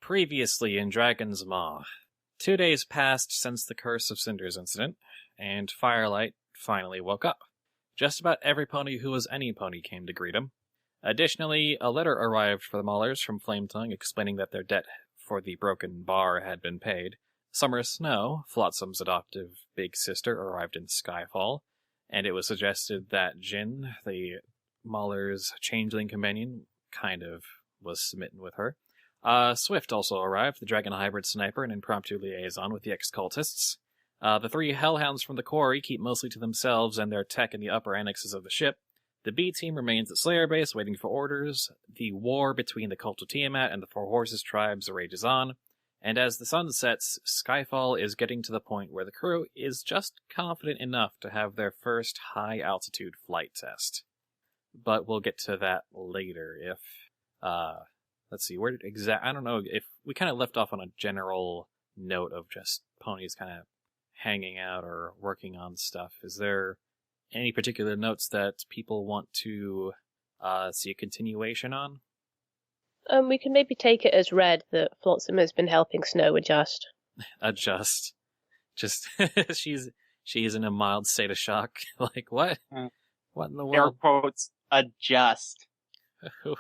Previously in Dragon's Maw. 2 days passed since the Curse of Cinders incident, and Firelight finally woke up. Just about every pony who was any pony came to greet him. Additionally, a letter arrived for the Maulers from Flametongue explaining that their debt for the broken bar had been paid. Summer Snow, Flotsam's adoptive big sister, arrived in Skyfall, and it was suggested that Jin, the Mauler's changeling companion, kind of was smitten with her. Swift also arrived, the dragon hybrid sniper, an impromptu liaison with the ex-cultists. The three hellhounds from the quarry keep mostly to themselves and their tech in the upper annexes of the ship. The B team remains at Slayer Base, waiting for orders. The war between the Cult of Tiamat and the Four Horses tribes rages on. And as the sun sets, Skyfall is getting to the point where the crew is just confident enough to have their first high-altitude flight test. But we'll get to that later if, let's see, I don't know, if we kind of left off on a general note of just ponies kind of hanging out or working on stuff. Is there any particular notes that people want to see a continuation on? We can maybe take it as read that Flotsam has been helping Snow adjust. Adjust. Just, she's in a mild state of shock. Like, what? What in the world? Air quotes, adjust. Who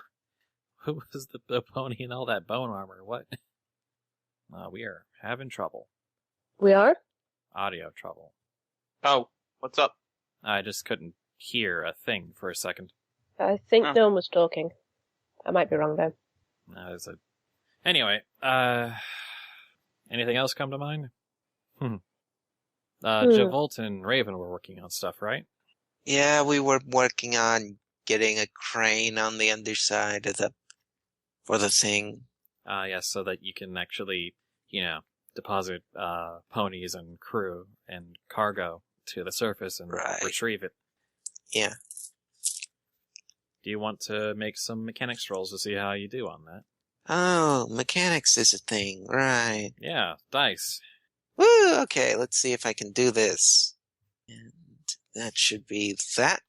was the pony in all that bone armor? What? We are having trouble. We are? Audio trouble. Oh, what's up? I just couldn't hear a thing for a second. I think no one was talking. I might be wrong, though. Anyway, anything else come to mind? Javolt and Raven were working on stuff, right? Yeah, we were working on getting a crane on the underside of for the thing. Yes, so that you can actually, deposit ponies and crew and cargo to the surface and retrieve it. Yeah. Do you want to make some mechanics rolls to see how you do on that? Oh, mechanics is a thing, right. Yeah, dice. Woo, okay, let's see if I can do this. And that should be that.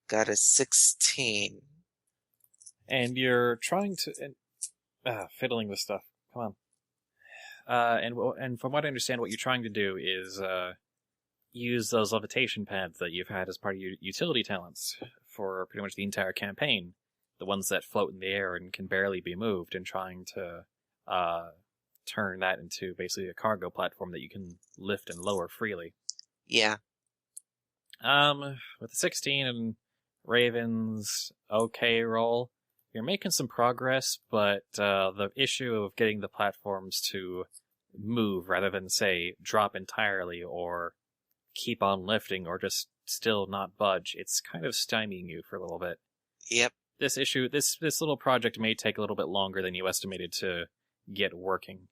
Got a 16. And you're trying to... fiddling with stuff. Come on. And from what I understand, what you're trying to do is use those levitation pads that you've had as part of your utility talents for pretty much the entire campaign. The ones that float in the air and can barely be moved, and trying to turn that into basically a cargo platform that you can lift and lower freely. Yeah. With the 16 and Raven's okay roll, you're making some progress, but the issue of getting the platforms to move rather than, say, drop entirely or keep on lifting or just still not budge, it's kind of stymieing you for a little bit. Yep. This little project may take a little bit longer than you estimated to get working.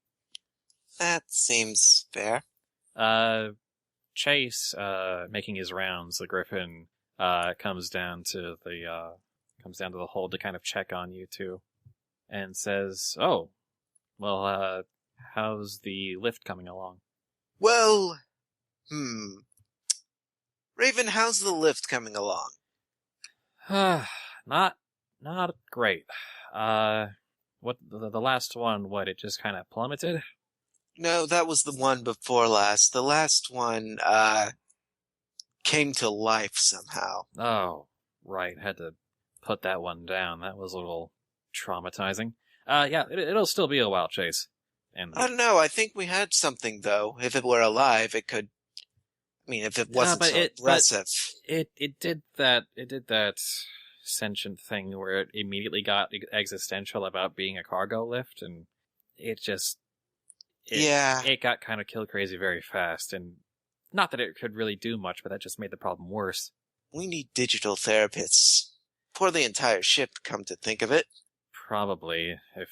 That seems fair. Chase, making his rounds, the Griffin, comes down to the hold to kind of check on you two, and says, "Oh, well, how's the lift coming along?" Well, Raven, how's the lift coming along? Not great. What the last one? What, it just kind of plummeted? No, that was the one before last. The last one came to life somehow. Oh, right. Had to put that one down. That was a little traumatizing. Yeah, it'll still be a while, Chase. And I don't know. I think we had something, though. If it were alive, it could... I mean, if it wasn't so aggressive. It did that sentient thing where it immediately got existential about being a cargo lift, and it got kind of kill crazy very fast, and not that it could really do much, but that just made the problem worse. We need digital therapists for the entire ship, come to think of it. Probably. If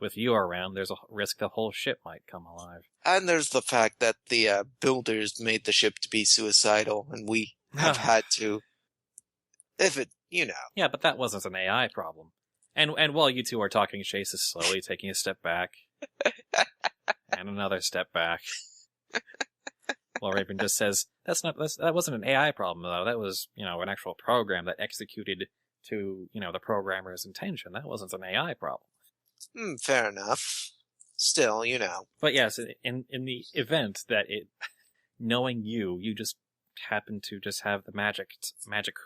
with you around, there's a risk the whole ship might come alive. And there's the fact that the builders made the ship to be suicidal, and we have had to... If it, Yeah, but that wasn't an AI problem. And while you two are talking, Chase is slowly taking a step back. And another step back. While Raven just says, that wasn't an AI problem, though. That was, an actual program that executed to, the programmer's intention. That wasn't an AI problem. Fair enough. still, you know. But yes, in the event that knowing you just happen to just have the magic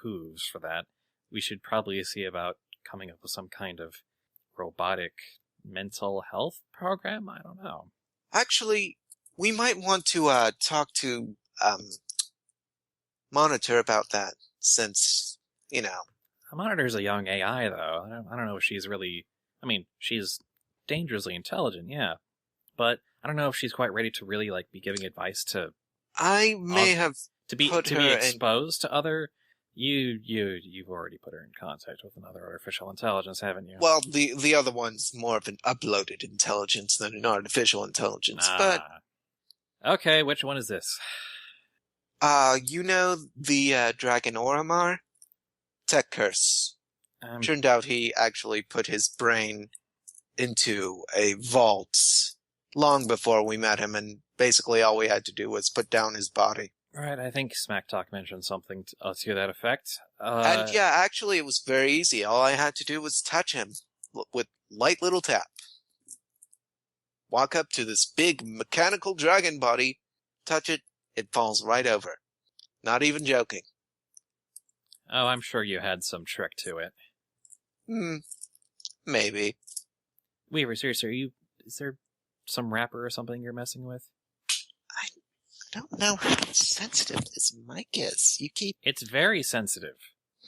hooves for that, we should probably see about coming up with some kind of robotic mental health program. I don't know. Actually, we might want to talk to Monitor about that, since, you know. Monitor's a young AI, though. I don't know if she's really... I mean, she's dangerously intelligent, yeah. But I don't know if she's quite ready to really, like, be giving advice to... I may have to be put her exposed to other... You've already put her in contact with another artificial intelligence, haven't you? Well, the other one's more of an uploaded intelligence than an artificial intelligence, but... Okay, which one is this? You know the Dragon Orimar? Tech curse. Turned out he actually put his brain into a vault long before we met him, and basically all we had to do was put down his body. Right, I think Smack Talk mentioned something to that effect. And yeah, actually it was very easy. All I had to do was touch him with light little tap. Walk up to this big mechanical dragon body, touch it, it falls right over. Not even joking. Oh, I'm sure you had some trick to it. Maybe. Weaver, seriously, is there some wrapper or something you're messing with? I don't know how sensitive this mic is. It's very sensitive.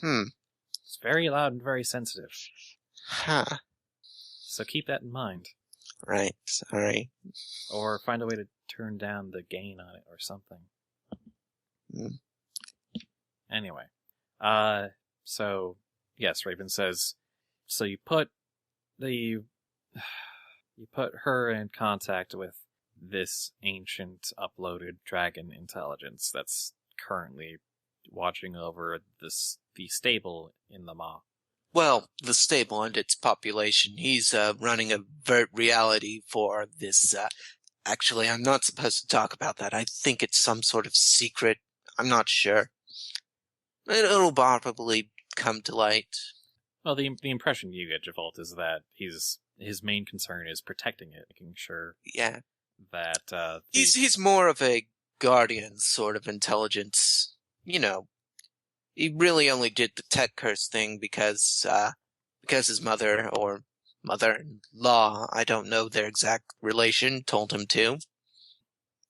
It's very loud and very sensitive. Huh. So keep that in mind. Right, sorry. Or find a way to turn down the gain on it or something. Anyway. So, yes, Raven says, so you put her in contact with this ancient uploaded dragon intelligence that's currently watching over the stable in the Maw. Well, the stable and its population. He's running a reality for this. Actually, I'm not supposed to talk about that. I think it's some sort of secret. I'm not sure. It'll probably come to light. Well, the impression you get, Javolt, is that his main concern is protecting it, making sure that he's more of a guardian sort of intelligence. You know, he really only did the tech curse thing because his mother or mother-in-law, I don't know their exact relation, told him to.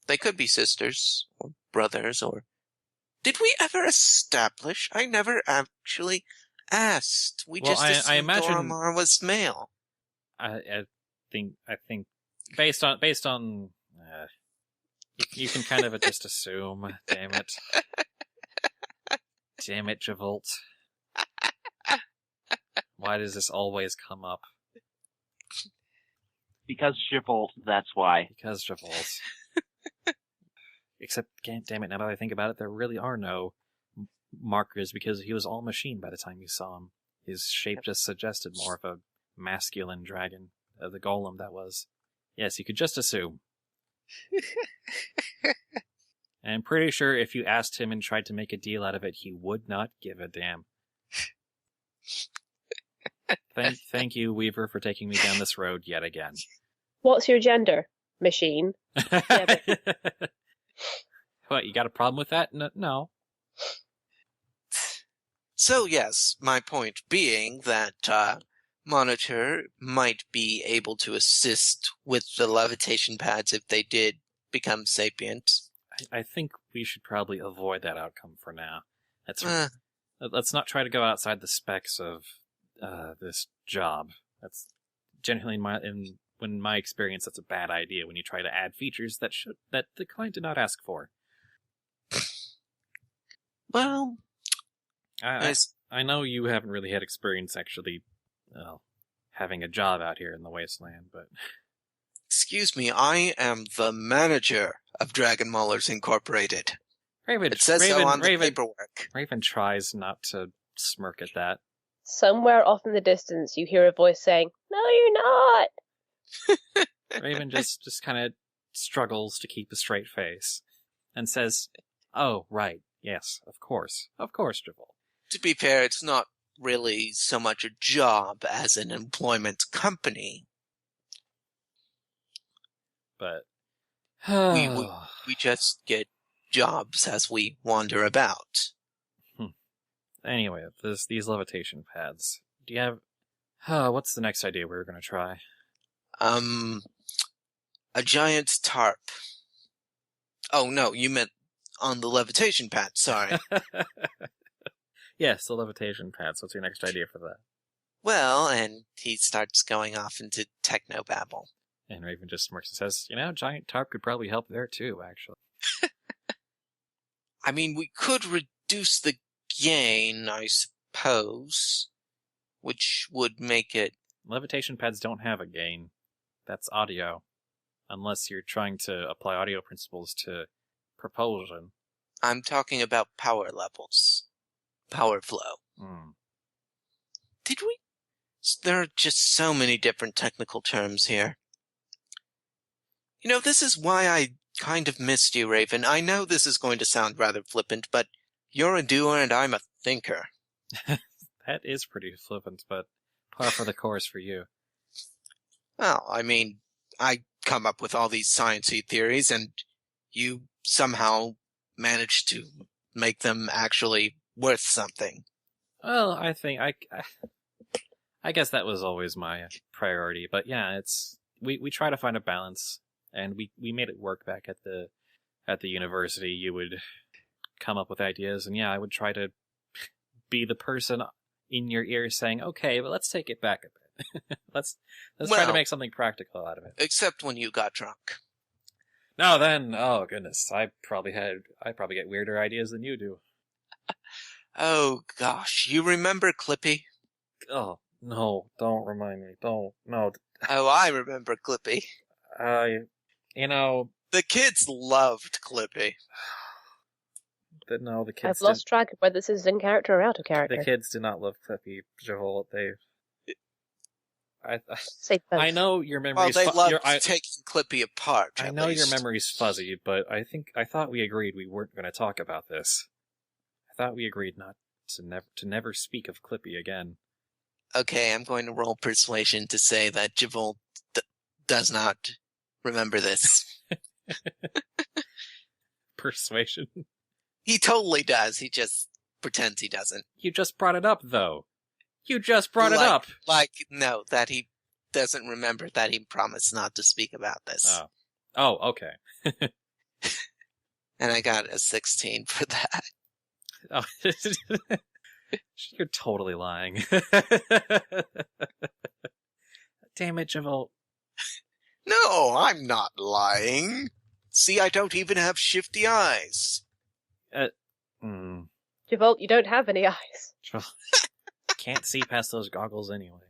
They could be sisters or brothers or... Did we ever establish? I never actually asked. We just assumed I imagine Orimar was male. I think based on you can kind of just assume. Damn it, Javolt. Why does this always come up? Because Javolt, that's why. Because Javolt. Except, damn it, now that I think about it, there really are no markers because he was all machine by the time you saw him. His shape just suggested more of a masculine dragon, the golem that was. Yes, you could just assume. And I'm pretty sure if you asked him and tried to make a deal out of it, he would not give a damn. Thank you, Weaver, for taking me down this road yet again. What's your gender? Machine. Yeah, but... What, you got a problem with that? No. So yes, my point being that Monitor might be able to assist with the levitation pads if they did become sapient. I think we should probably avoid that outcome for now. Let's not try to go outside the specs of this job. That's generally in my experience, that's a bad idea when you try to add features that the client did not ask for. Well, I know you haven't really had experience actually having a job out here in the wasteland, but... Excuse me, I am the manager of Dragon Maulers Incorporated. It says so on the paperwork. Raven tries not to smirk at that. Somewhere off in the distance, you hear a voice saying, "No, you're not!" Raven just kind of struggles to keep a straight face and says, "Oh, right, yes, of course, Javolt." To be fair, it's not really so much a job as an employment company. but we just get jobs as we wander about. Anyway, these levitation pads. Do you have... what's the next idea we were going to try? A giant tarp. Oh, no, you meant on the levitation pad, sorry. Yes, the levitation pads. What's your next idea for that? Well, and he starts going off into technobabble. And Raven just smirks and says, giant tarp could probably help there too, actually. I mean, we could reduce the gain, I suppose, which would make it... Levitation pads don't have a gain. That's audio. Unless you're trying to apply audio principles to propulsion. I'm talking about power levels. Power flow. Did we? There are just so many different technical terms here. This is why I kind of missed you, Raven. I know this is going to sound rather flippant, but you're a doer and I'm a thinker. That is pretty flippant, but par for the course for you. Well, I mean, I come up with all these sciencey theories, and you somehow manage to make them actually worth something. Well, I think I guess that was always my priority, but yeah, we try to find a balance, and we made it work back at the university. You would come up with ideas, and yeah, I would try to be the person in your ear saying, "Okay, but let's take it back a bit. let's try to make something practical out of it." Except when you got drunk. No, then, oh goodness, I probably get weirder ideas than you do. Oh gosh, you remember Clippy? Oh no, don't remind me. Don't, no. Oh, I remember Clippy. The kids loved Clippy. No, the kids. I've lost track of whether this is in character or out of character. The kids do not love Clippy, Joel. I know your memory's... Well, they loved taking Clippy apart. I know your memory's fuzzy, but I thought we agreed we weren't going to talk about this. I thought we agreed not to never speak of Clippy again. Okay, I'm going to roll persuasion to say that Javol does not remember this. Persuasion? He totally does. He just pretends he doesn't. You just brought it up, though. You just brought it up. No, that he doesn't remember that he promised not to speak about this. Oh, okay. And I got a 16 for that. Oh, you're totally lying. Damn it, Javel. No, I'm not lying. See, I don't even have shifty eyes. Javol, you don't have any eyes. Can't see past those goggles anyway.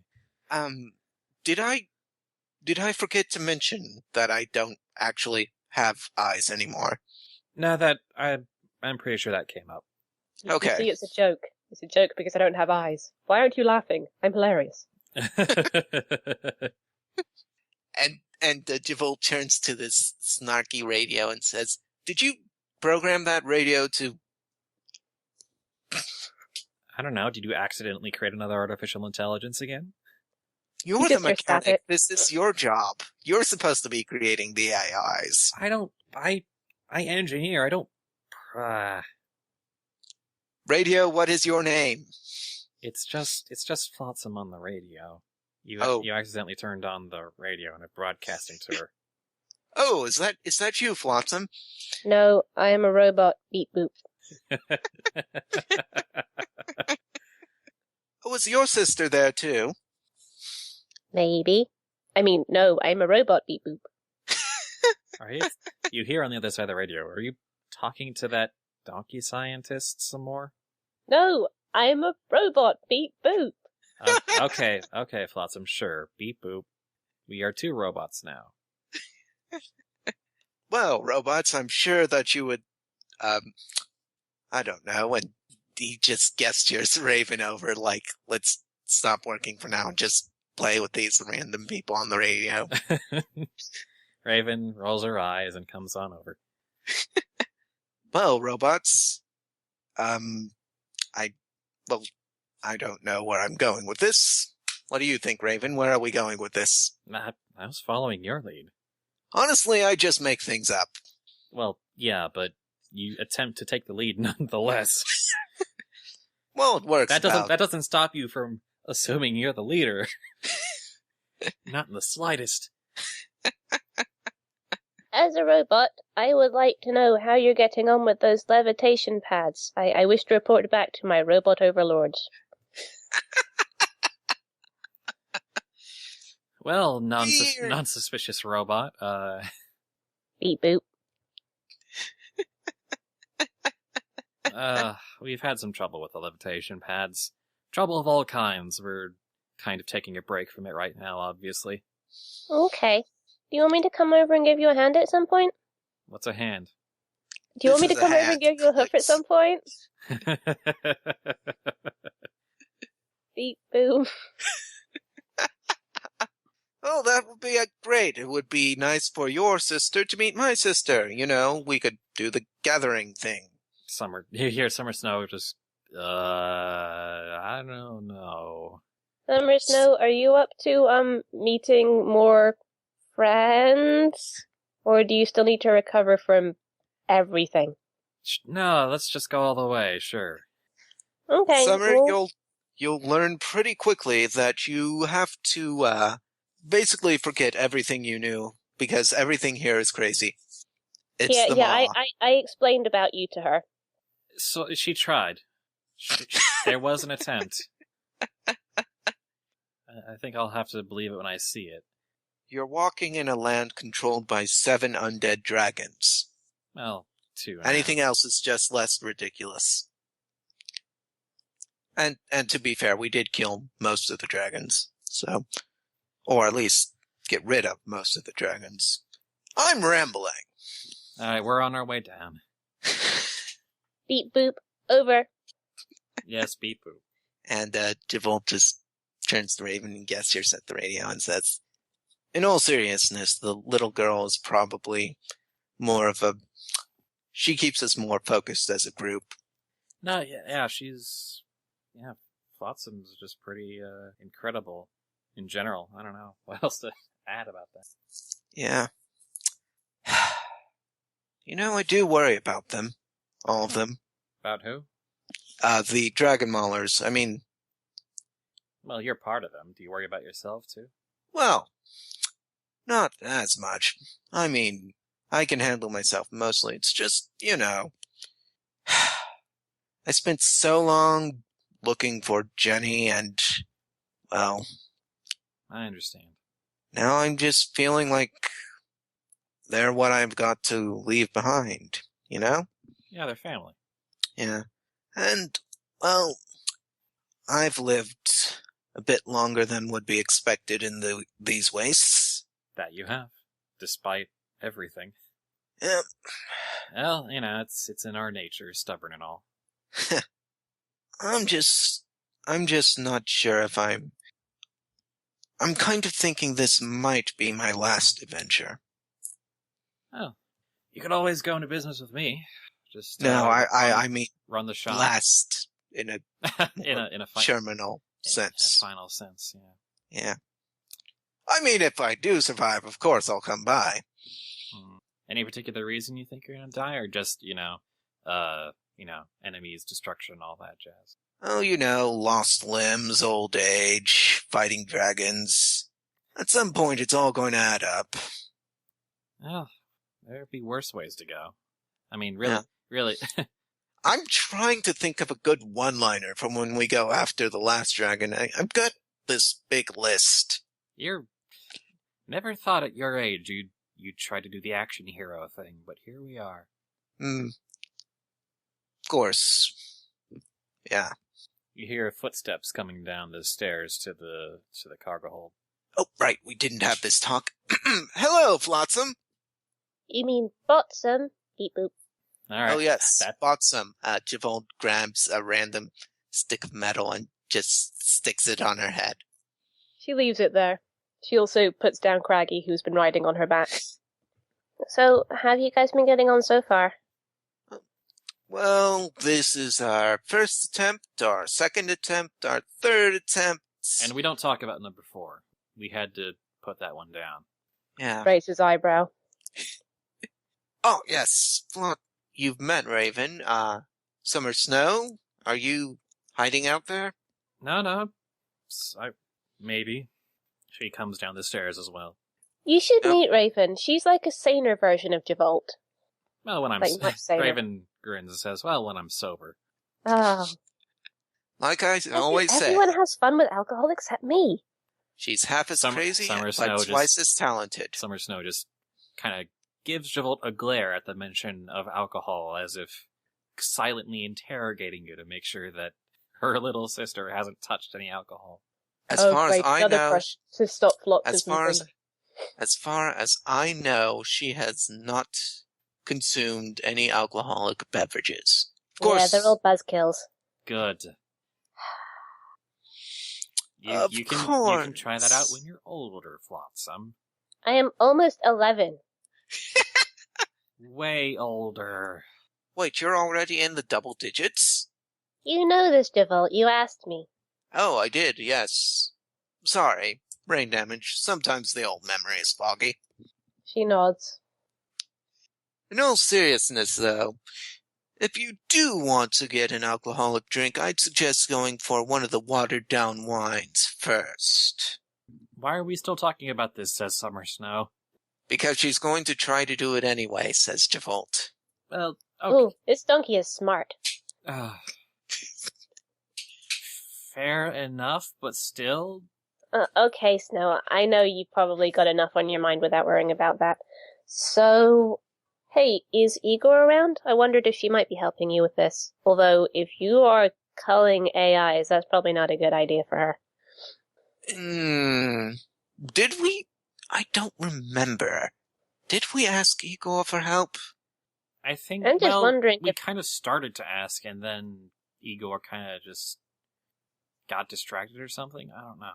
Did I forget to mention that I don't actually have eyes anymore? No, I'm pretty sure that came up. Okay. You see, it's a joke. It's a joke because I don't have eyes. Why aren't you laughing? I'm hilarious. And Javol turns to this snarky radio and says, "Did you program that radio to..." I don't know. Did you accidentally create another artificial intelligence again? You're the mechanic. This is your job. You're supposed to be creating the AIs. I engineer. I don't... Radio, what is your name? It's just Flotsam on the radio. You accidentally turned on the radio and it's broadcasting to her. Oh, is that you, Flotsam? No, I am a robot. Beep boop. Oh, is your sister there too? Maybe. I mean, no, I'm a robot. Beep boop. Are you hear on the other side of the radio? Are you talking to that donkey scientist some more? No, I'm a robot. Beep boop. Okay, Flotsam, sure. Beep boop. We are two robots now. Well, robots, I'm sure that you would, I don't know, and he just gestures Raven over, like, let's stop working for now and just play with these random people on the radio. Raven rolls her eyes and comes on over. Well, robots, I don't know where I'm going with this. What do you think, Raven? Where are we going with this? I was following your lead. Honestly, I just make things up. Well, yeah, but you attempt to take the lead nonetheless. Well, it works. That doesn't stop you from assuming you're the leader. Not in the slightest. As a robot, I would like to know how you're getting on with those levitation pads. I wish to report back to my robot overlords. Well, non-suspicious robot, Beep boop. we've had some trouble with the levitation pads. Trouble of all kinds. We're kind of taking a break from it right now, obviously. Okay. Do you want me to come over and give you a hand at some point? What's a hand? Do you want me This to is a come over hand. and give you a hoof at some point? Beep boop. Oh, that would be great. It would be nice for your sister to meet my sister. You know, we could do the gathering thing. You hear Summer Snow just, I don't know. Summer Snow, are you up to, meeting more friends? Or do you still need to recover from everything? No, let's just go all the way, sure. Okay, Summer, well, you'll learn pretty quickly that you have to basically forget everything you knew, because everything here is crazy. It's the yeah, maw. I explained about you to her. So, she tried. There was an attempt. I think I'll have to believe it when I see it. You're walking in a land controlled by 7 undead dragons. Well, 2. Anything else is just less ridiculous. And to be fair, we did kill most of the dragons, so, or at least get rid of most of the dragons. I'm rambling. Alright, we're on our way down. Beep boop. Over. Yes, beep boop. And Devolt just turns to Raven and gestures at the radio and says, in all seriousness, the little girl is probably more of a... She keeps us more focused as a group. No, yeah, she's... Yeah, Flotsam's just pretty incredible in general. I don't know what else to add about that. Yeah. You know, I do worry about them. All of them. About who? The Dragon Maulers. I mean... Well, you're part of them. Do you worry about yourself, too? Well, not as much. I mean, I can handle myself mostly. It's just, you know... I spent so long looking for Jenny and, well... I understand. Now I'm just feeling like they're what I've got to leave behind, you know? Yeah, they're family. Yeah. And, well, I've lived a bit longer than would be expected in these wastes. That you have. Despite everything. Yeah. Well, you know, it's in our nature, stubborn and all. I'm just not sure if I'm kind of thinking this might be my last adventure. Oh. You could always go into business with me. Just No, I mean run the shop. last in a in a terminal sense. In a final sense, yeah. Yeah. I mean, if I do survive, of course I'll come by. Any particular reason you think you're gonna die, or just, enemies, destruction, all that jazz? Oh, you know, lost limbs, old age, fighting dragons. At some point, it's all going to add up. Oh, there'd be worse ways to go. I mean, really. I'm trying to think of a good one-liner from when we go after the last dragon. I've got this big list. Never thought at your age you'd try to do the action hero thing, but here we are. Of course. Yeah. You hear footsteps coming down the stairs to the cargo hold. Oh, right, we didn't have this talk. Hello, Flotsam. You mean Botsam? Beep boop. All right. Oh, yes, Flotsam. Javold grabs a random stick of metal and just sticks it on her head. She leaves it there. She also puts down Craggy, who's been riding on her back. So, have you guys been getting on so far? Well, this is our first attempt, our second attempt, our third attempt. And we don't talk about number 4. We had to put that one down. Yeah. Raise his eyebrow. Oh, yes. Well, you've met Raven. Summer Snow? Are you hiding out there? No. Maybe. She comes down the stairs as well. You should Yep. meet Raven. She's like a saner version of Javolt. Well, when I'm Like, much saner. Raven grins and says, well, when I'm sober. Oh. Like I always say, Everyone has fun with alcohol except me. she's half as crazy, Summer but Snow twice as talented. Summer Snow just kind of gives Javolt a glare at the mention of alcohol, as if silently interrogating you to make sure that her little sister hasn't touched any alcohol. As far as great. I Another know, crush to stop Flotsam as from far drinking. as far as I know, she has not consumed any alcoholic beverages. Of course, Yeah, they're all buzzkills. Good. Of You can try that out course. when you're older, Flotsam. I am almost 11. Way older. Wait, you're already in the double digits? You know this, Javolt. You asked me. Oh, I did, yes. Sorry, brain damage. Sometimes the old memory is foggy. She nods. In all seriousness, though, if you do want to get an alcoholic drink, I'd suggest going for one of the watered-down wines first. Why are we still talking about this, says Summer Snow? Because she's going to try to do it anyway, says Javolt. Well, okay. Ooh, this donkey is smart. Fair enough, but still... Okay, Snow, I know you probably got enough on your mind without worrying about that. So, hey, is Igor around? I wondered if she might be helping you with this. Although, if you are culling AIs, that's probably not a good idea for her. Did we? I don't remember. Did we ask Igor for help? I think, I'm just wondering we if- kind of started to ask, and then Igor kind of just got distracted or something. I don't know.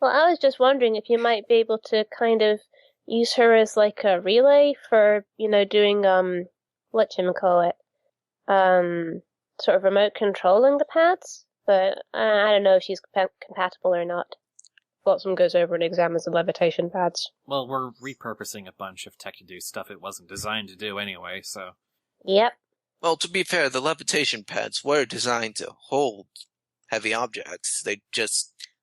Well, I was just wondering if you might be able to kind of use her as like a relay for, doing, whatchamacallit, sort of remote controlling the pads, but I don't know if she's compatible or not. Flotsam goes over and examines the levitation pads. Well, we're repurposing a bunch of tech to do stuff it wasn't designed to do anyway, so... Yep. Well, to be fair, the levitation pads were designed to hold heavy objects.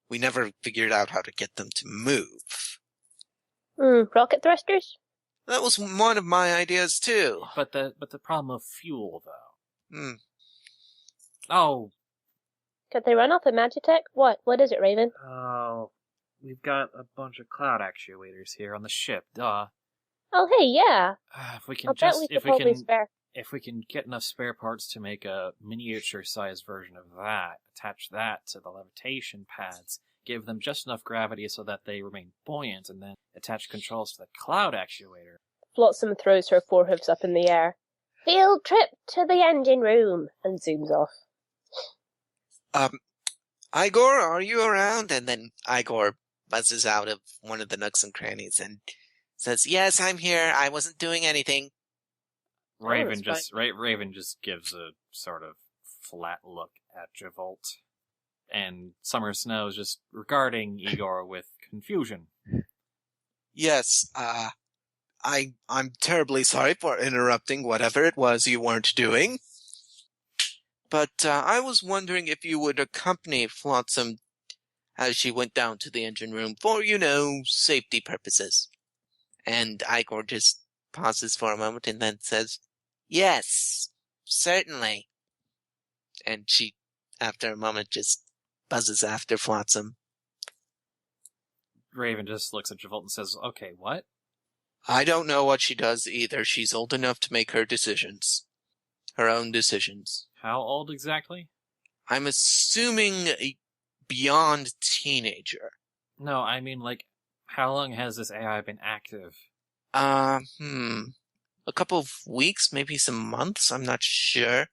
We never figured out how to get them to move. Rocket thrusters? That was one of my ideas, too. But the problem of fuel, though. Hmm. Oh, Could they run off of Magitech? What is it, Raven? we've got a bunch of cloud actuators here on the ship, duh. Oh, hey, yeah. If we can I'll bet we could probably spare. If we can get enough spare parts to make a miniature-sized version of that, attach that to the levitation pads, give them just enough gravity so that they remain buoyant, and then attach controls to the cloud actuator. Flotsam throws her forehoofs up in the air. Field trip to the engine room, and zooms off. Igor, are you around? And then Igor buzzes out of one of the nooks and crannies and says, "Yes, I'm here. I wasn't doing anything." Raven that's just gives a sort of flat look at Javolt, and Summer Snow is just regarding Igor with confusion. Yes, I'm terribly sorry for interrupting whatever it was you weren't doing. But I was wondering if you would accompany Flotsam as she went down to the engine room for, safety purposes. And Igor just pauses for a moment and then says, "Yes, certainly." And she, after a moment, just buzzes after Flotsam. Raven just looks at Javolt and says, "Okay, what?" I don't know what she does either. She's old enough to make her decisions. Her own decisions. How old exactly? I'm assuming a beyond teenager. No, I mean, how long has this AI been active? A couple of weeks, maybe some months, I'm not sure.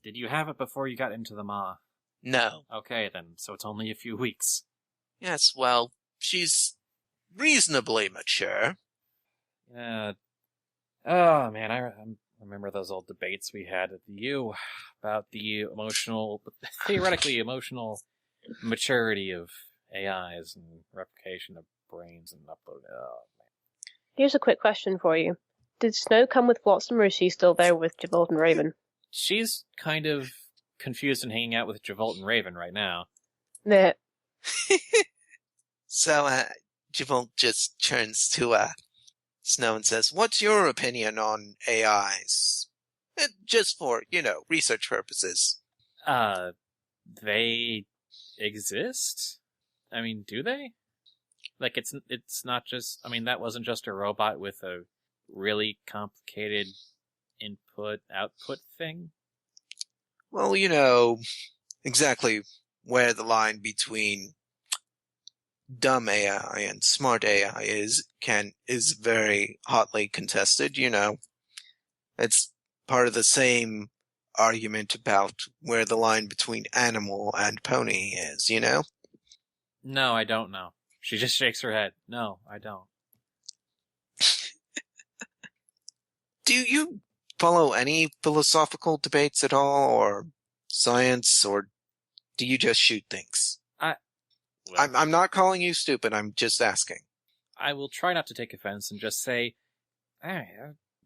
Did you have it before you got into the Maw? No. Okay, then, so it's only a few weeks. Yes, well, she's reasonably mature. Yeah. Oh, man, I remember those old debates we had at the U about the theoretically emotional maturity of AIs and replication of brains and upload. Oh, man. Here's a quick question for you. Did Snow come with Flotsam, or is she still there with Javolt and Raven? She's kind of confused and hanging out with Javolt and Raven right now. Nah. So, Javolt just turns to Snow and says, "What's your opinion on AIs? Just for, research purposes." They exist? I mean, do they? Like, it's not just... I mean, that wasn't just a robot with a really complicated input-output thing? Well, exactly where the line between dumb AI and smart AI is very hotly contested, It's part of the same argument about where the line between animal and pony is, No, I don't know. She just shakes her head. No, I don't. Do you follow any philosophical debates at all, or science, or do you just shoot things? I'm not calling you stupid, I'm just asking. I will try not to take offense and just say, hey,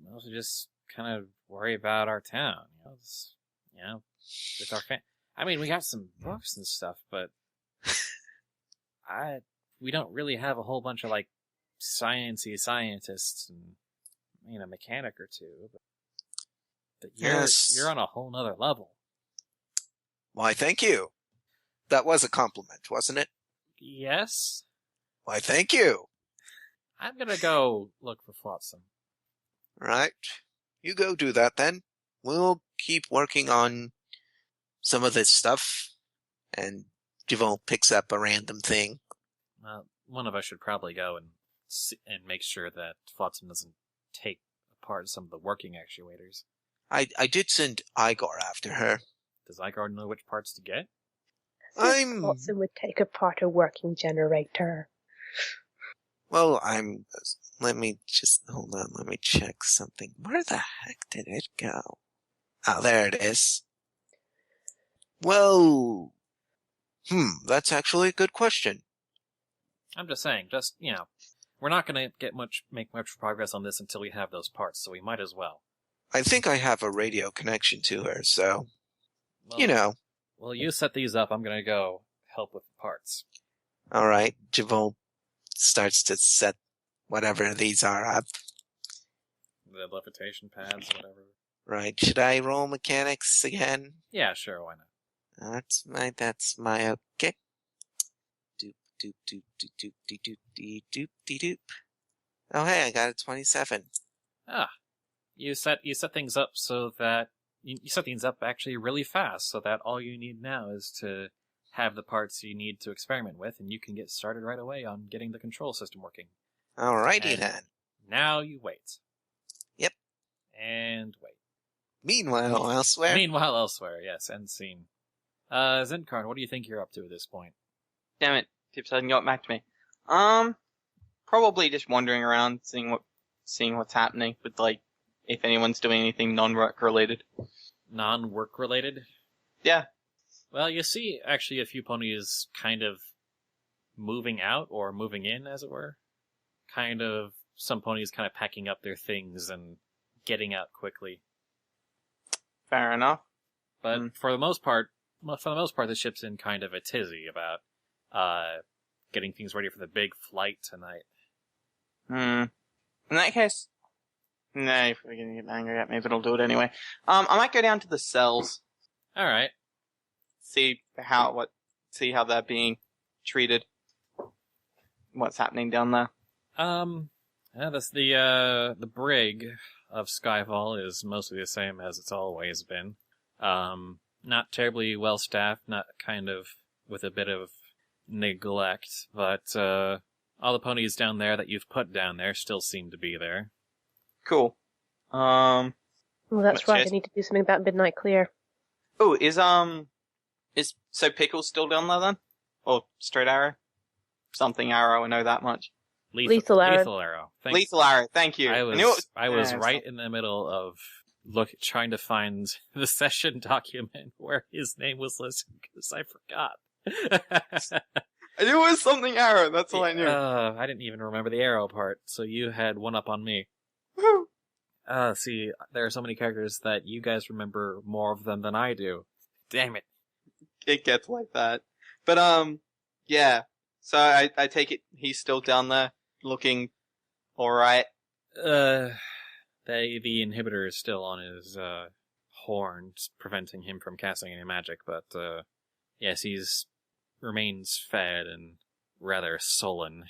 we'll just kind of worry about our town. With our I mean, we got some books and stuff, but we don't really have a whole bunch of, like, sciencey scientists and, a mechanic or two. But you're on a whole nother level. Why, thank you. That was a compliment, wasn't it? Yes? Why, thank you. I'm gonna go look for Flotsam. Right. You go do that then. We'll keep working on some of this stuff, and Javolt picks up a random thing. One of us should probably go and make sure that Flotsam doesn't take apart some of the working actuators. I did send Igor after her. Does Igor know which parts to get? Flotsam would take apart a working generator. Well, let me just, hold on, let me check something. Where the heck did it go? Oh, there it is. Well, that's actually a good question. I'm just saying, we're not gonna make much progress on this until we have those parts, so we might as well. I think I have a radio connection to her, so, Well, you set these up, I'm gonna go help with the parts. Alright, Javolt starts to set whatever these are up. The levitation pads, whatever. Right, should I roll mechanics again? Yeah, sure, why not? That's my okay. Doop, doop, doop, doop, doop, doop, doop, doop, doop, doop. Oh, hey, I got a 27. You set things up so that you set things up actually really fast, so that all you need now is to have the parts you need to experiment with, and you can get started right away on getting the control system working. Alrighty then. Now you wait. Yep. And wait. Meanwhile, elsewhere, yes, end scene. Zenkarn, what do you think you're up to at this point? Damn it, Tips hasn't got back to me. Probably just wandering around, seeing what's happening with, like, if anyone's doing anything non-work related. Non-work related? Yeah. Well, you see actually a few ponies kind of moving out, or moving in, as it were. Some ponies kind of packing up their things and getting out quickly. Fair enough. But for the most part, the ship's in kind of a tizzy about getting things ready for the big flight tonight. In that case, no, if we're gonna get angry at me, but I'll do it anyway. I might go down to the cells. All right. See how they're being treated. What's happening down there? That's the brig of Skyfall is mostly the same as it's always been. Not terribly well staffed, not kind of with a bit of neglect, but all the ponies down there that you've put down there still seem to be there. Cool. Well, that's right. I need to do something about Midnight Clear. Oh, is Pickle's still down there then? Or Straight Arrow? Something Arrow, I know that much. Lethal Arrow. Lethal Arrow. Lethal Arrow, thank you. I was right in the middle of trying to find the session document where his name was listed because I forgot. I knew it was something Arrow, that's all I knew. I didn't even remember the Arrow part, so you had one up on me. Woo! See, there are so many characters that you guys remember more of them than I do. Damn it. It gets like that. But, yeah. So I take it he's still down there, looking alright. The inhibitor is still on his, horn, preventing him from casting any magic, but, yes, remains fed and rather sullen.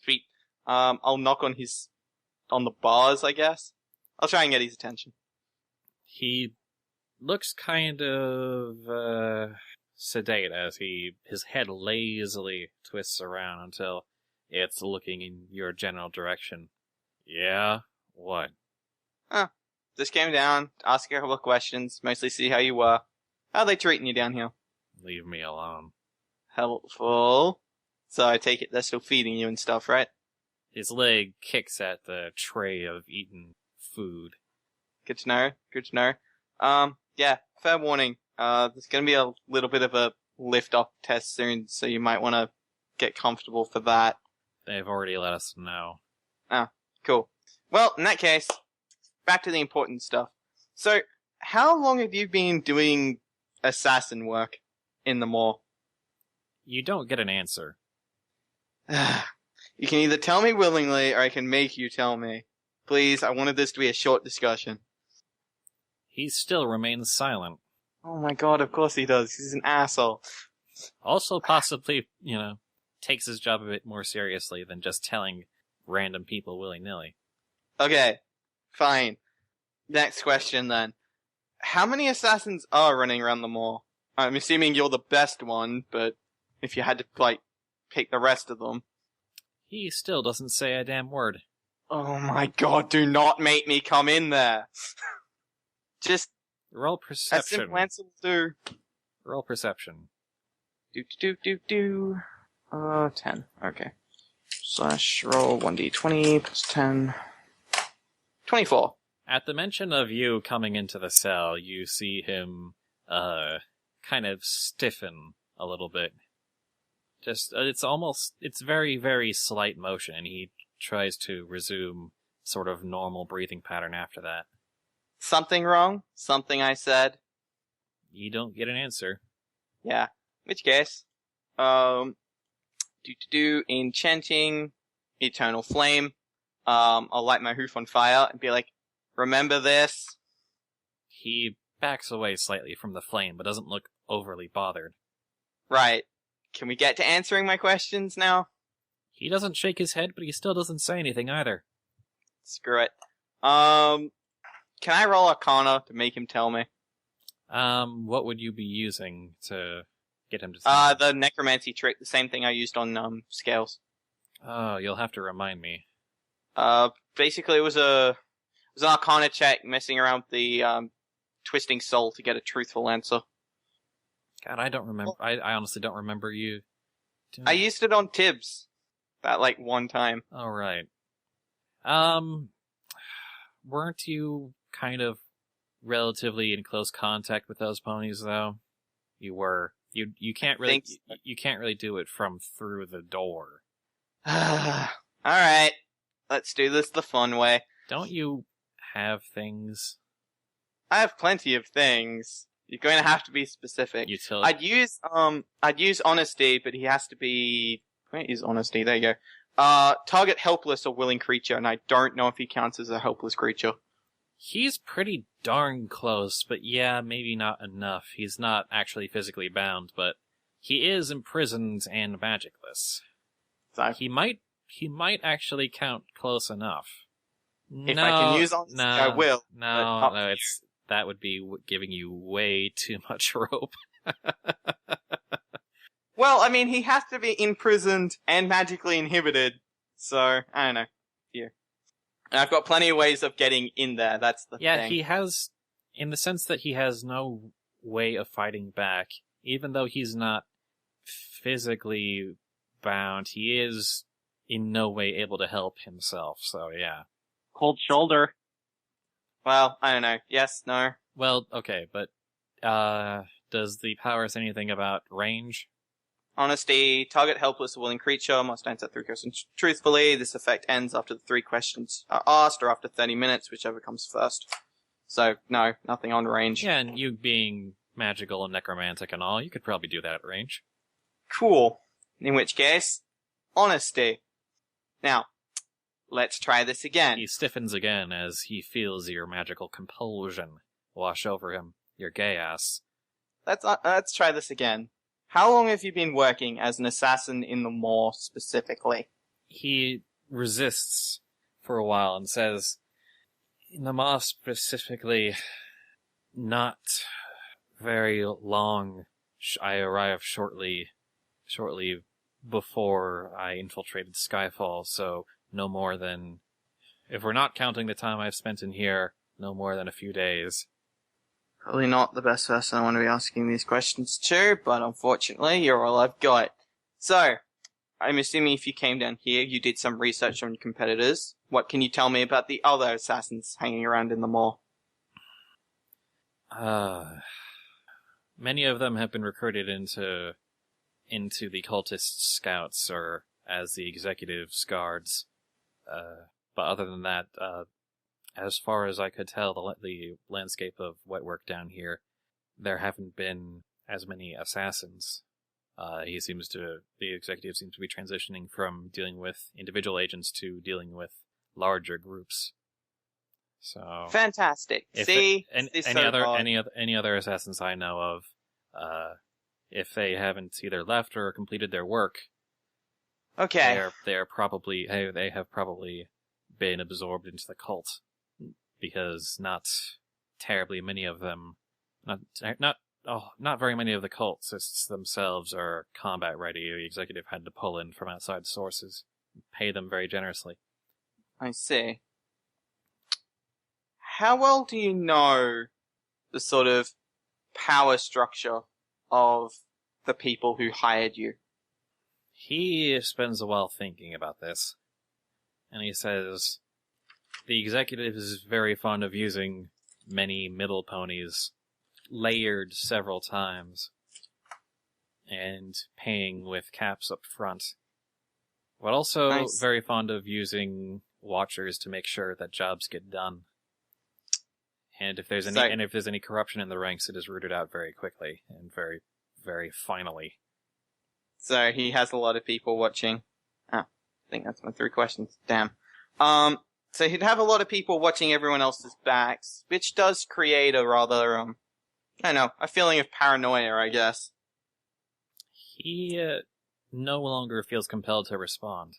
Sweet. I'll knock on the bars, I guess. I'll try and get his attention. He looks kind of, sedate as his head lazily twists around until it's looking in your general direction. Yeah? What? Just came down, ask you a couple of questions, mostly see how you were. How are they treating you down here? Leave me alone. Helpful. So I take it they're still feeding you and stuff, right? His leg kicks at the tray of eaten food. Good to know. Good to know. Yeah, fair warning. There's gonna be a little bit of a lift-off test soon, so you might want to get comfortable for that. They've already let us know. Cool. Well, in that case, back to the important stuff. So, how long have you been doing assassin work in the mall? You don't get an answer. You can either tell me willingly, or I can make you tell me. Please, I wanted this to be a short discussion. He still remains silent. Oh my god, of course he does. He's an asshole. Also possibly, takes his job a bit more seriously than just telling random people willy-nilly. Okay, fine. Next question then. How many assassins are running around the mall? I'm assuming you're the best one, but if you had to, pick the rest of them. He still doesn't say a damn word. Oh my god, do not make me come in there. Just Roll as perception. simple answer will do. Roll perception. 10. Okay. / roll 1d20 plus 10. 24. At the mention of you coming into the cell, you see him, kind of stiffen a little bit. Just, it's very, very slight motion, and he tries to resume sort of normal breathing pattern after that. Something wrong? Something I said? You don't get an answer. Yeah. In which case, enchanting eternal flame. I'll light my hoof on fire and be like, remember this? He backs away slightly from the flame, but doesn't look overly bothered. Right. Can we get to answering my questions now? He doesn't shake his head, but he still doesn't say anything either. Screw it. Can I roll Arcana to make him tell me? What would you be using to get him to tell me? The necromancy trick, the same thing I used on, scales. Oh, you'll have to remind me. Basically it was an Arcana check messing around with the, twisting soul to get a truthful answer. God, I don't remember. I honestly don't remember you doing I used it on Tibbs. That, one time. Oh, right. Weren't you kind of relatively in close contact with those ponies, though? You were. You can't really. You can't really do it from through the door. Alright. Let's do this the fun way. Don't you have things? I have plenty of things. You're going to have to be specific. I'd use honesty, but he has to be... Where is honesty? There you go. Target helpless or willing creature, and I don't know if he counts as a helpless creature. He's pretty darn close, but yeah, maybe not enough. He's not actually physically bound, but he is imprisoned and magicless. So, He might actually count close enough. if I can use honesty, I will. No, that would be giving you way too much rope. Well, I mean, he has to be imprisoned and magically inhibited, so, I don't know. Here. And I've got plenty of ways of getting in there, that's the thing. Yeah, he has, in the sense that he has no way of fighting back, even though he's not physically bound, he is in no way able to help himself, so yeah. Cold shoulder. Well, I don't know. Yes, no. Well, okay, but, does the power say anything about range? Honesty. Target helpless or willing creature must answer 3 questions truthfully. This effect ends after the 3 questions are asked or after 30 minutes, whichever comes first. So, no, nothing on range. Yeah, and you being magical and necromantic and all, you could probably do that at range. Cool. In which case, honesty. Now, let's try this again. He stiffens again as he feels your magical compulsion wash over him, your gay ass. Let's try this again. How long have you been working as an assassin in the Maw specifically? He resists for a while and says, in the Maw specifically, not very long. I arrived shortly before I infiltrated Skyfall, so no more than, if we're not counting the time I've spent in here, no more than a few days. Probably not the best person I want to be asking these questions to, but unfortunately, you're all I've got. So, I'm assuming if you came down here, you did some research on your competitors. What can you tell me about the other assassins hanging around in the Maw? Many of them have been recruited into the cultist scouts, or as the executive's guards. But other than that, as far as I could tell, the landscape of wet work down here, there haven't been as many assassins. The executive seems to be transitioning from dealing with individual agents to dealing with larger groups. So fantastic. Any other assassins I know of, if they haven't either left or completed their work, okay, they have probably been absorbed into the cult, because not terribly many of them, not very many of the cultists themselves are combat ready. The executive had to pull in from outside sources, and pay them very generously. I see. How well do you know the sort of power structure of the people who hired you? He spends a while thinking about this, and he says, the executive is very fond of using many middle ponies, layered several times, and paying with caps up front, but also very fond of using watchers to make sure that jobs get done. And if there's any corruption in the ranks, it is rooted out very quickly and very, very finally. So he has a lot of people watching. I think that's my 3 questions. Damn. So he'd have a lot of people watching everyone else's backs, which does create a rather, a feeling of paranoia, I guess. He no longer feels compelled to respond.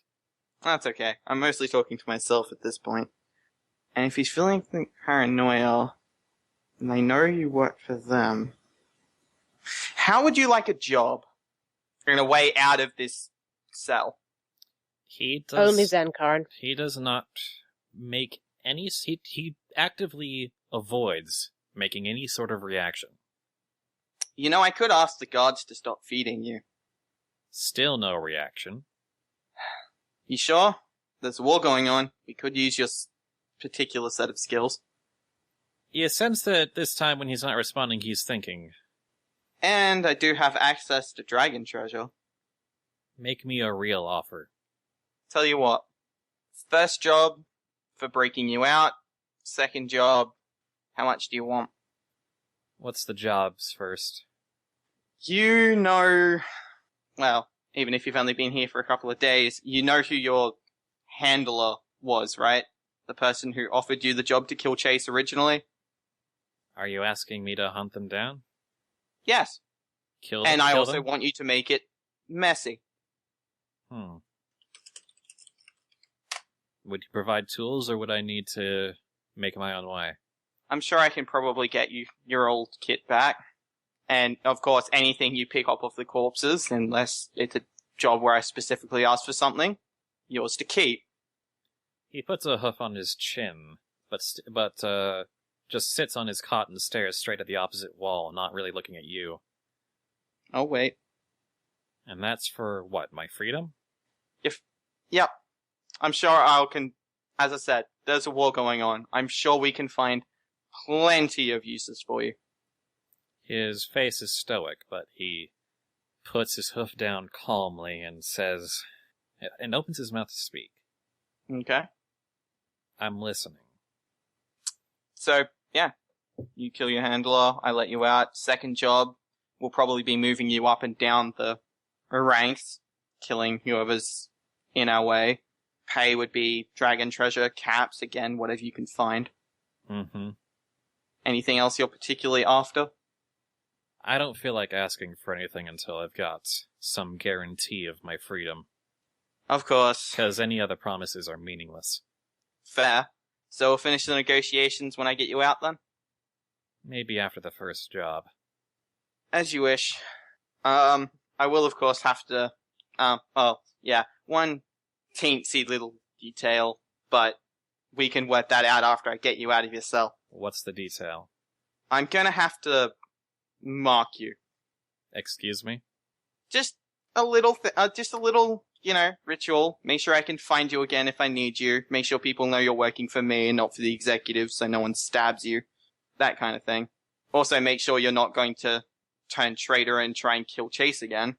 That's okay. I'm mostly talking to myself at this point. And if he's feeling paranoia, and they know you work for them, how would you like a job? In a way out of this cell. Only Zenkarn. He does not make any... He actively avoids making any sort of reaction. You know, I could ask the guards to stop feeding you. Still no reaction. You sure? There's a war going on. We could use your particular set of skills. You sense that this time when he's not responding, he's thinking. And I do have access to dragon treasure. Make me a real offer. Tell you what. First job, for breaking you out. Second job, how much do you want? What's the jobs first? You know... Well, even if you've only been here for a couple of days, you know who your handler was, right? The person who offered you the job to kill Chase originally? Are you asking me to hunt them down? Yes. Kill them? And I kill also them? want you to make it messy. Would you provide tools, or would I need to make my own way? I'm sure I can probably get you your old kit back. And, of course, anything you pick up off the corpses, unless it's a job where I specifically ask for something, yours to keep. He puts a hoof on his chin, but just sits on his cot and stares straight at the opposite wall, not really looking at you. Oh, wait. And that's for what, my freedom? Yep. I'm sure as I said, there's a war going on. I'm sure we can find plenty of uses for you. His face is stoic, but he puts his hoof down calmly and says, and opens his mouth to speak. Okay. I'm listening. So, yeah. You kill your handler, I let you out. Second job, we'll probably be moving you up and down the ranks, killing whoever's in our way. Pay would be dragon treasure, caps, again, whatever you can find. Mm-hmm. Anything else you're particularly after? I don't feel like asking for anything until I've got some guarantee of my freedom. Of course. Because any other promises are meaningless. Fair. So we'll finish the negotiations when I get you out then? Maybe after the first job. As you wish. I will of course have to, one teensy little detail, but we can work that out after I get you out of your cell. What's the detail? I'm gonna have to mark you. Excuse me? Just a little, ritual. Make sure I can find you again if I need you. Make sure people know you're working for me and not for the executive so no one stabs you. That kind of thing. Also make sure you're not going to turn traitor and try and kill Chase again.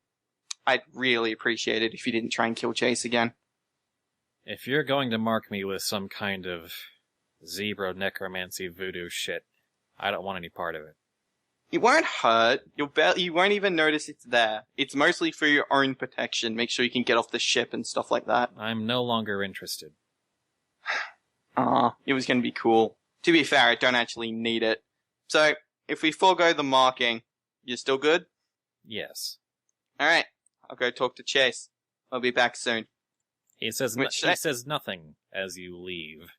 I'd really appreciate it if you didn't try and kill Chase again. If you're going to mark me with some kind of zebra necromancy voodoo shit, I don't want any part of it. It won't hurt. You won't even notice it's there. It's mostly for your own protection. Make sure you can get off the ship and stuff like that. I'm no longer interested. It was going to be cool. To be fair, I don't actually need it. So, if we forego the marking, you're still good? Yes. Alright, I'll go talk to Chase. I'll be back soon. He says nothing as you leave.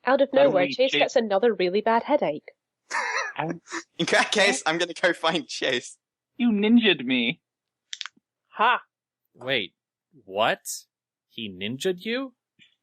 Out of nowhere, Chase gets another really bad headache. In that case, I'm gonna go find Chase. You ninja'd me. Ha! Wait, what? He ninja'd you?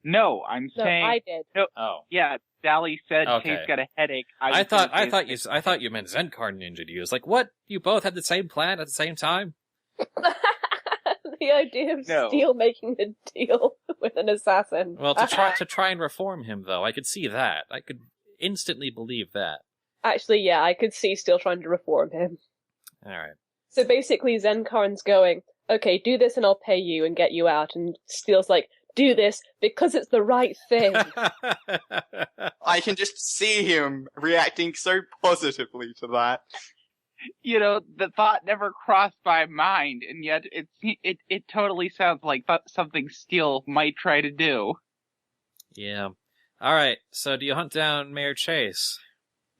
No, I'm saying... No, I did. No, oh. Yeah, Sally said Okay. Chase got a headache. I thought you meant Zenkar ninja'd you. It's like, what? You both had the same plan at the same time? The idea of Steel making a deal with an assassin. Well, to try and reform him, though, I could see that. I could instantly believe that. Actually, yeah, I could see Steel trying to reform him. Alright. So basically, Zenkarn's going, okay, do this and I'll pay you and get you out. And Steel's like, do this because it's the right thing. I can just see him reacting so positively to that. You know, the thought never crossed my mind, and yet it totally sounds like something Steel might try to do. Yeah. Alright, so do you hunt down Mayor Chase?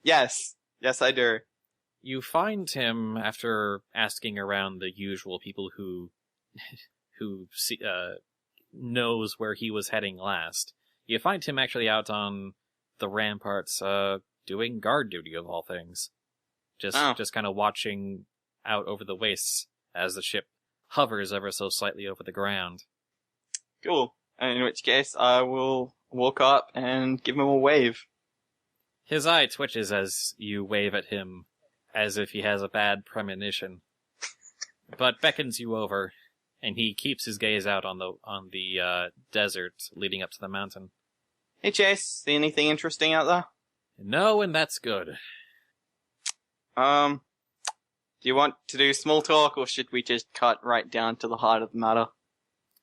Yes. Yes, I do. You find him after asking around the usual people who knows where he was heading last. You find him actually out on the ramparts, doing guard duty of all things. Just kind of watching out over the wastes as the ship hovers ever so slightly over the ground. Cool. In which case, I will walk up and give him a wave. His eye twitches as you wave at him, as if he has a bad premonition, but beckons you over, and he keeps his gaze out on the desert leading up to the mountain. Hey Chase, see anything interesting out there? No, and that's good. Do you want to do small talk, or should we just cut right down to the heart of the matter?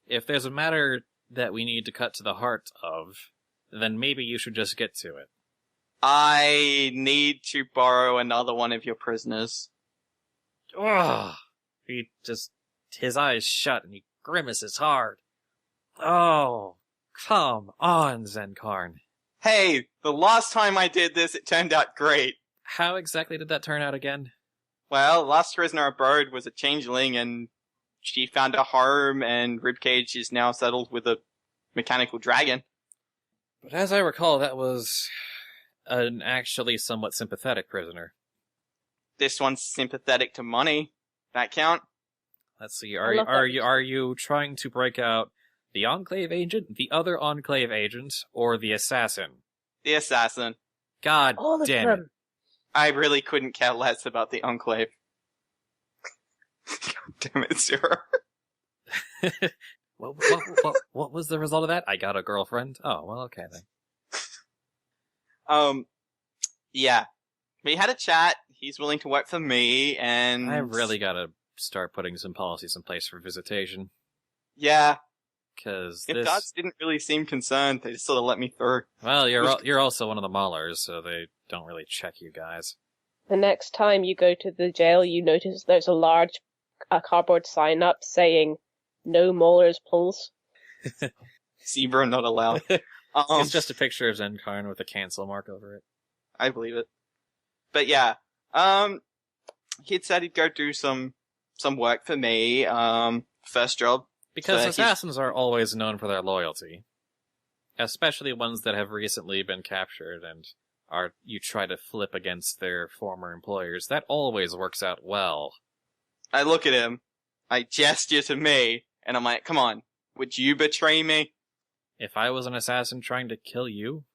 If there's a matter that we need to cut to the heart of, then maybe you should just get to it. I need to borrow another one of your prisoners. Ugh. His eyes shut and he grimaces hard. Oh, come on, Zenkarn. Hey, the last time I did this, it turned out great. How exactly did that turn out again? Well, last prisoner aboard was a changeling, and she found a home, and Ribcage is now settled with a mechanical dragon. But as I recall, that was an actually somewhat sympathetic prisoner. This one's sympathetic to money. That count? Let's see. Are you trying to break out the Enclave agent, the other Enclave agent, or the assassin? The assassin. God damn it. I really couldn't care less about the Enclave. God damn it, Sarah. What was the result of that? I got a girlfriend? Oh, well, okay then. Yeah. We had a chat. He's willing to work for me, and... I really gotta start putting some policies in place for visitation. Yeah. Because the guards didn't really seem concerned. They just sort of let me through. Well, you're also one of the Maulers, so they don't really check you guys. The next time you go to the jail, you notice there's a large cardboard sign up saying, "No Maulers pulls." Zebra not allowed. It's just a picture of Zenkarn with a cancel mark over it. I believe it. But yeah, he'd said he'd go do some work for me, first job. Because assassins are always known for their loyalty. Especially ones that have recently been captured and you try to flip against their former employers. That always works out well. I look at him, I gesture to me, and I'm like, come on, would you betray me? If I was an assassin trying to kill you?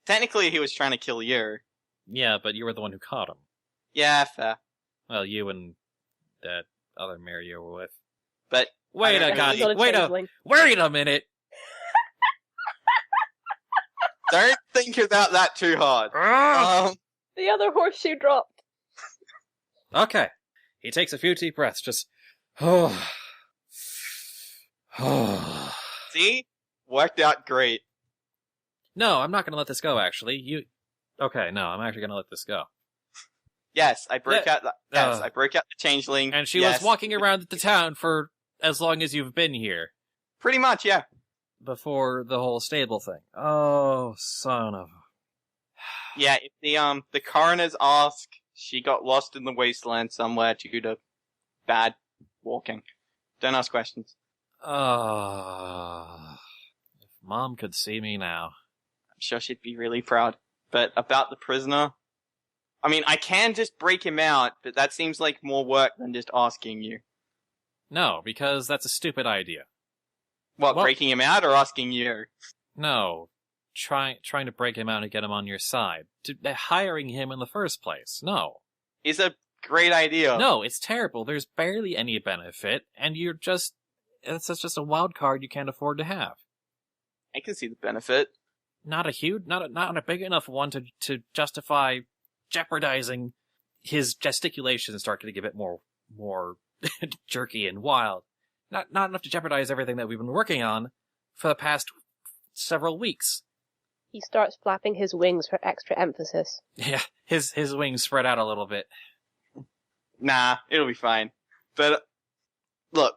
Technically, he was trying to kill you. Yeah, but you were the one who caught him. Yeah, fair. Well, you and that other mayor you were with. But wait a minute. Don't think about that too hard. The other horseshoe dropped. Okay. He takes a few deep breaths, just... See? Worked out great. No, I'm not going to let this go, actually. Okay, no, I'm actually going to let this go. Yes, I broke out the changeling. And she was walking around the town for as long as you've been here. Pretty much, yeah. Before the whole stable thing. Oh, son of... Yeah, if the coroners ask, she got lost in the wasteland somewhere due to bad walking. Don't ask questions. If Mom could see me now. I'm sure she'd be really proud. But about the prisoner... I mean, I can just break him out, but that seems like more work than just asking you. No, because that's a stupid idea. What, breaking him out or asking you? No. Trying to break him out and get him on your side. Hiring him in the first place. No. It's a great idea. No, it's terrible. There's barely any benefit, and it's just a wild card you can't afford to have. I can see the benefit. Not a big enough one to justify jeopardizing his gesticulation start to get a bit more jerky and wild. Not enough to jeopardize everything that we've been working on for the past several weeks. He starts flapping his wings for extra emphasis. Yeah, his wings spread out a little bit. Nah, it'll be fine. But look,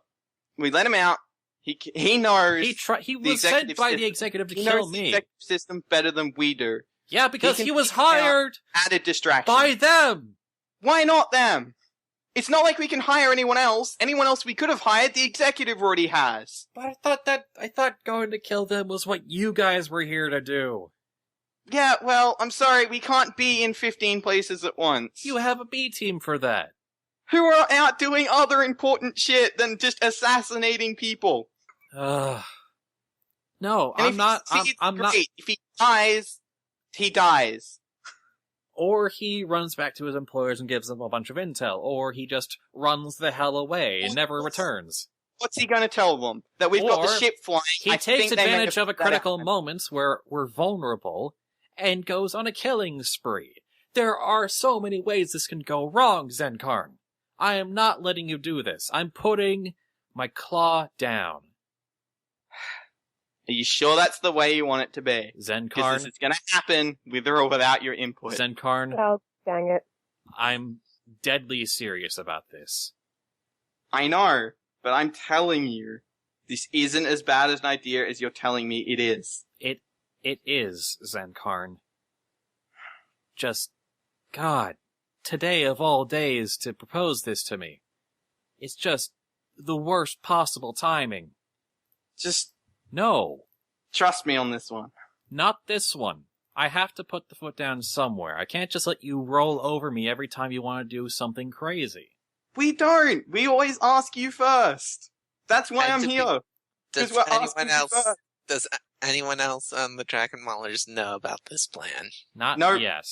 we let him out. He knows. He was sent by the executive to kill me. He knows the executive system better than we do. Yeah, because he was hired. Added distraction by them. Why not them? It's not like we can hire anyone else. Anyone else we could have hired, the executive already has. But I thought going to kill them was what you guys were here to do. Yeah, well, I'm sorry, we can't be in 15 places at once. You have a B team for that. Who are out doing other important shit than just assassinating people. No, and I'm not. If he dies, he dies. Or he runs back to his employers and gives them a bunch of intel, or he just runs the hell away and never returns. What's he gonna tell them? That we've got the ship flying? He takes advantage of a critical moments where we're vulnerable and goes on a killing spree. There are so many ways this can go wrong, Zenkarn. I am not letting you do this. I'm putting my claw down. Are you sure that's the way you want it to be? Zenkarn. This is going to happen with or without your input. Zenkarn. Oh, dang it. I'm deadly serious about this. I know, but I'm telling you, this isn't as bad as an idea as you're telling me it is. It is, Zenkarn. Just, God, today of all days to propose this to me. It's just the worst possible timing. No. Trust me on this one. Not this one. I have to put the foot down somewhere. I can't just let you roll over me every time you want to do something crazy. We don't. We always ask you first. That's why I'm here. Does anyone else on the Dragon Maulers know about this plan? Not yet.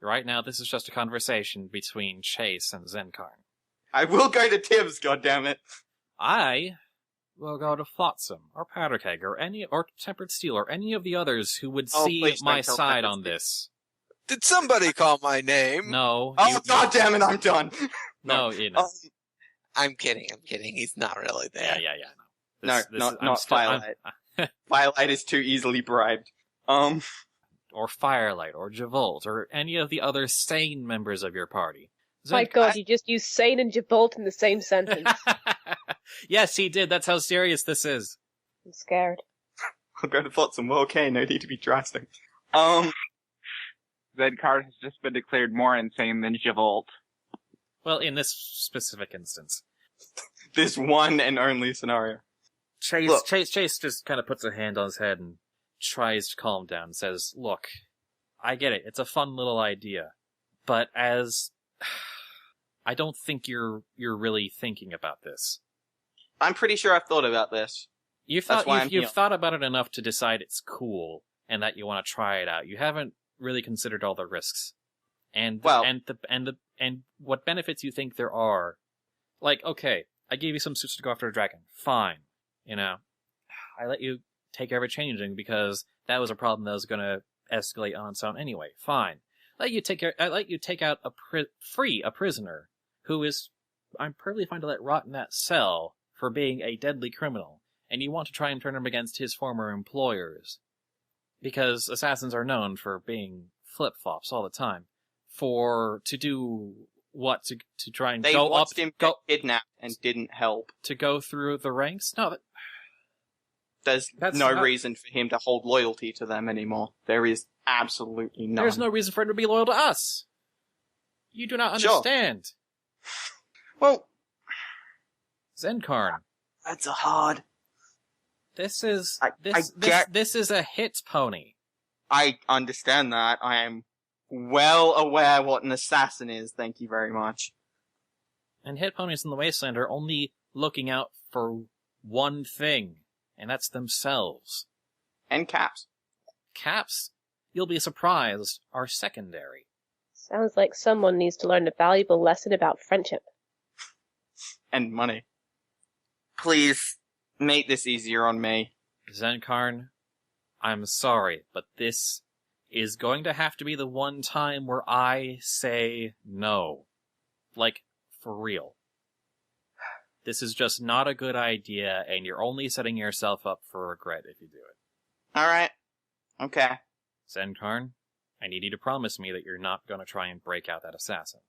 Right now, this is just a conversation between Chase and Zenkarn. I will go to Tibbs, goddammit. I will go to Flotsam, or Powderkeg, or Tempered Steel, or any of the others who would see my side on this. Did somebody call my name? No. Oh, goddammit, I'm done. No, you know. I'm kidding. He's not really there. Yeah. Not Firelight. Firelight is too easily bribed. Or Firelight, or Javolt, or any of the other sane members of your party. My god, you just used sane and Javolt in the same sentence. Yes, he did. That's how serious this is. I'm scared. I'll go to Flotsam. Well, okay, no need to be drastic. Zenkar has just been declared more insane than Javolt. Well, in this specific instance. This one and only scenario. Chase just kind of puts a hand on his head and tries to calm down and says, look, I get it. It's a fun little idea. But I don't think you're really thinking about this. I'm pretty sure I've thought about this. You've thought about it enough to decide it's cool and that you want to try it out. You haven't really considered all the risks. And what benefits you think there are. Like, okay, I gave you some suits to go after a dragon. Fine. You know, I let you take every changing because that was a problem that was going to escalate on its own anyway. Fine. I let you take out a prisoner who is, I'm perfectly fine to let rot in that cell for being a deadly criminal, and you want to try and turn him against his former employers. Because assassins are known for being flip-flops all the time. To do what? To try and they go watched up... him get kidnapped and didn't help. To go through the ranks? No, There's no reason for him to hold loyalty to them anymore. There is absolutely none. There's no reason for him to be loyal to us. You do not understand. Sure. Well... Zenkarn. That's a hard... This is a hit pony. I understand that. I am well aware what an assassin is, thank you very much. And hit ponies in the Wasteland are only looking out for one thing, and that's themselves. And caps. Caps, you'll be surprised, are secondary. Sounds like someone needs to learn a valuable lesson about friendship. And money. Please, make this easier on me. Zenkarn, I'm sorry, but this is going to have to be the one time where I say no. Like, for real. This is just not a good idea, and you're only setting yourself up for regret if you do it. Alright. Okay. Zenkarn, I need you to promise me that you're not going to try and break out that assassin.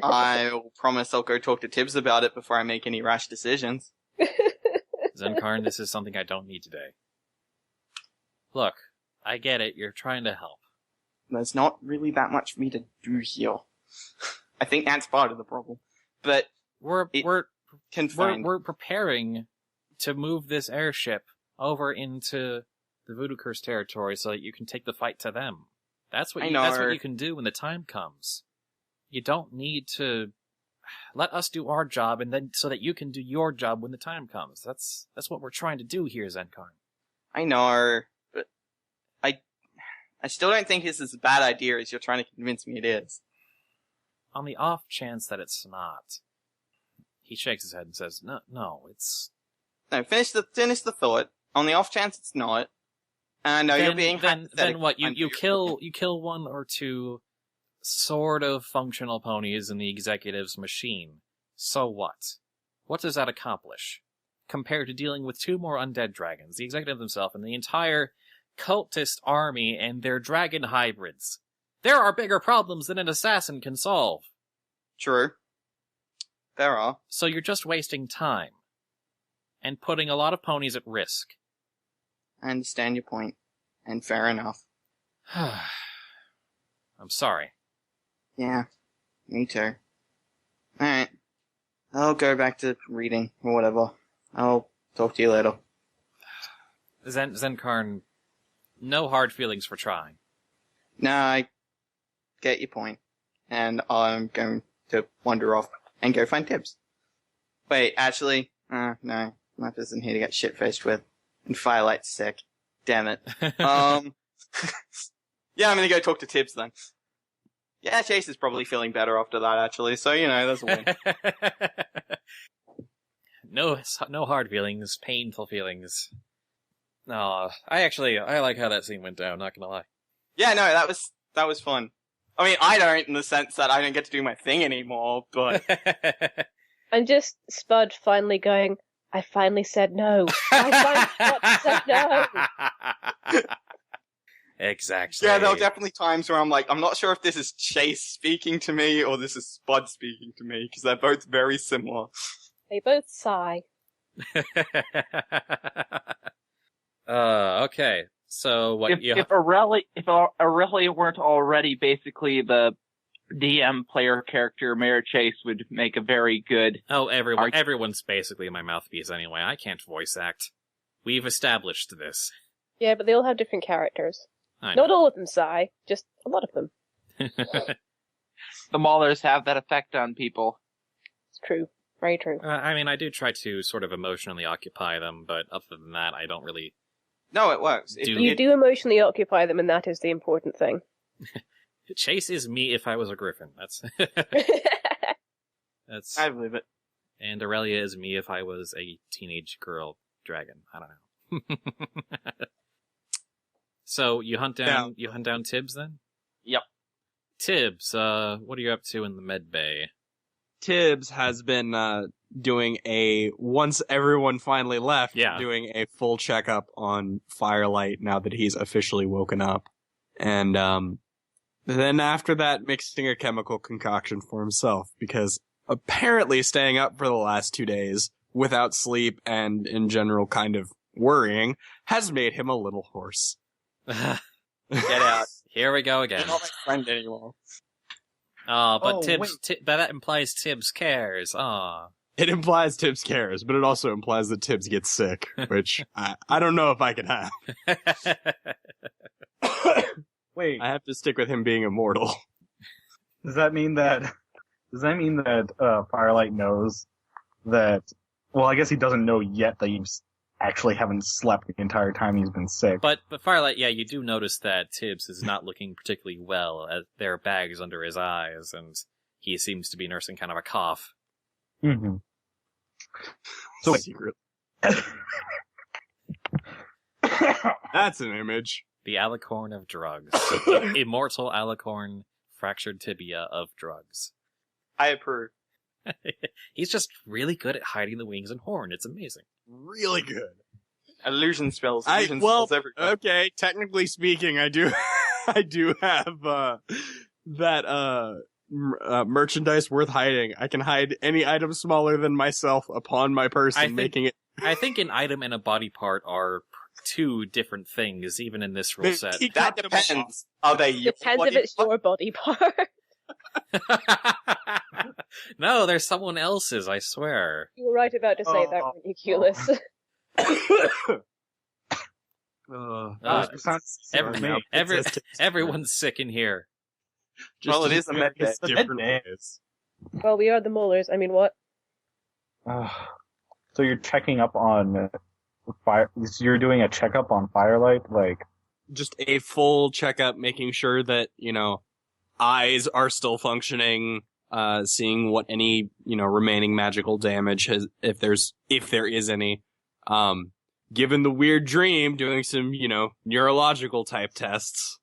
I'll promise I'll go talk to Tibbs about it before I make any rash decisions. Zenkarn, this is something I don't need today. Look, I get it, you're trying to help. There's not really that much for me to do here. I think that's part of the problem. But we're confined. We're preparing to move this airship over into the Voodoo Curse territory so that you can take the fight to them. That's what you can do when the time comes. You don't need to let us do our job and then so that you can do your job when the time comes. That's what we're trying to do here, Zenkarn. I know, but I still don't think this is a bad idea as you're trying to convince me it is. On the off chance that it's not. He shakes his head and says, No, it's... No, finish the thought. On the off chance it's not. And I know you're being then what? You kill one or two sort of functional ponies in the executive's machine. So what? What does that accomplish? Compared to dealing with two more undead dragons, the executive himself, and the entire cultist army and their dragon hybrids. There are bigger problems than an assassin can solve. True. There are. So you're just wasting time. And putting a lot of ponies at risk. I understand your point. And fair enough. I'm sorry. Yeah, me too. Alright. I'll go back to reading, or whatever. I'll talk to you later. Zenkarn, no hard feelings for trying. No, I get your point. And I'm going to wander off and go find Tibbs. Wait, actually, no. Life isn't here to get shit-faced with. And Firelight's sick. Damn it. Yeah, I'm gonna go talk to Tibbs then. Yeah, Chase is probably feeling better after that, actually, so, that's a win. No hard feelings, painful feelings. No, I like how that scene went down, not gonna lie. Yeah, no, that was fun. I mean, I don't in the sense that I don't get to do my thing anymore, but... I'm just Spud finally going, I finally said no. I finally said no. Exactly. Yeah, there are definitely times where I'm like, I'm not sure if this is Chase speaking to me or this is Spud speaking to me, because they're both very similar. They both sigh. Okay. So what if Aurelia weren't already basically the DM player character, Mayor Chase would make a very good... Oh, everyone's basically my mouthpiece anyway. I can't voice act. We've established this. Yeah, but they all have different characters. I know. Not all of them sigh, just a lot of them. The Maulers have that effect on people. It's true. Very true. I mean, I do try to sort of emotionally occupy them, but other than that, I don't really... No, it works. You do emotionally occupy them, and that is the important thing. Chase is me if I was a griffin. That's... I believe it. And Aurelia is me if I was a teenage girl dragon. I don't know. So you hunt down Tibbs then? Yep. Tibbs, what are you up to in the med bay? Tibbs has been doing once everyone finally left, doing a full checkup on Firelight now that he's officially woken up. And then after that, mixing a chemical concoction for himself, because apparently staying up for the last 2 days without sleep and in general kind of worrying has made him a little hoarse. Get out. Here we go again. You're not my friend anymore. But Tibbs, but that implies Tibbs cares. It implies Tibbs cares, but it also implies that Tibbs gets sick, which I don't know if I can have. Wait, I have to stick with him being immortal. Does that mean that Firelight knows that? Well, I guess he doesn't know yet that you actually haven't slept the entire time he's been sick. But Firelight, yeah, you do notice that Tibbs is not looking particularly well. There are bags under his eyes, and he seems to be nursing kind of a cough. Mm-hmm. So secret. That's an image. The alicorn of drugs. Immortal alicorn, fractured tibia of drugs. I approve. He's just really good at hiding the wings and horn. It's amazing. Really good. Illusion spells. Spells everywhere. Okay, technically speaking, I do have that merchandise worth hiding. I can hide any item smaller than myself upon my person, making it. I think an item and a body part are two different things, even in this rule set. That depends. Are they your Depends body if it's your body part. No, there's someone else's, I swear. You were right about to say that, ridiculous. Everyone's sick in here. Well, it is a med bay. Different ways. Well, we are the molars. I mean, what? So you're checking up on you're doing a checkup on Firelight, like just a full checkup, making sure that eyes are still functioning, seeing what any remaining magical damage has, if there is any. Given the weird dream, doing some neurological type tests.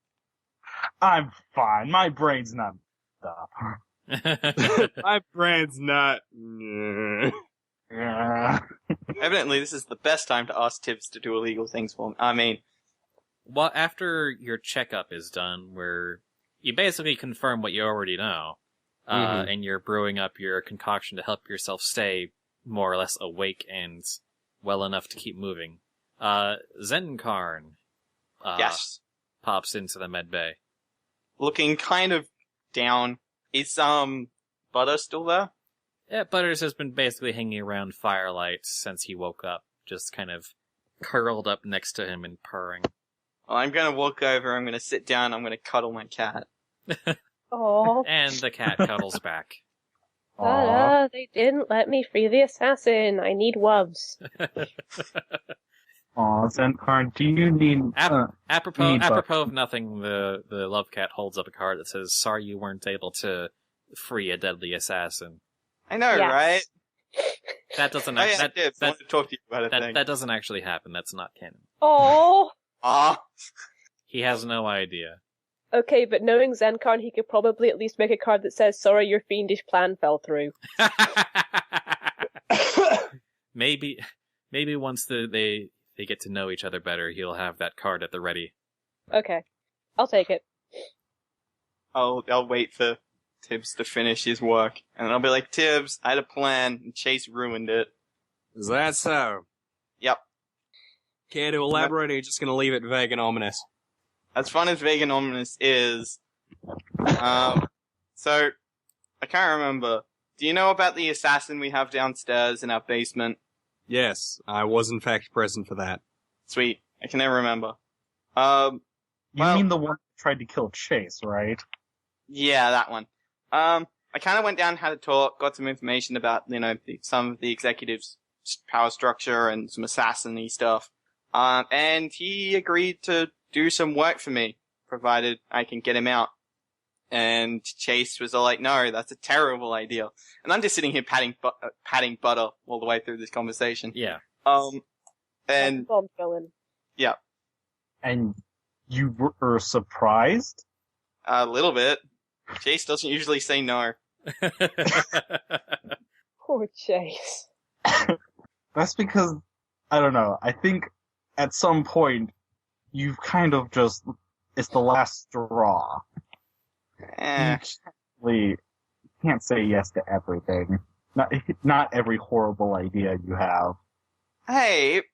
I'm fine. My brain's not up. My brain's not. Evidently, this is the best time to ask Tibbs to do illegal things for him. I mean, well, after your checkup is done, where you basically confirm what you already know, and you're brewing up your concoction to help yourself stay more or less awake and well enough to keep moving. Zenkarn, yes, pops into the med bay, looking kind of down. Is Butter still there? Yeah, Butters has been basically hanging around Firelight since he woke up, just kind of curled up next to him and purring. Well, I'm gonna walk over, I'm gonna sit down, I'm gonna cuddle my cat. Aww. And the cat cuddles back. They didn't let me free the assassin. I need wubs. Aw, Zenkarn, do you need... apropos of nothing, the love cat holds up a card that says, "Sorry you weren't able to free a deadly assassin." I know, right? That doesn't I want to talk to you about a thing. That doesn't actually happen. That's not canon. Oh. He has no idea. Okay, but knowing Zenkarn, he could probably at least make a card that says, "Sorry, your fiendish plan fell through." Maybe once they get to know each other better, he'll have that card at the ready. Okay. I'll take it. I'll wait for Tibbs to finish his work, and I'll be like, Tibbs, I had a plan, and Chase ruined it. Is that so? Yep. Care to elaborate, or are you just gonna leave it vague and ominous? As fun as vague and ominous is, so, I can't remember. Do you know about the assassin we have downstairs in our basement? Yes, I was in fact present for that. Sweet. I can never remember. You mean the one who tried to kill Chase, right? Yeah, that one. I kind of went down, had a talk, got some information about, some of the executives' power structure and some assassin-y stuff. And he agreed to do some work for me, provided I can get him out. And Chase was all like, no, that's a terrible idea. And I'm just sitting here patting butter all the way through this conversation. Yeah. And bomb's going. Yeah. And you were surprised? A little bit. Chase doesn't usually say no. Poor Chase. That's because, I don't know, I think at some point, you've kind of just, it's the last straw. You can't say yes to everything. Not every horrible idea you have. Hey, it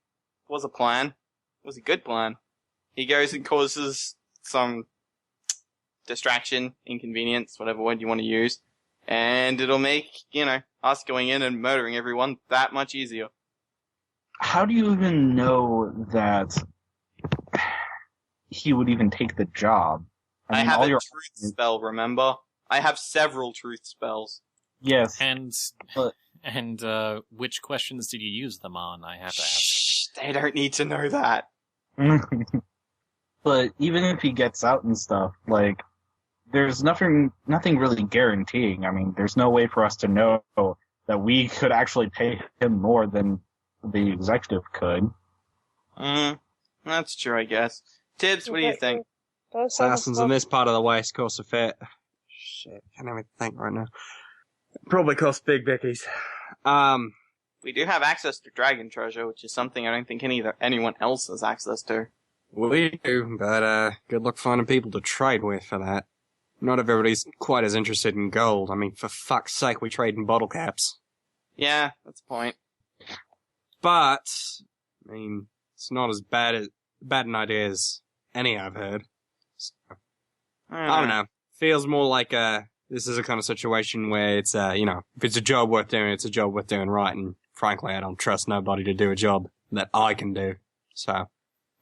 was a plan. It was a good plan. He goes and causes some distraction, inconvenience, whatever word you want to use, and it'll make, us going in and murdering everyone that much easier. How do you even know that he would even take the job? I have a truth spell, remember? I have several truth spells. Yes. And which questions did you use them on, I have to ask. Shh, they don't need to know that. But even if he gets out and stuff, there's nothing really guaranteeing. I mean, there's no way for us to know that we could actually pay him more than the executive could. That's true, I guess. Tibbs, what do you think? Assassins in this part of the West cost a fair... Shit, can't even think right now. Probably cost big bickies. We do have access to dragon treasure, which is something I don't think anyone else has access to. We do, but good luck finding people to trade with for that. Not everybody's quite as interested in gold. I mean, for fuck's sake, we trade in bottle caps. Yeah, that's the point. But, I mean, it's not as bad an idea as any I've heard. So, I don't know. Feels more like this is a kind of situation where it's if it's a job worth doing, it's a job worth doing right. And frankly, I don't trust nobody to do a job that I can do. So.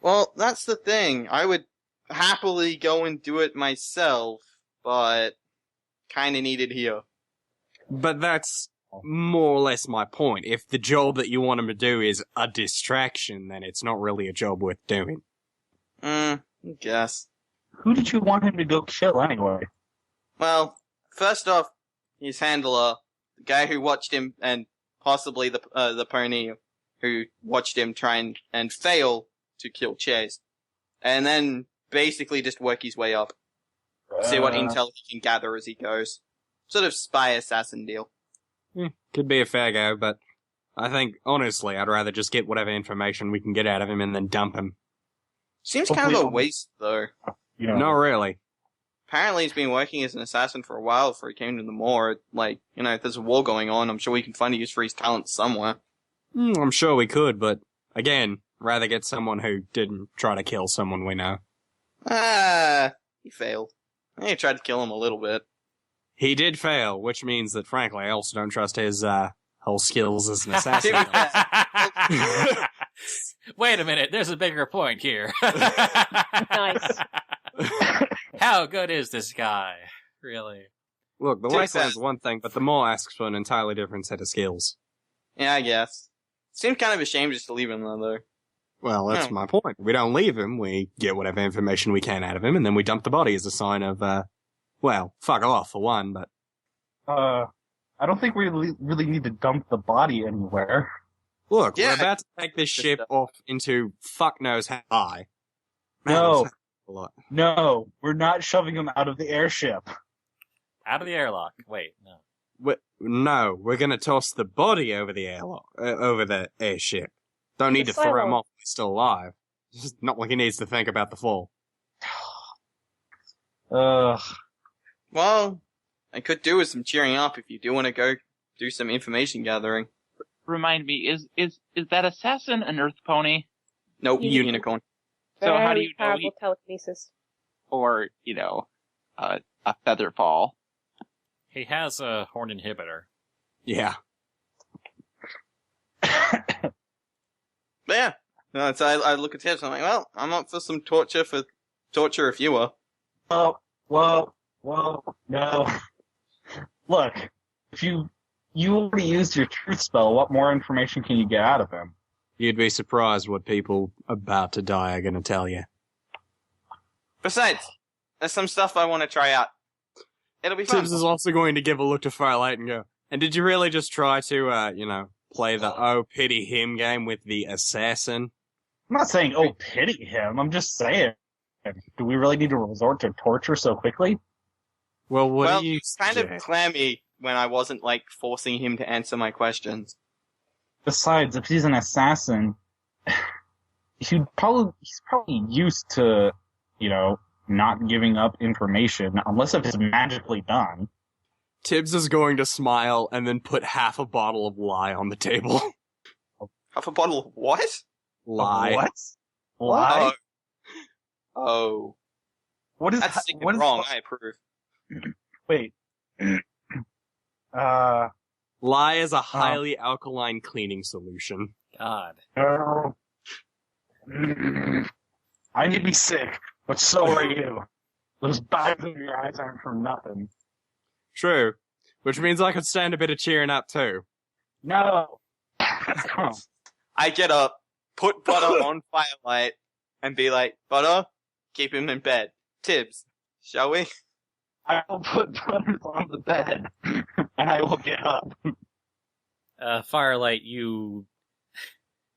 Well, that's the thing. I would happily go and do it myself, but kind of needed here. But that's more or less my point. If the job that you want him to do is a distraction, then it's not really a job worth doing. I guess. Who did you want him to go kill anyway? Well, first off, his handler, the guy who watched him, and possibly the pony who watched him try and fail to kill Chase. And then basically just work his way up. See what intel he can gather as he goes. Sort of spy assassin deal. Could be a fair go, but I think, honestly, I'd rather just get whatever information we can get out of him and then dump him. Seems kind of a waste, though. Not really. Apparently he's been working as an assassin for a while before he came to the Moor. If there's a war going on, I'm sure we can find a use for his talent somewhere. I'm sure we could, but, again, rather get someone who didn't try to kill someone we know. He failed. He tried to kill him a little bit. He did fail, which means that, frankly, I also don't trust his, whole skills as an assassin. Wait a minute, there's a bigger point here. Nice. How good is this guy? Really? Look, the wasteland's one thing, but the Maw asks for an entirely different set of skills. Yeah, I guess. Seems kind of a shame just to leave him though. Well, that's my point. We don't leave him, we get whatever information we can out of him, and then we dump the body as a sign of, fuck off, for one, but... I don't think we really need to dump the body anywhere. Look, we're about to take this ship off into fuck knows how high. No, we're not shoving him out of the airship. Out of the airlock. Wait, no. No, we're gonna toss the body over the over the airship. Don't need to throw him off if he's still alive. It's just not like he needs to think about the fall. Well, I could do with some cheering up if you do want to go do some information gathering. Remind me, is that assassin an Earth pony? Nope, unicorn. So how do you know powerful telekinesis? Or, a feather fall? He has a horn inhibitor. Yeah. But yeah. No, so I look at Tibbs and I'm like, well, I'm up for some torture if you are. Whoa, no. Look, if you already used your truth spell, what more information can you get out of him? You'd be surprised what people about to die are going to tell you. Besides, there's some stuff I want to try out. It'll be fun. Tibbs is also going to give a look to Firelight and go, and did you really just try to, play the oh, pity him game with the assassin? I'm not saying, oh, pity him. I'm just saying, do we really need to resort to torture so quickly? Well, he was kind of clammy when I wasn't, forcing him to answer my questions. Besides, if he's an assassin, he's probably used to, not giving up information, unless if it's magically done. Tibbs is going to smile and then put half a bottle of lye on the table. Half a bottle of what? Lye. What? Lye? Oh. What is That's sick and wrong, I approve. Wait. Lye is a highly alkaline cleaning solution. God. I may be sick, but so are you. Those bags in your eyes aren't for nothing. True. Which means I could stand a bit of cheering up too. No. I get up, put Butter on Firelight, and be like, Butter, keep him in bed. Tibbs, shall we? I will put Butter on the bed, and I will get up. Firelight, you've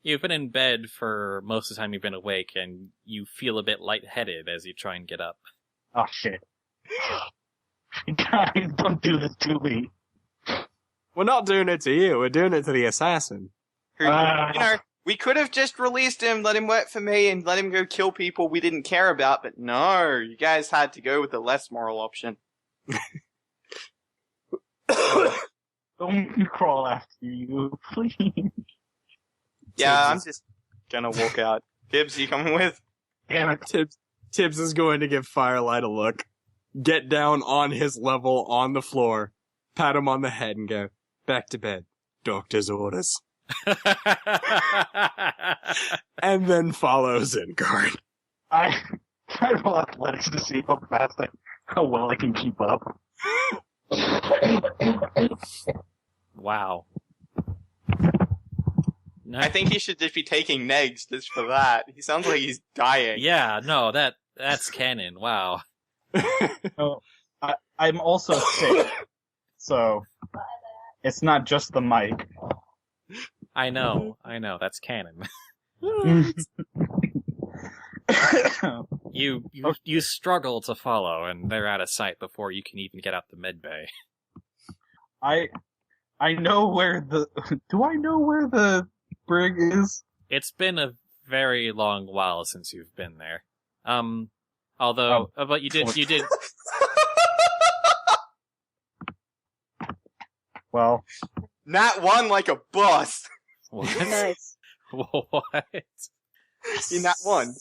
been in bed for most of the time you've been awake, and you feel a bit lightheaded as you try and get up. Oh, shit. Guys, don't do this to me. We're not doing it to you, we're doing it to the assassin. We could have just released him, let him work for me, and let him go kill people we didn't care about, but no, you guys had to go with the less moral option. Don't make me crawl after you, please. Yeah, I'm just gonna walk out. Tibbs, you coming with? Damn it. Tibbs is going to give Firelight a look, get down on his level on the floor, pat him on the head and go, back to bed. Doctor's orders. And then follows in guard. I roll athletics to see how well I can keep up. Wow. No. I think he should just be taking negs just for that. He sounds like he's dying. Yeah, no, that's canon. Wow. No, I'm also sick, so it's not just the mic. I know, that's canon. You struggle to follow, and they're out of sight before you can even get out the med bay. I know where do I know where the brig is? It's been a very long while since you've been there. But you did. Well, Nat won like a boss. What? Nice. What? You Nat won.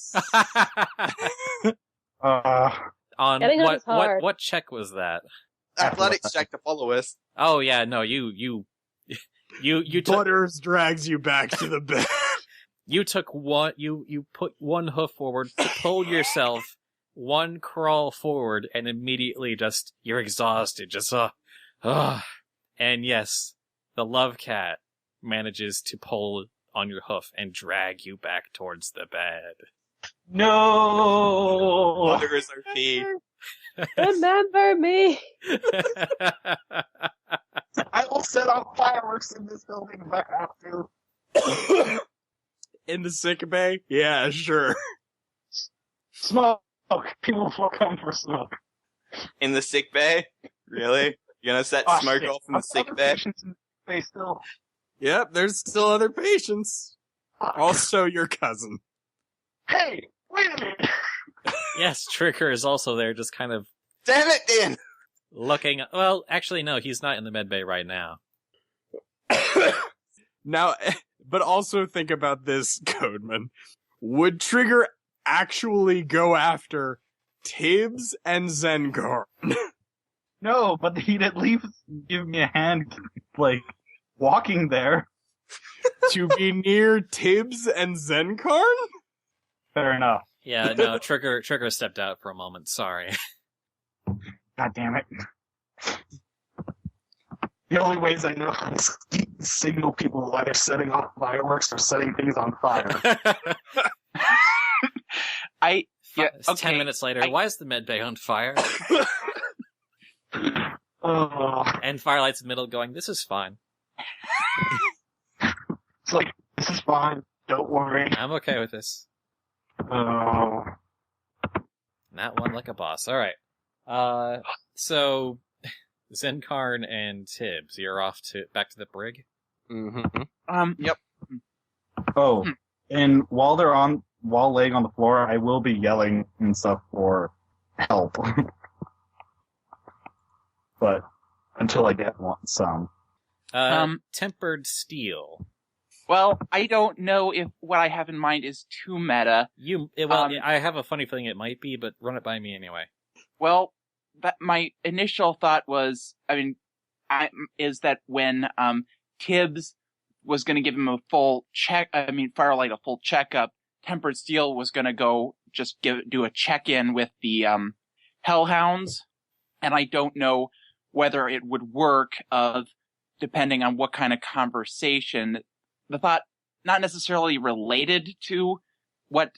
On Getting up is hard. what check was that? Athletics check to follow us. Oh yeah, no, you took, Butters drags you back to the bed. you took one, you put one hoof forward, pulled yourself, one crawl forward, and immediately you're exhausted, and yes, the love cat manages to pull on your hoof and drag you back towards the bed. No! Butter is OP. Remember me! I will set off fireworks in this building if I have to. In the sick bay? Yeah, sure. Smoke! People will come for smoke. In the sick bay? Really? You gonna set smoke off in the sick bay? Still. Yep, there's still other patients. Also your cousin. Hey, wait a minute! Yes, Trigger is also there, just kind of... Damn it, Dan! Looking... Well, actually, no, he's not in the medbay right now. Now, but also think about this, Codeman. Would Trigger actually go after Tibbs and Zengar? No, but he'd at least give me a hand, like, walking there. To be near Tibbs and Zenkarn? Fair enough. Yeah, no, Trigger stepped out for a moment, sorry. God damn it. The only ways I know how to signal people while they're setting off fireworks or setting things on fire. It's 10 minutes later, why is the medbay on fire? And Firelight's in the middle going, this is fine. It's like, this is fine, don't worry. I'm okay with this. Not one like a boss. Alright. So, Zenkarn and Tibbs, you're off back to the brig? Mm-hmm. Yep. Oh, and while laying on the floor, I will be yelling and stuff for help. But until I get some. Tempered steel. Well, I don't know if what I have in mind is too meta. I have a funny feeling it might be, but run it by me anyway. Well, my initial thought was, is that when Tibbs was going to give him a full Firelight a full checkup, Tempered Steel was going to go just do a check-in with the Hellhounds, and I don't know whether it would work depending on what kind of conversation. The thought, not necessarily related to what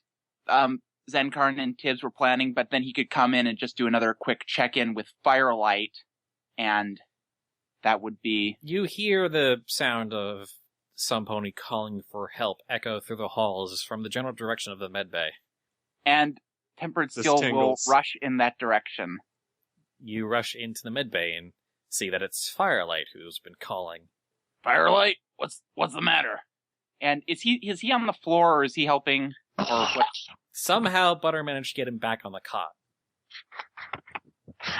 Zenkarn and Tibbs were planning, but then he could come in and just do another quick check-in with Firelight, and that would be... You hear the sound of some pony calling for help echo through the halls from the general direction of the medbay. And Tempered Steel will rush in that direction. You rush into the medbay and see that it's Firelight who's been calling. Firelight, what's the matter? And is he on the floor, or is he helping, or what? Somehow Butter managed to get him back on the cot.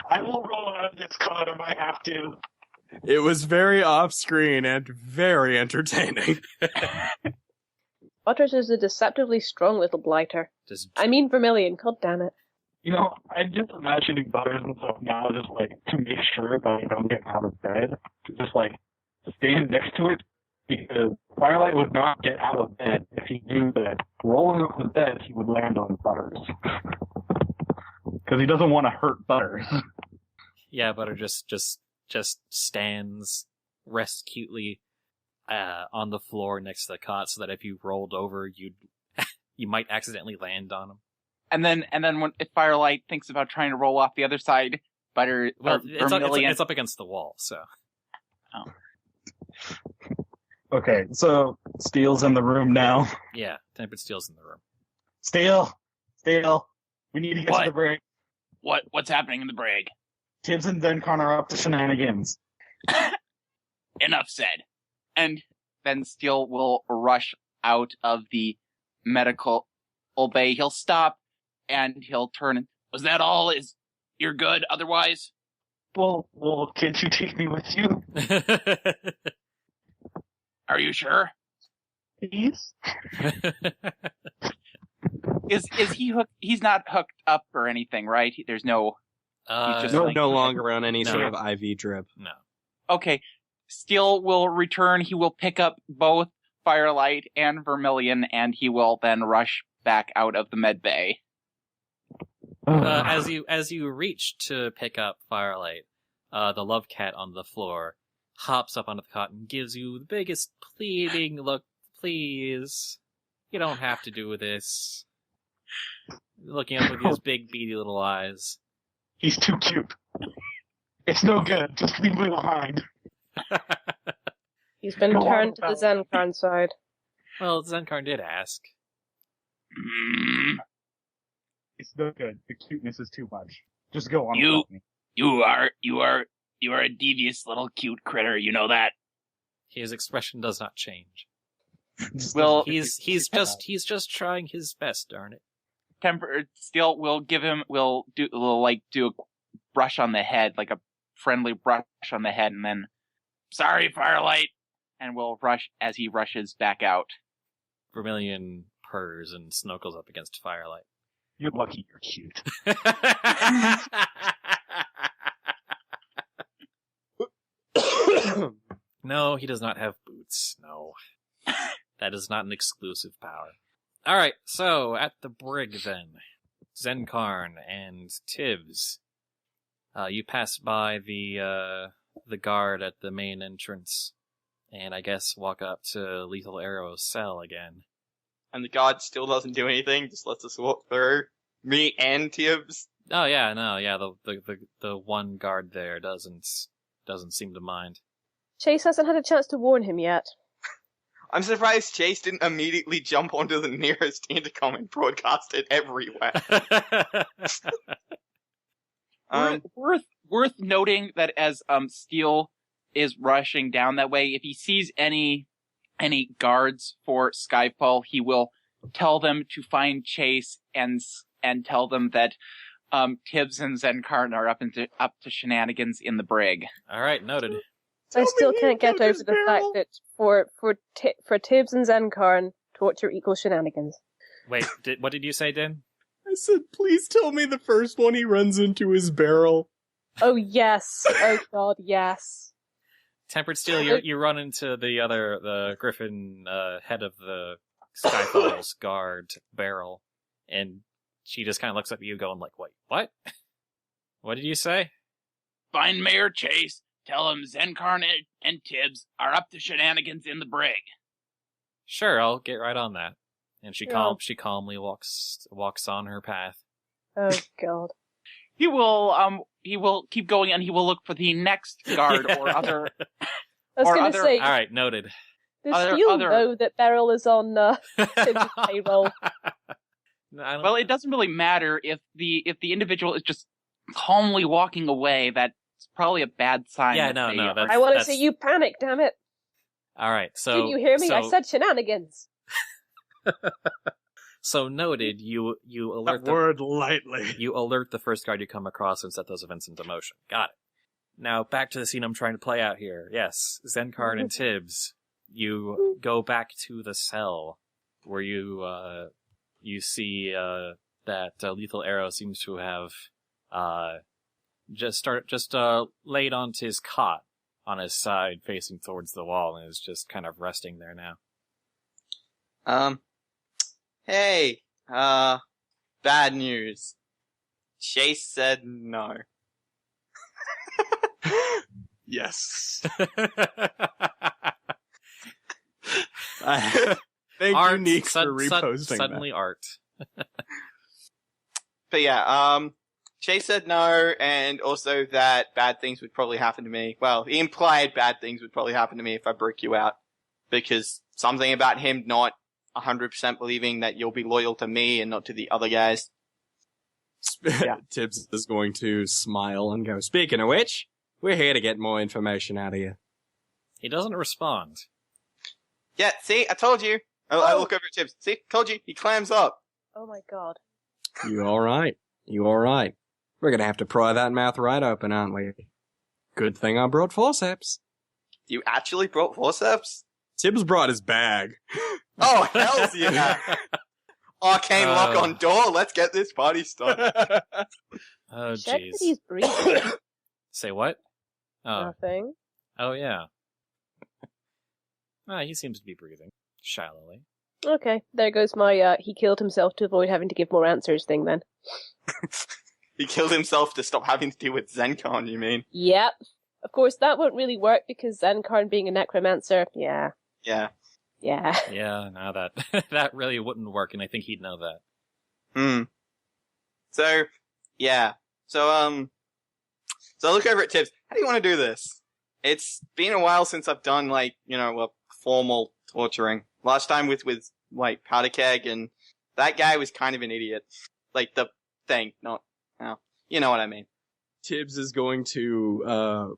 I will roll out of this cot if I have to. It was very off-screen and very entertaining. Butters is a deceptively strong little blighter. Vermilion, god damn it. You know, I'm just imagining Butters and stuff now, just like, to make sure that I don't get out of bed, to just like, stand next to it, because Firelight would not get out of bed if he knew that rolling up the bed, he would land on Butters. Because he doesn't want to hurt Butters. Yeah, Butter just stands, rests cutely on the floor next to the cot, so that if you rolled over, you might accidentally land on him. And then if Firelight thinks about trying to roll off the other side, Butter... Well, it's up against the wall, so... Oh. Okay, so Steel's in the room now. Yeah, Tempered Steel's in the room. Steel, we need to get to the brig. What's happening in the brig? Tibbs and Zenkarn are up to shenanigans. Enough said. And then Steel will rush out of the medical bay. He'll stop and he'll turn. Was that all? You're good otherwise? Well, can't you take me with you? Are you sure? Please? Is he hooked? He's not hooked up or anything, right? There's no... he's just no longer on any sort of IV drip. No. Okay. Steel will return. He will pick up both Firelight and Vermilion, and he will then rush back out of the med bay. As you reach to pick up Firelight, the love cat on the floor hops up onto the cot and gives you the biggest pleading look. Please, you don't have to do this. Looking up with his big beady little eyes. He's too cute. It's no good. Just leave me behind. He's been turned to the Zenkarn side. Well, Zenkarn did ask. It's no good. The cuteness is too much. Just go on. You You are a devious little cute critter, you know that? His expression does not change. Well, he's just trying his best, darn it. Steel will do a brush on the head, like a friendly brush on the head, and then, sorry, Firelight, and we'll rush as he rushes back out. Vermilion purrs and snuggles up against Firelight. You're lucky you're cute. No, he does not have boots. No. That is not an exclusive power. Alright, so, at the brig then. Zenkarn and Tibbs. You pass by the guard at the main entrance, and I guess walk up to Lethal Arrow's cell again. And the guard still doesn't do anything, just lets us walk through. Me and Tibbs. Oh yeah, no, yeah, the one guard there doesn't seem to mind. Chase hasn't had a chance to warn him yet. I'm surprised Chase didn't immediately jump onto the nearest intercom and broadcast it everywhere. Worth noting that as Steel is rushing down that way, if he sees any guards for Skyfall, he will tell them to find Chase and tell them that Tibbs and Zenkarn are up to shenanigans in the brig. All right, noted. I still can't get over the fact that for Tibbs and Zenkarn, torture equals shenanigans. Wait, what did you say, Din? I said, please tell me the first one he runs into is Barrel. Oh yes. Oh god, yes. Tempered Steel, you run into the Griffin head of the Skyfall's guard, Barrel, and she just kind of looks at you going like, wait, what? What did you say? Find Mayor Chase. Tell him Zenkarn and Tibbs are up to shenanigans in the brig. Sure, I'll get right on that. And she calmly walks on her path. Oh god. He will keep going, and he will look for the next guard or other. I was going to say. All right, noted. Does Steel know that Beryl is on Tibbs' payroll? No, well, it doesn't really matter if the individual is just calmly walking away. That's probably a bad sign. Yeah, no. I want to see you panic, damn it. All right, so did you hear me? I said shenanigans. So noted. You alert that word lightly. You alert the first guard you come across and set those events into motion. Got it. Now back to the scene I'm trying to play out here. Yes, Zenkarn and Tibbs. You go back to the cell where you see that Lethal Arrow seems to have just laid onto his cot on his side, facing towards the wall, and is just kind of resting there now. Hey, bad news. Chase said no. Yes. Thank you, Neek, for reposting suddenly that. Art. But yeah, Chase said no, and also that bad things would probably happen to me. Well, he implied bad things would probably happen to me if I broke you out. Because something about him not 100% believing that you'll be loyal to me and not to the other guys. Yeah. Tibbs is going to smile and go, speaking of which, we're here to get more information out of you. He doesn't respond. Yeah, see, I told you. I look over at Tibbs. See, told you. He clams up. Oh my god. You alright? You alright? We're gonna have to pry that mouth right open, aren't we? Good thing I brought forceps. You actually brought forceps? Tibbs brought his bag. Oh, hells yeah! Arcane lock on door, let's get this party started. Oh, Check jeez. that he's breathing. Say what? Oh. Nothing. Oh, yeah. He seems to be breathing. Shallowly. Okay, there goes my, he killed himself to avoid having to give more answers thing then. He killed himself to stop having to deal with Zenkarn, you mean? Yep. Of course, that won't really work because Zenkarn being a necromancer, yeah. Yeah. Yeah. Yeah, no, that really wouldn't work, and I think he'd know that. So, yeah. So I look over at Tibbs. How do you want to do this? It's been a while since I've done, like, formal torturing. Last time with like, Powder Keg, and that guy was kind of an idiot. Like, the thing, you know what I mean. Tibbs is going to,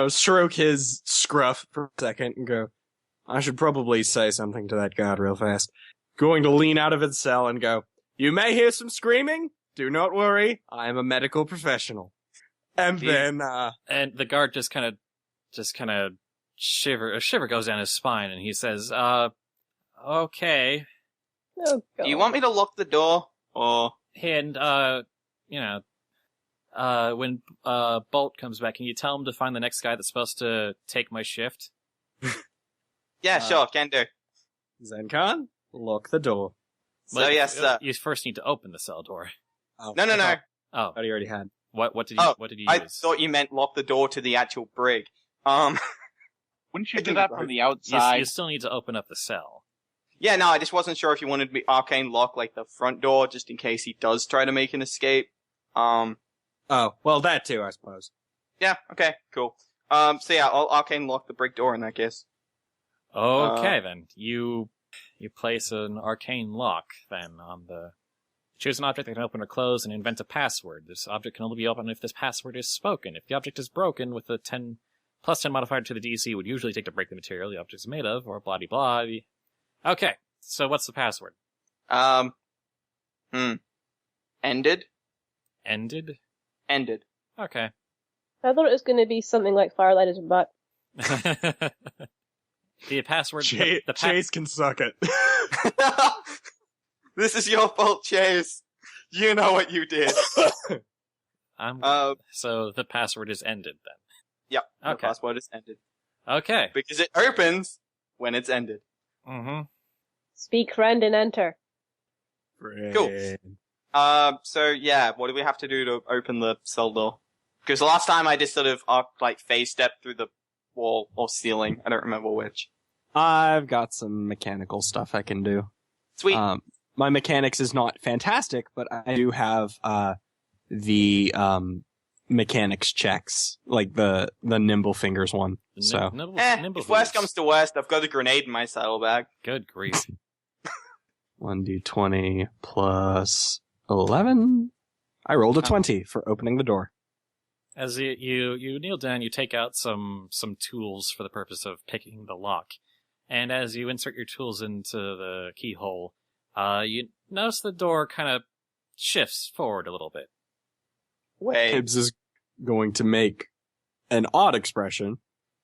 stroke his scruff for a second and go, I should probably say something to that guard real fast. Going to lean out of his cell and go, you may hear some screaming. Do not worry. I am a medical professional. And then, and the guard just kind of shiver. A shiver goes down his spine, and he says, "Okay." Oh, God. Do you want me to lock the door, or? And when Bolt comes back, can you tell him to find the next guy that's supposed to take my shift? Yeah, sure, can do. Zencon, lock the door. So yes, sir. You first need to open the cell door. Oh, No. Oh, that he already had. what did you I use? thought you meant lock the door to the actual brig. Wouldn't you do that from the outside? You still need to open up the cell. Yeah, no, I just wasn't sure if you wanted to be arcane lock like the front door, just in case he does try to make an escape. Oh, well, that too, I suppose. Yeah, okay, cool. So yeah, I'll arcane lock the brig door in that case. Okay, then. You place an arcane lock, then, on the... Choose an object that can open or close and invent a password. This object can only be opened if this password is spoken. If the object is broken with a plus 10 modifier to the DC, would usually take to break the material the object is made of, or blah-de-blah. Okay, so what's the password? Ended? Ended? Ended. Okay. I thought it was going to be something like Firelight is a butt. The password... Chase can suck it. This is your fault, Chase. You know what you did. So the password is ended, then? Yep, okay. The password is ended. Okay. Because it opens when it's ended. Mm-hmm. Speak, friend, and enter. Cool. So yeah, what do we have to do to open the cell door? Because the last time I just sort of, phase stepped through the wall or ceiling. I don't remember which. I've got some mechanical stuff I can do. Sweet. My mechanics is not fantastic, but I do have, the, mechanics checks, like the nimble fingers one. So, if worst comes to worst, I've got a grenade in my saddlebag. Good grief. 1d20 plus 11. I rolled a 20 for opening the door. As you kneel down, you take out some tools for the purpose of picking the lock. And as you insert your tools into the keyhole, you notice the door kind of shifts forward a little bit. Wait. Tibbs is going to make an odd expression,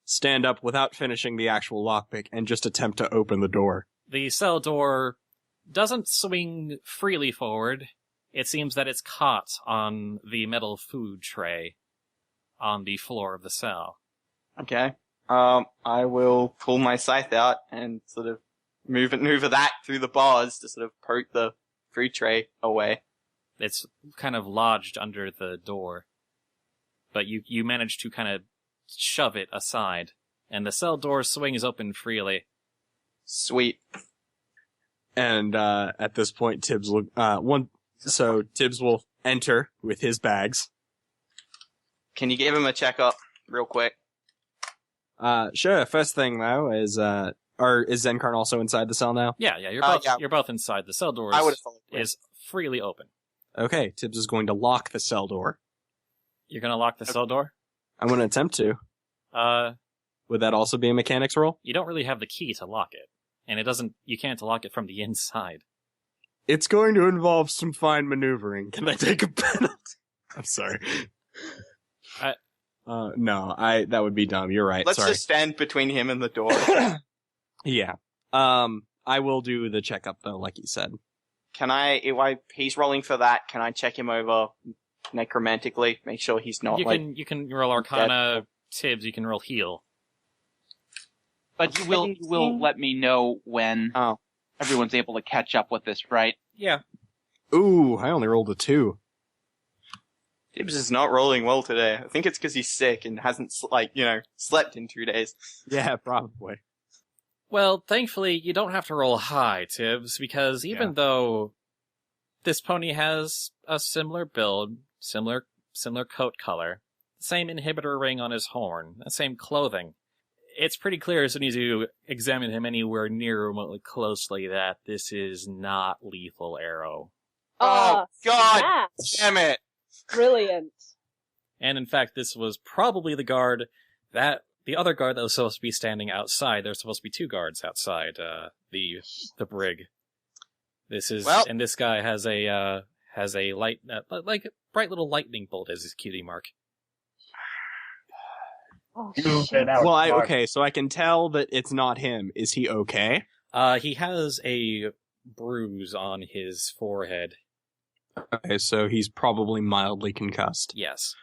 stand up without finishing the actual lockpick, and just attempt to open the door. The cell door doesn't swing freely forward. It seems that it's caught on the metal food tray on the floor of the cell. Okay. I will pull my scythe out and sort of maneuver that through the bars to sort of poke the food tray away. It's kind of lodged under the door, but you manage to kind of shove it aside, and the cell door swings open freely. Sweet. And at this point, Tibbs will Tibbs will enter with his bags. Can you give him a checkup real quick? Sure. First thing though is is Zenkarn also inside the cell now? Yeah, you're both inside. The cell door is freely open. Okay, Tibbs is going to lock the cell door. You're going to lock the cell door? I'm going to attempt to. Would that also be a mechanics roll? You don't really have the key to lock it, and you can't lock it from the inside. It's going to involve some fine maneuvering. Can I take a penalty? I'm sorry. No, that would be dumb. You're right. Let's just stand between him and the door. Yeah. I will do the checkup though, like you said. If he's rolling for that, can I check him over necromantically? Make sure he's not you can roll Arcana, dead. Tibbs, you can roll heal. But you will let me know when everyone's able to catch up with this, right? Yeah. Ooh, I only rolled a 2. Tibbs is not rolling well today. I think it's because he's sick and hasn't, slept in 2 days. Yeah, probably. Well, thankfully, you don't have to roll high, Tibbs, because even though this pony has a similar build, similar coat color, same inhibitor ring on his horn, the same clothing, it's pretty clear as soon as you examine him anywhere near remotely closely that this is not lethal arrow. Oh, God damn it! Brilliant. And in fact, this was probably the guard The other guard that was supposed to be standing outside, there's supposed to be 2 guards outside, the brig. And this guy has a light, like a bright little lightning bolt as his cutie mark. Oh, well, okay, so I can tell that it's not him. Is he okay? He has a bruise on his forehead. Okay, so he's probably mildly concussed. Yes.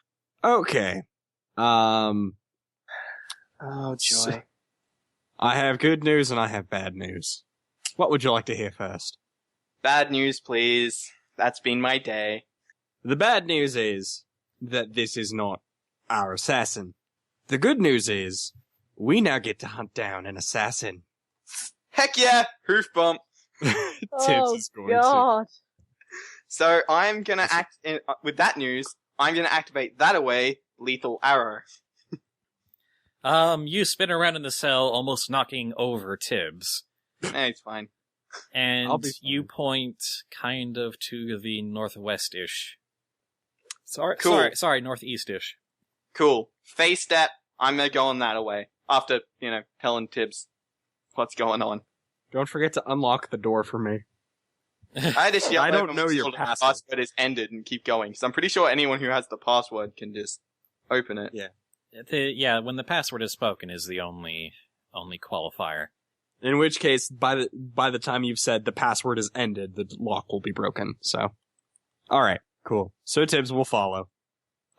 Okay. Oh, joy. So, I have good news and I have bad news. What would you like to hear first? Bad news, please. That's been my day. The bad news is that this is not our assassin. The good news is we now get to hunt down an assassin. Heck yeah! Hoof bump. Tibbs is going God. to. So I'm gonna with that news, I'm gonna activate that away, lethal arrow. You spin around in the cell, almost knocking over Tibbs. It's fine. And you point kind of to the northwest-ish. Sorry, northeast-ish. Cool. Face step, I'm gonna go on that away. After, telling Tibbs what's going on. Don't forget to unlock the door for me. I just yell I don't know your password is ended and keep going, because I'm pretty sure anyone who has the password can just open it. Yeah. When the password is spoken is the only qualifier. In which case, by the time you've said the password is ended, the lock will be broken. So, all right, cool. So Tibbs will follow.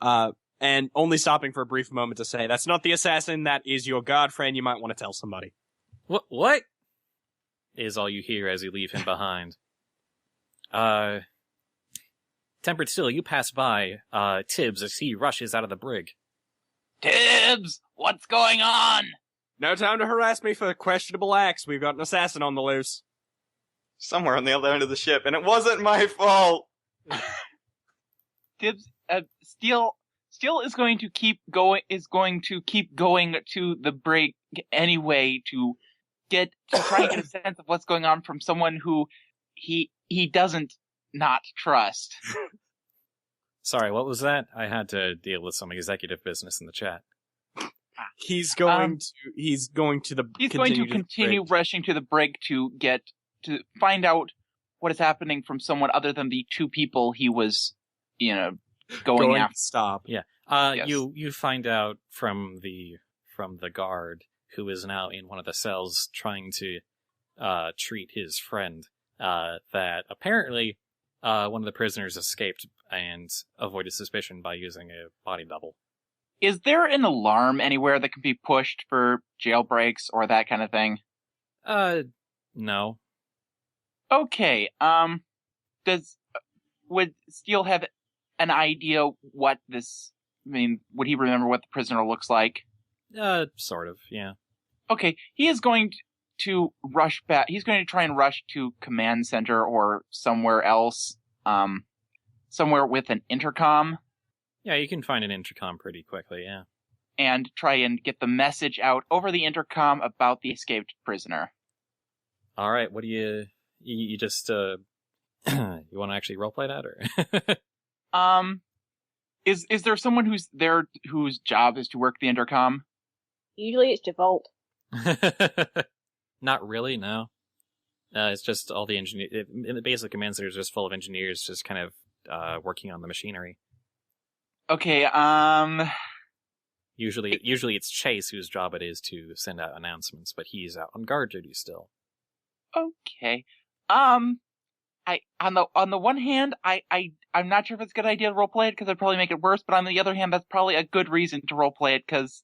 And only stopping for a brief moment to say, that's not the assassin, that is your god friend, you might want to tell somebody. What? Is all you hear as you leave him behind. Tempered still, you pass by, Tibbs as he rushes out of the brig. Tibbs! What's going on? No time to harass me for questionable acts. We've got an assassin on the loose. Somewhere on the other end of the ship, and it wasn't my fault! Tibbs, Steele is going to keep going to the brig anyway to try and get a sense of what's going on from someone who he doesn't not trust. Sorry, what was that? I had to deal with some executive business in the chat. He's going to continue rushing to the brig to find out what is happening from someone other than the 2 people he was, going after. Stop. Yeah. Yes. You find out from the guard who is now in one of the cells trying to treat his friend that apparently one of the prisoners escaped and avoided suspicion by using a body double. Is there an alarm anywhere that can be pushed for jailbreaks or that kind of thing? No. Okay, would Steele have an idea what would he remember what the prisoner looks like? Sort of, yeah. Okay, he is going to rush back. He's going to try and rush to command center or somewhere else, somewhere with an intercom. Yeah, you can find an intercom pretty quickly, yeah. And try and get the message out over the intercom about the escaped prisoner. Alright, what do you just, you want to actually roleplay that, or? Is there someone who's there whose job is to work the intercom? Usually it's Devolt. Not really, no. It's just all the engineers, in the basic command center is just full of engineers just kind of, working on the machinery. Okay, Usually it's Chase whose job it is to send out announcements, but he's out on guard duty still. Okay. On the one hand, I'm not sure if it's a good idea to roleplay it because it'd probably make it worse, but on the other hand, that's probably a good reason to roleplay it because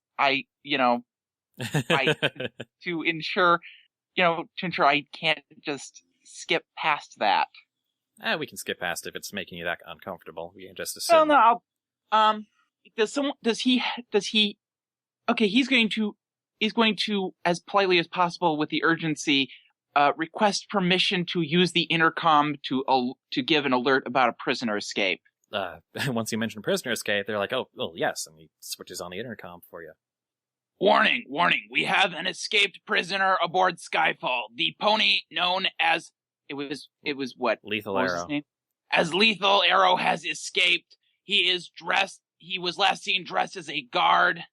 to ensure I can't just skip past that. We can skip past if it's making you that uncomfortable. We can just assume. Well, no, does he, okay, he's going to, as politely as possible with the urgency, request permission to use the intercom to give an alert about a prisoner escape. Once you mention prisoner escape, they're like, oh, well, yes, and he switches on the intercom for you. Warning, we have an escaped prisoner aboard Skyfall. The pony known as, it was what? Lethal what was Arrow. his name? As Lethal Arrow has escaped. He was last seen dressed as a guard,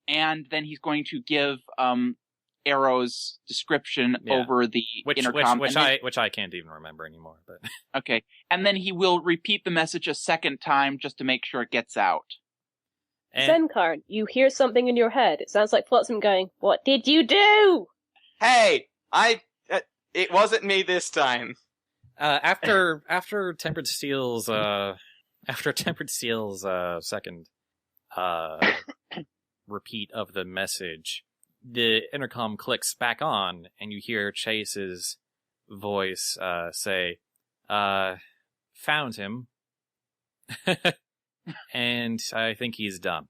and then he's going to give Arrow's description over the intercom. Which I can't even remember anymore. But okay. And then he will repeat the message a second time just to make sure it gets out. Zenkarn, you hear something in your head. It sounds like Flotsam going, "What did you do?" Hey, it wasn't me this time. After Tempered Steel's second repeat of the message, the intercom clicks back on, and you hear Chase's voice say, "Found him." And I think he's done.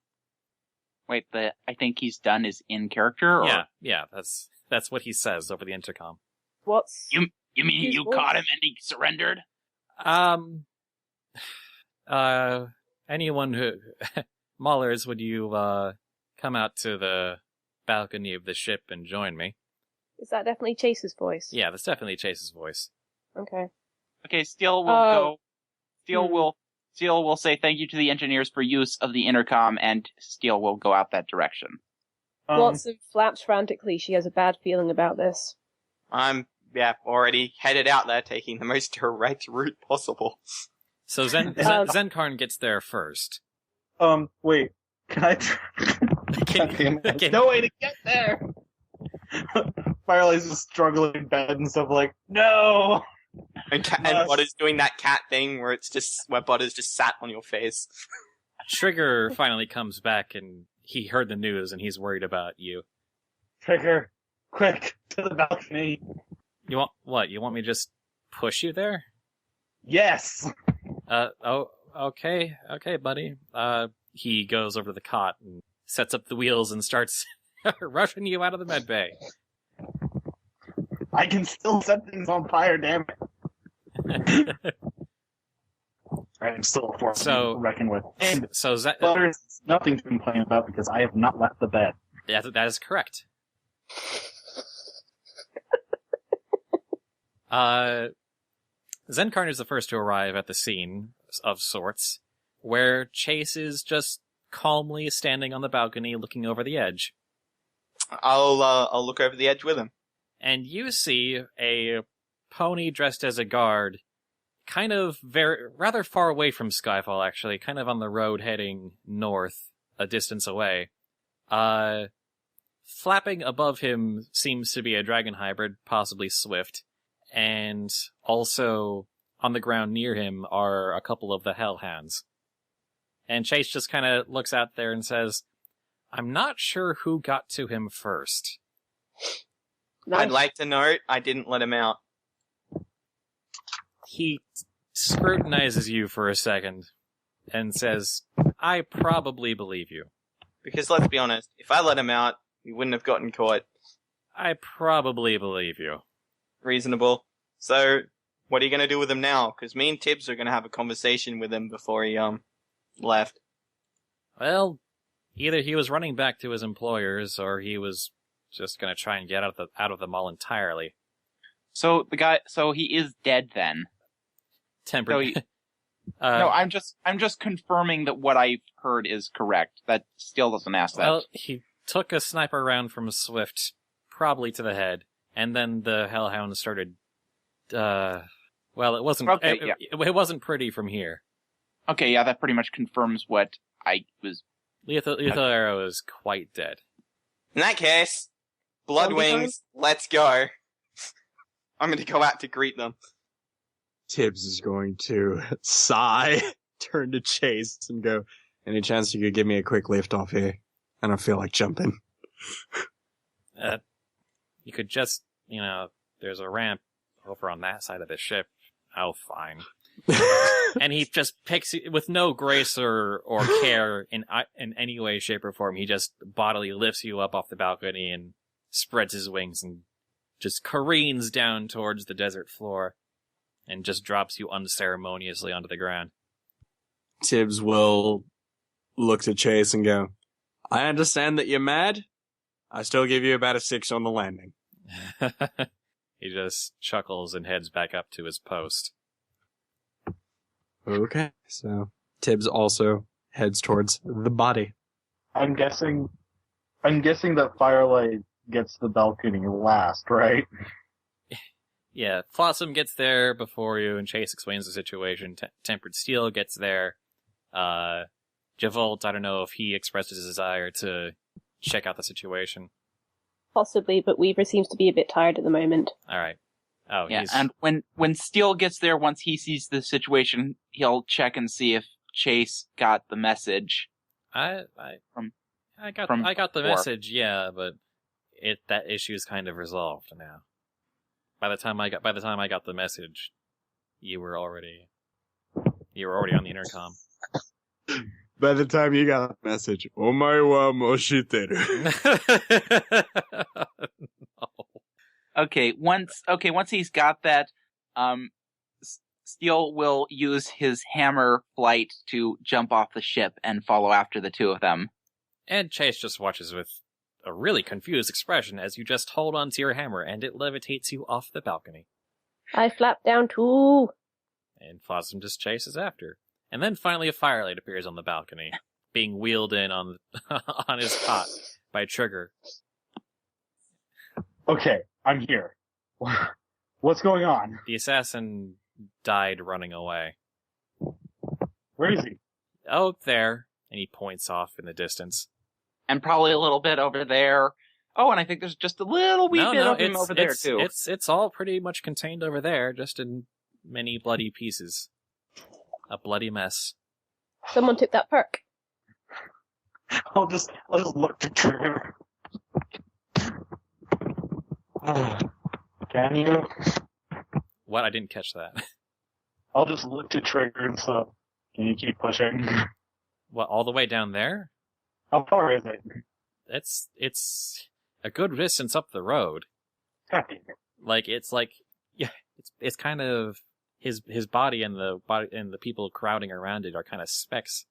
Wait, I think he's done is in character? Or? Yeah, that's what he says over the intercom. What's... You mean you caught him and he surrendered? Anyone who... Maulers, would you, come out to the balcony of the ship and join me? Is that definitely Chase's voice? Yeah, that's definitely Chase's voice. Okay. Okay, Steel will go... Steel will say thank you to the engineers for use of the intercom, and Steel will go out that direction. Watson flaps frantically. She has a bad feeling about this. I'm, already headed out there, taking the most direct route possible. So Zenkarn gets there first. Wait. Can I... No way to get there! Firelight's just struggling in bed and stuff like, no! And Butter's doing that cat thing where Butter's just sat on your face. Trigger finally comes back and he heard the news and he's worried about you. Trigger, quick, to the balcony. You want what? You want me to just push you there? Yes! Okay, buddy. He goes over to the cot and sets up the wheels and starts rushing you out of the med bay. I can still set things on fire, damn it. I'm still a force to reckon with. And there's nothing to complain about because I have not left the bed. Yeah, that is correct. Zenkarn is the first to arrive at the scene of sorts, where Chase is just calmly standing on the balcony looking over the edge. I'll look over the edge with him. And you see a pony dressed as a guard, kind of rather far away from Skyfall, actually, kind of on the road heading north, a distance away. Flapping above him seems to be a dragon hybrid, possibly Swift, and also on the ground near him are a couple of the Hellhounds. And Chase just kind of looks out there and says, "I'm not sure who got to him first." Nice. I'd like to know I didn't let him out. He scrutinizes you for a second and says, "I probably believe you." Because let's be honest, if I let him out, he wouldn't have gotten caught. I probably believe you. Reasonable. So, what are you going to do with him now? Because me and Tibbs are going to have a conversation with him before he, left. Well, either he was running back to his employers, or he was just going to try and get out of the mall entirely. So he is dead then. Tempered. No, I'm just confirming that what I've heard is correct. That still doesn't ask that. Well, he took a sniper round from Swift, probably to the head, and then the Hellhound started. Well, it wasn't. Okay, it wasn't pretty from here. Okay, yeah, that pretty much confirms what I was. Lethal Arrow is quite dead. In that case, Bloodwings, let's go. I'm going to go out to greet them. Tibbs is going to sigh, turn to Chase, and go, "Any chance you could give me a quick lift off here? I don't feel like jumping." You could just, there's a ramp over on that side of the ship. Oh, fine. And he just picks you with no grace or care in any way, shape, or form. He just bodily lifts you up off the balcony and spreads his wings and just careens down towards the desert floor and just drops you unceremoniously onto the ground. Tibbs will look to Chase and go, "I understand that you're mad. I still give you about a 6 on the landing." He just chuckles and heads back up to his post. Okay, so Tibbs also heads towards the body. I'm guessing I'm guessing that Firelight gets the balcony last, right? Yeah, Flotsam gets there before you, and Chase explains the situation. Tempered Steel gets there. Javolt, I don't know if he expressed his desire to check out the situation. Possibly, but Weaver seems to be a bit tired at the moment. All right. Oh, yeah, and when Steele gets there, once he sees the situation, he'll check and see if Chase got the message. I got the message, yeah, but that issue is kind of resolved now. By the time I got the message, you were already on the intercom. By the time you got the message, omae wa moshiteru. No. Okay, once he's got that, Steele will use his hammer flight to jump off the ship and follow after the two of them. And Chase just watches with a really confused expression as you just hold onto your hammer and it levitates you off the balcony. I flap down too. And Flotsam just chases after. And then finally a Firelight appears on the balcony, being wheeled in on on his cot by Trigger. Okay, I'm here. What's going on? The assassin died running away. Where is he? Oh, there. And he points off in the distance. And probably a little bit over there. Oh, and I think there's just a little wee bit of him over there, too. It's all pretty much contained over there, just in many bloody pieces. A bloody mess. Someone took that perk. I'll just look to Trigger. Can you? What? I didn't catch that. I'll just look to Trigger and stuff. Can you keep pushing? What, all the way down there? How far is it? It's a good distance up the road. It's kind of his body and the people crowding around it are kind of specks.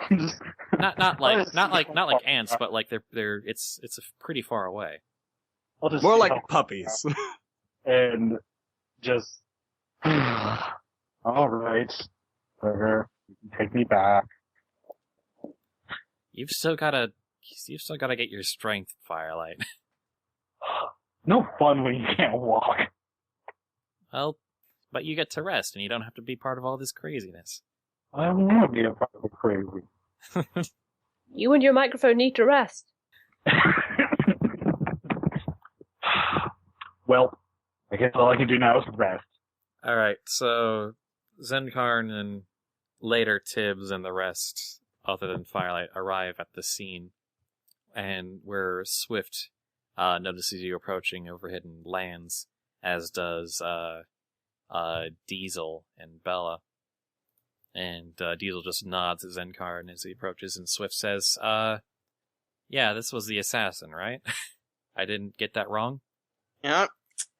not like ants, but like it's pretty far away. More like puppies. And just all right, Trigger, take me back. You've still gotta get your strength, Firelight. No fun when you can't walk. Well, but you get to rest, and you don't have to be part of all this craziness. I don't want to be a part of the crazy. You and your microphone need to rest. Well, I guess all I can do now is rest. Alright, so Zenkarn and later Tibbs and the rest, other than Firelight, arrive at the scene. And where Swift notices you approaching overhead and lands, as does Diesel and Bella. And Diesel just nods at Zenkarn as he approaches, and Swift says, yeah, this was the assassin, right? I didn't get that wrong? Yep,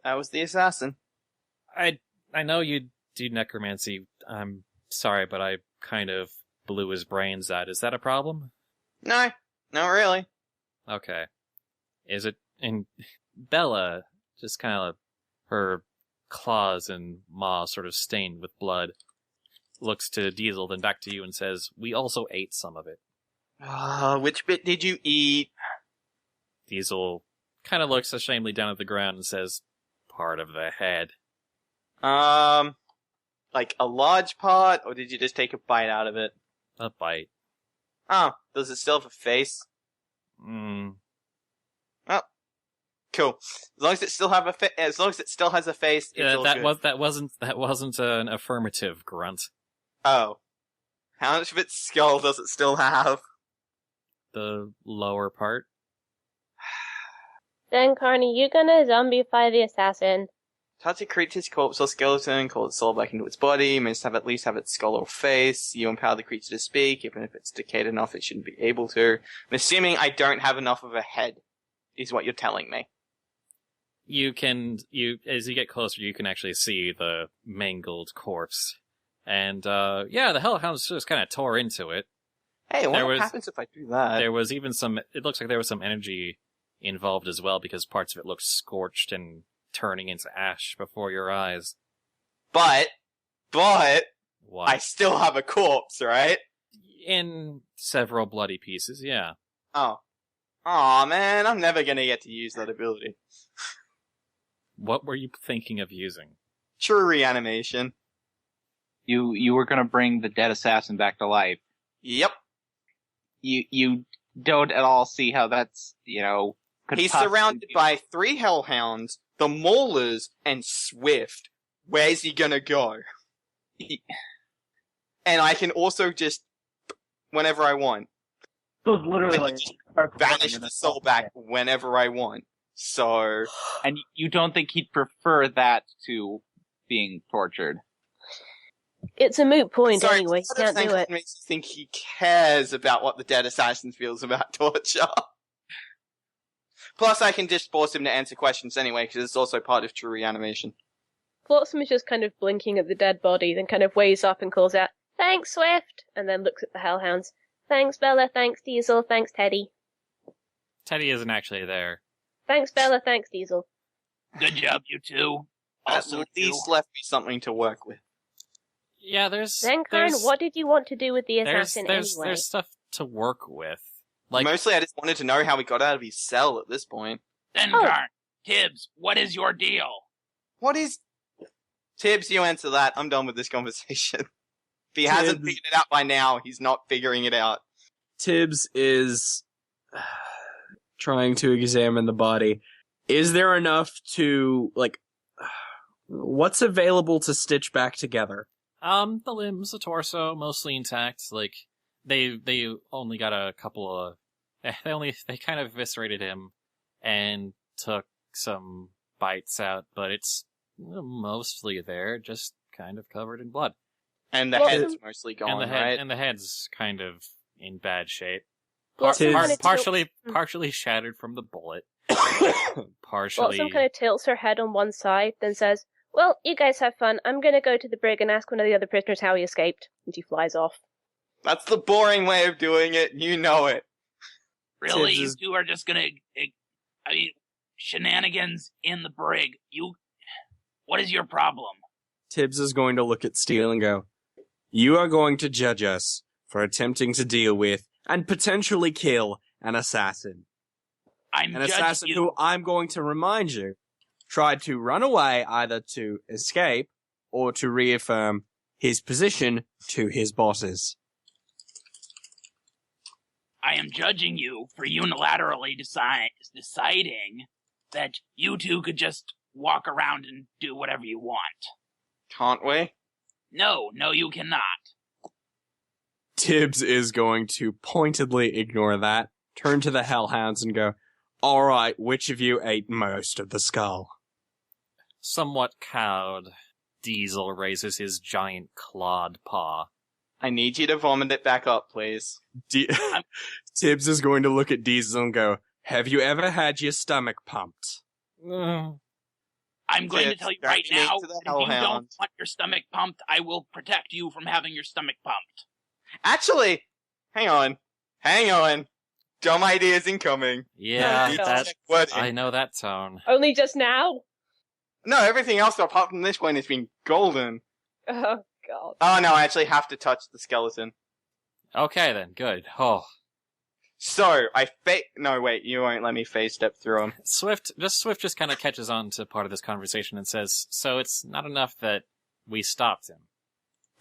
that was the assassin. I know you do necromancy. I'm sorry, but I kind of blew his brains out. Is that a problem? No, not really. Okay. Is it... And Bella, just kind of her claws and maw sort of stained with blood, looks to Diesel, then back to you and says, we also ate some of it. Which bit did you eat? Diesel kind of looks ashamedly down at the ground and says, part of the head. Like a large part, or did you just take a bite out of it? A bite. Oh, does it still have a face? Oh, cool. As long as it still has a face, it's all good. That wasn't an affirmative grunt. Oh. How much of its skull does it still have? The lower part. Then, Carney, you gonna zombify the assassin? Touch a creature's corpse or skeleton, call its soul back into its body, must have at least have its skull or face. You empower the creature to speak, even if it's decayed enough it shouldn't be able to. I'm assuming I don't have enough of a head, is what you're telling me. As you get closer, you can actually see the mangled corpse. And, the hellhounds just kind of tore into it. Hey, what happens if I do that? There was even it looks like there was some energy involved as well, because parts of it looked scorched and turning into ash before your eyes. But, what? I still have a corpse, right? In several bloody pieces, yeah. Oh. Aw, man, I'm never gonna get to use that ability. What were you thinking of using? True reanimation. You were gonna bring the dead assassin back to life. Yep. You don't at all see how that's, He's surrounded by 3 hellhounds, the Maulers, and Swift. Where's he gonna go? And I can also just, whenever I want. So it's literally like banish the soul back whenever I want. So. And you don't think he'd prefer that to being tortured? It's a moot point anyway. He can't do it. Makes you think he cares about what the dead assassin feels about torture. Plus, I can just force him to answer questions anyway, because it's also part of true reanimation. Flotsam is just kind of blinking at the dead body, then kind of weighs up and calls out, "Thanks, Swift!" and then looks at the hellhounds. "Thanks, Bella, thanks, Diesel, thanks, Teddy." Teddy isn't actually there. "Thanks, Bella, thanks, Diesel." Good job, you two. Also, at least left me something to work with. Yeah, Zenkarn, what did you want to do with the assassin anyway? There's stuff to work with. Like, mostly I just wanted to know how he got out of his cell at this point. Zenkarn, Tibbs, what is your deal? What is... Tibbs, you answer that. I'm done with this conversation. If he hasn't figured it out by now, he's not figuring it out. Tibbs is trying to examine the body. Is there enough to, what's available to stitch back together? The limbs, the torso, mostly intact. Like, they only got a couple of... They kind of eviscerated him and took some bites out, but it's mostly there, just kind of covered in blood. And the head's mostly gone, right? And the head's kind of in bad shape. Partially shattered from the bullet. Partially... Flotsam kind of tilts her head on one side, then says, "Well, you guys have fun. I'm gonna go to the brig and ask one of the other prisoners how he escaped." And she flies off. That's the boring way of doing it, you know it. Really? You two are just gonna... shenanigans in the brig. What is your problem? Tibbs is going to look at Steele and go, "You are going to judge us for attempting to deal with and potentially kill an assassin. An assassin who I'm going to remind you tried to run away either to escape or to reaffirm his position to his bosses." I am judging you for unilaterally deciding that you two could just walk around and do whatever you want. Can't we? No, you cannot. Tibbs is going to pointedly ignore that, turn to the hellhounds and go, "All right, which of you ate most of the skull?" Somewhat cowed, Diesel raises his giant clawed paw. I need you to vomit it back up, please. Tibbs is going to look at Diesel and go, "Have you ever had your stomach pumped?" I'm going to tell you right now, if you don't want your stomach pumped, I will protect you from having your stomach pumped. Actually, hang on. Dumb ideas incoming. Yeah, I know that tone. Only just now? No, everything else apart from this one has been golden. Oh, God. Oh, no, I actually have to touch the skeleton. Okay, then. Good. Oh. So, no, wait, you won't let me phase step through him. Swift just kind of catches on to part of this conversation and says, "So it's not enough that we stopped him."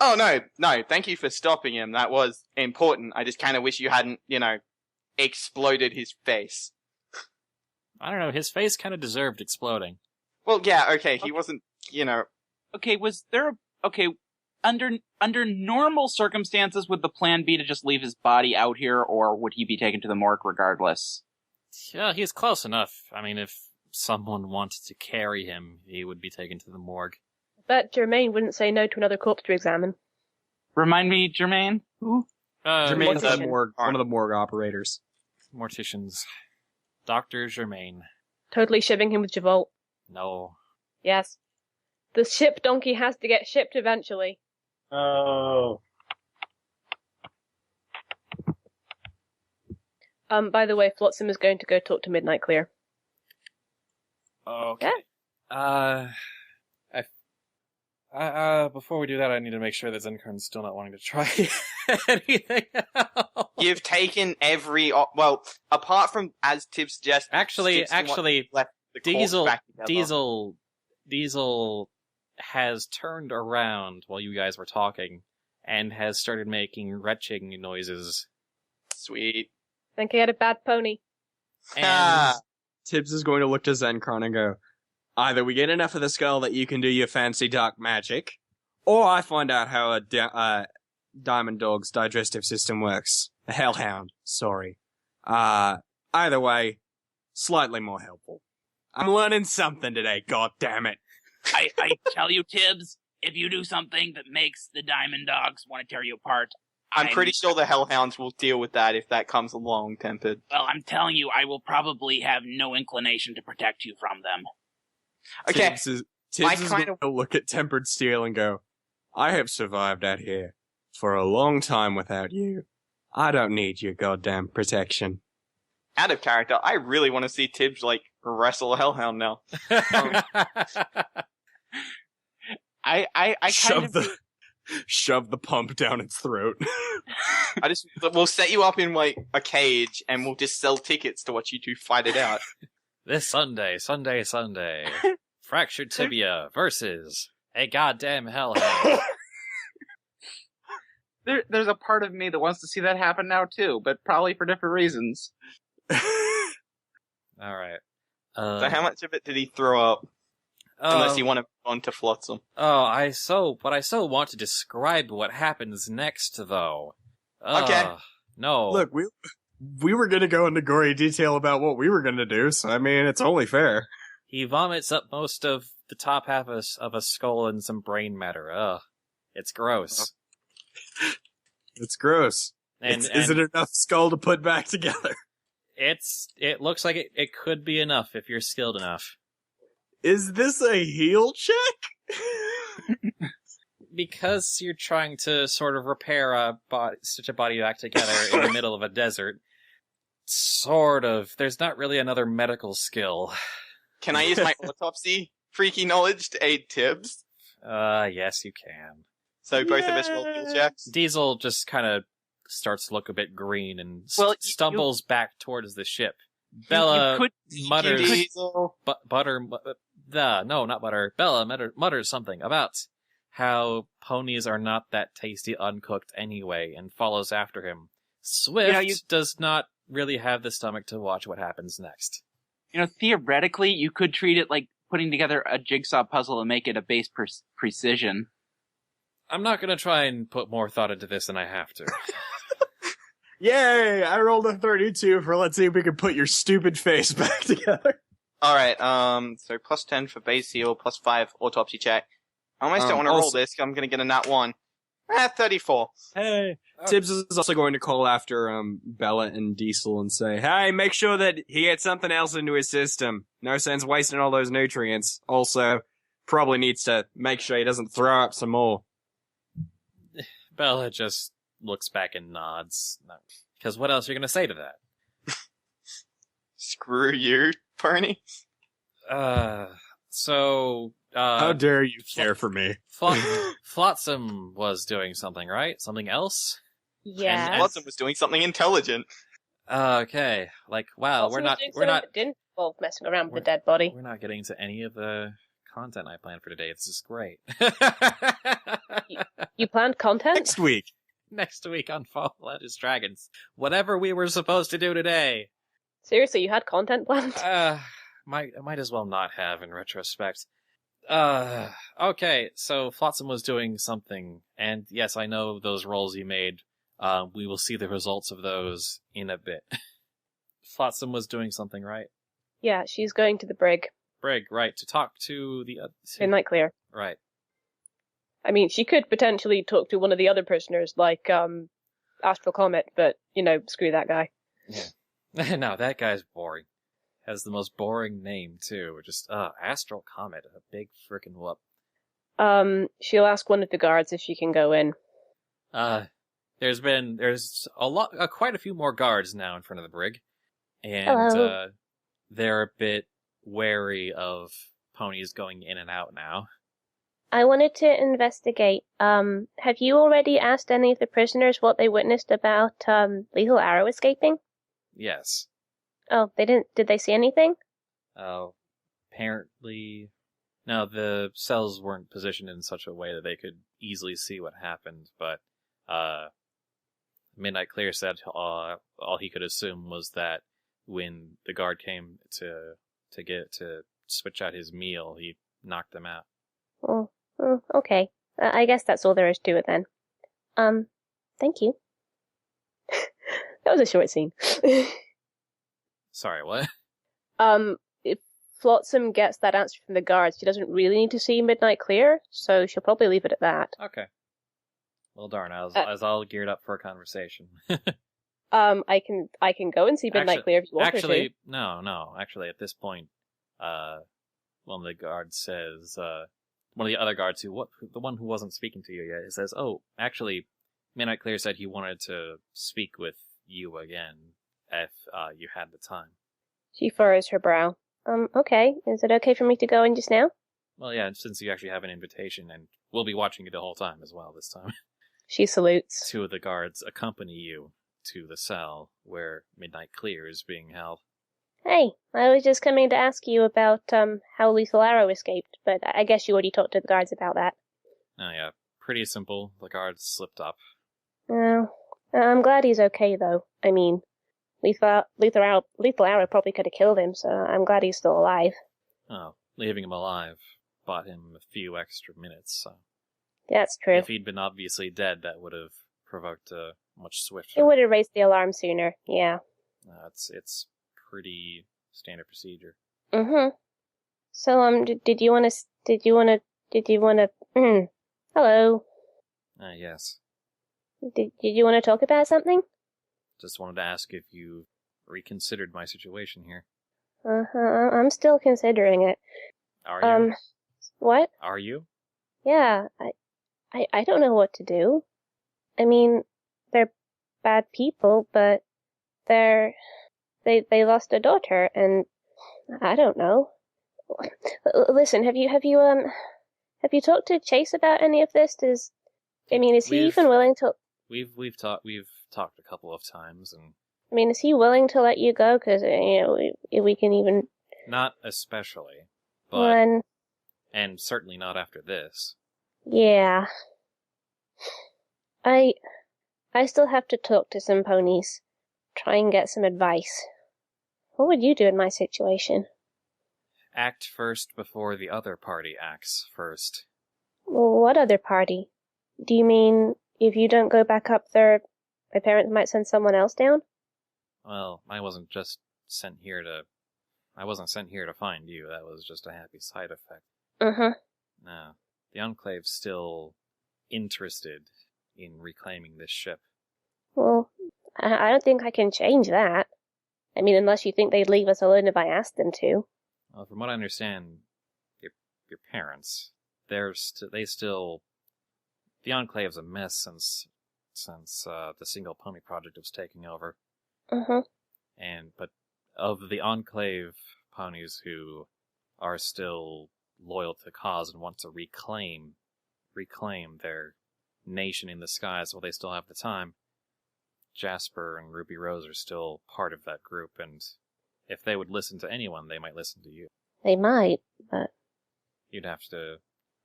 Oh, no, thank you for stopping him. That was important. I just kind of wish you hadn't, exploded his face. I don't know, his face kind of deserved exploding. Well, yeah, okay, he wasn't, Okay, was there under normal circumstances, would the plan be to just leave his body out here, or would he be taken to the morgue regardless? Yeah, he's close enough. I mean, if someone wanted to carry him, he would be taken to the morgue. I bet Germaine wouldn't say no to another corpse to examine. Remind me, Germaine? Who? Germaine's one of the morgue operators. Morticians. Dr. Germaine. Totally shipping him with Javolt. No. Yes. The ship donkey has to get shipped eventually. Oh. By the way, Flotsam is going to go talk to Midnight Clear. Okay. Yeah. Before we do that, I need to make sure that Zenkarn's still not wanting to try anything else. You've taken every... Well, apart from, as Tibbs suggests... Actually, Diesel has turned around while you guys were talking and has started making retching noises. Sweet. I think he had a bad pony. And Tibbs is going to look to Zenkarn and go, either we get enough of the skull that you can do your fancy dark magic, or I find out how a Diamond Dog's digestive system works. A Hellhound, sorry. Either way, slightly more helpful. I'm learning something today, god damn it. I tell you, Tibbs, if you do something that makes the Diamond Dogs want to tear you apart... I'm pretty sure the Hellhounds will deal with that if that comes along, Tempered. Well, I'm telling you, I will probably have no inclination to protect you from them. Okay. Tibbs is going to look at Tempered Steel and go, I have survived out here for a long time without you. I don't need your goddamn protection. Out of character, I really want to see Tibbs, wrestle a Hellhound now. I Shove the pump down its throat. We'll set you up in, a cage, and we'll just sell tickets to watch you two fight it out. This Sunday. Fractured Tibia versus a goddamn Hellhound. There's a part of me that wants to see that happen now too, but probably for different reasons. Alright. So how much of it did he throw up? Unless you want to move on to Flotsam. Oh, I so want to describe what happens next, though. Okay. No. Look, we were gonna go into gory detail about what we were gonna do, so I mean, it's only fair. He vomits up most of the top half of a skull and some brain matter. Ugh. It's gross. It's gross. Is it enough skull to put back together? It looks like it could be enough if you're skilled enough. Is this a heal check? Because you're trying to sort of repair such a body back together in the middle of a desert. Sort of. There's not really another medical skill. Can I use my autopsy freaky knowledge to aid Tibbs? Yes, you can. So both of us roll heal checks? Diesel just kind of starts to look a bit green and stumbles back towards the ship. Bella mutters... Bella mutters something about how ponies are not that tasty uncooked anyway and follows after him. Swift does not really have the stomach to watch what happens next. Theoretically, you could treat it like putting together a jigsaw puzzle and make it a base precision. I'm not going to try and put more thought into this than I have to. Yay! I rolled a 32 for let's see if we can put your stupid face back together. Alright, so plus 10 for base heal, plus 5 autopsy check. I almost don't want to roll this, I'm going to get a nat 1. 34. Hey. Tibbs is also going to call after Bella and Diesel and say, hey, make sure that he gets something else into his system. No sense wasting all those nutrients. Also, probably needs to make sure he doesn't throw up some more. Bella just looks back and nods. Because what else are you going to say to that? Screw you, Bernie. How dare you care for me? Flotsam was doing something, right? Something else? Yeah. And Flotsam was doing something intelligent. Okay. Wow, Flotsam didn't involve messing around with the dead body. We're not getting to any of the content I planned for today. This is great. You planned content? Next week on Fallout is Dragons. Whatever we were supposed to do today. Seriously, you had content planned? Might as well not have in retrospect. Okay, so Flotsam was doing something, and yes, I know those rolls you made. We will see the results of those in a bit. Flotsam was doing something, right? Yeah, she's going to the brig. Brig, right, to talk to the... Midnight Clear. Right. I mean, she could potentially talk to one of the other prisoners, like, Astral Comet, but, screw that guy. Yeah. No, that guy's boring. Has the most boring name, too. Just, Astral Comet, a big frickin' whoop. She'll ask one of the guards if she can go in. There's quite a few more guards now in front of the brig. And, Hello. They're a bit wary of ponies going in and out now. I wanted to investigate. Have you already asked any of the prisoners what they witnessed about, Lethal Arrow escaping? Yes. Oh, they didn't. Did they see anything? Oh, apparently... No, the cells weren't positioned in such a way that they could easily see what happened, but, Midnight Clear said, all he could assume was that when the guard came to switch out his meal, he knocked them out. Oh, okay. I guess that's all there is to it then. Thank you. That was a short scene. Sorry, what? If Flotsam gets that answer from the guards, she doesn't really need to see Midnight Clear, so she'll probably leave it at that. Okay. Well, darn, I was all geared up for a conversation. I can go and see Midnight Clear if you want her to. No. Actually, at this point, one of the guards says, one of the other guards the one who wasn't speaking to you yet, says, "Oh, actually, Midnight Clear said he wanted to speak with you again if you had the time." She furrows her brow. Okay. Is it okay for me to go in just now? Well, yeah, since you actually have an invitation, and we'll be watching you the whole time as well this time. She salutes. Two of the guards accompany you to the cell where Midnight Clear is being held. Hey, I was just coming to ask you about, how Lethal Arrow escaped, but I guess you already talked to the guards about that. Oh, yeah. Pretty simple. The guards slipped up. Oh, I'm glad he's okay, though. I mean, Lethal Arrow probably could have killed him, so I'm glad he's still alive. Oh, leaving him alive bought him a few extra minutes, so... That's true. If he'd been obviously dead, that would have provoked a much swifter... It would have raised the alarm sooner, yeah. It's pretty standard procedure. Mm-hmm. So, did you wanna, hello? Yes. Did you wanna talk about something? Just wanted to ask if you reconsidered my situation here. Uh-huh, I'm still considering it. Are you? What? Are you? Yeah, I don't know what to do. I mean, they're bad people, but they lost a daughter, and I don't know. Listen, have you talked to Chase about any of this? Is he even willing to? We've talked a couple of times, and I mean, is he willing to let you go? Because we can even. Not especially, but and certainly not after this. Yeah. I still have to talk to some ponies. Try and get some advice. What would you do in my situation? Act first before the other party acts first. Well, what other party? Do you mean if you don't go back up there, my parents might send someone else down? Well, I wasn't sent here to find you. That was just a happy side effect. Uh-huh. No. The Enclave's still interested in reclaiming this ship. Well, I don't think I can change that. I mean, unless you think they'd leave us alone if I asked them to. Well, from what I understand, your parents, the Enclave's a mess since the Single Pony Project was taking over. Uh-huh. But of the Enclave ponies who are still loyal to the cause and want to reclaim their nation in the skies while they still have the time, Jasper and Ruby Rose are still part of that group, and if they would listen to anyone, they might listen to you. They might, but... You'd have to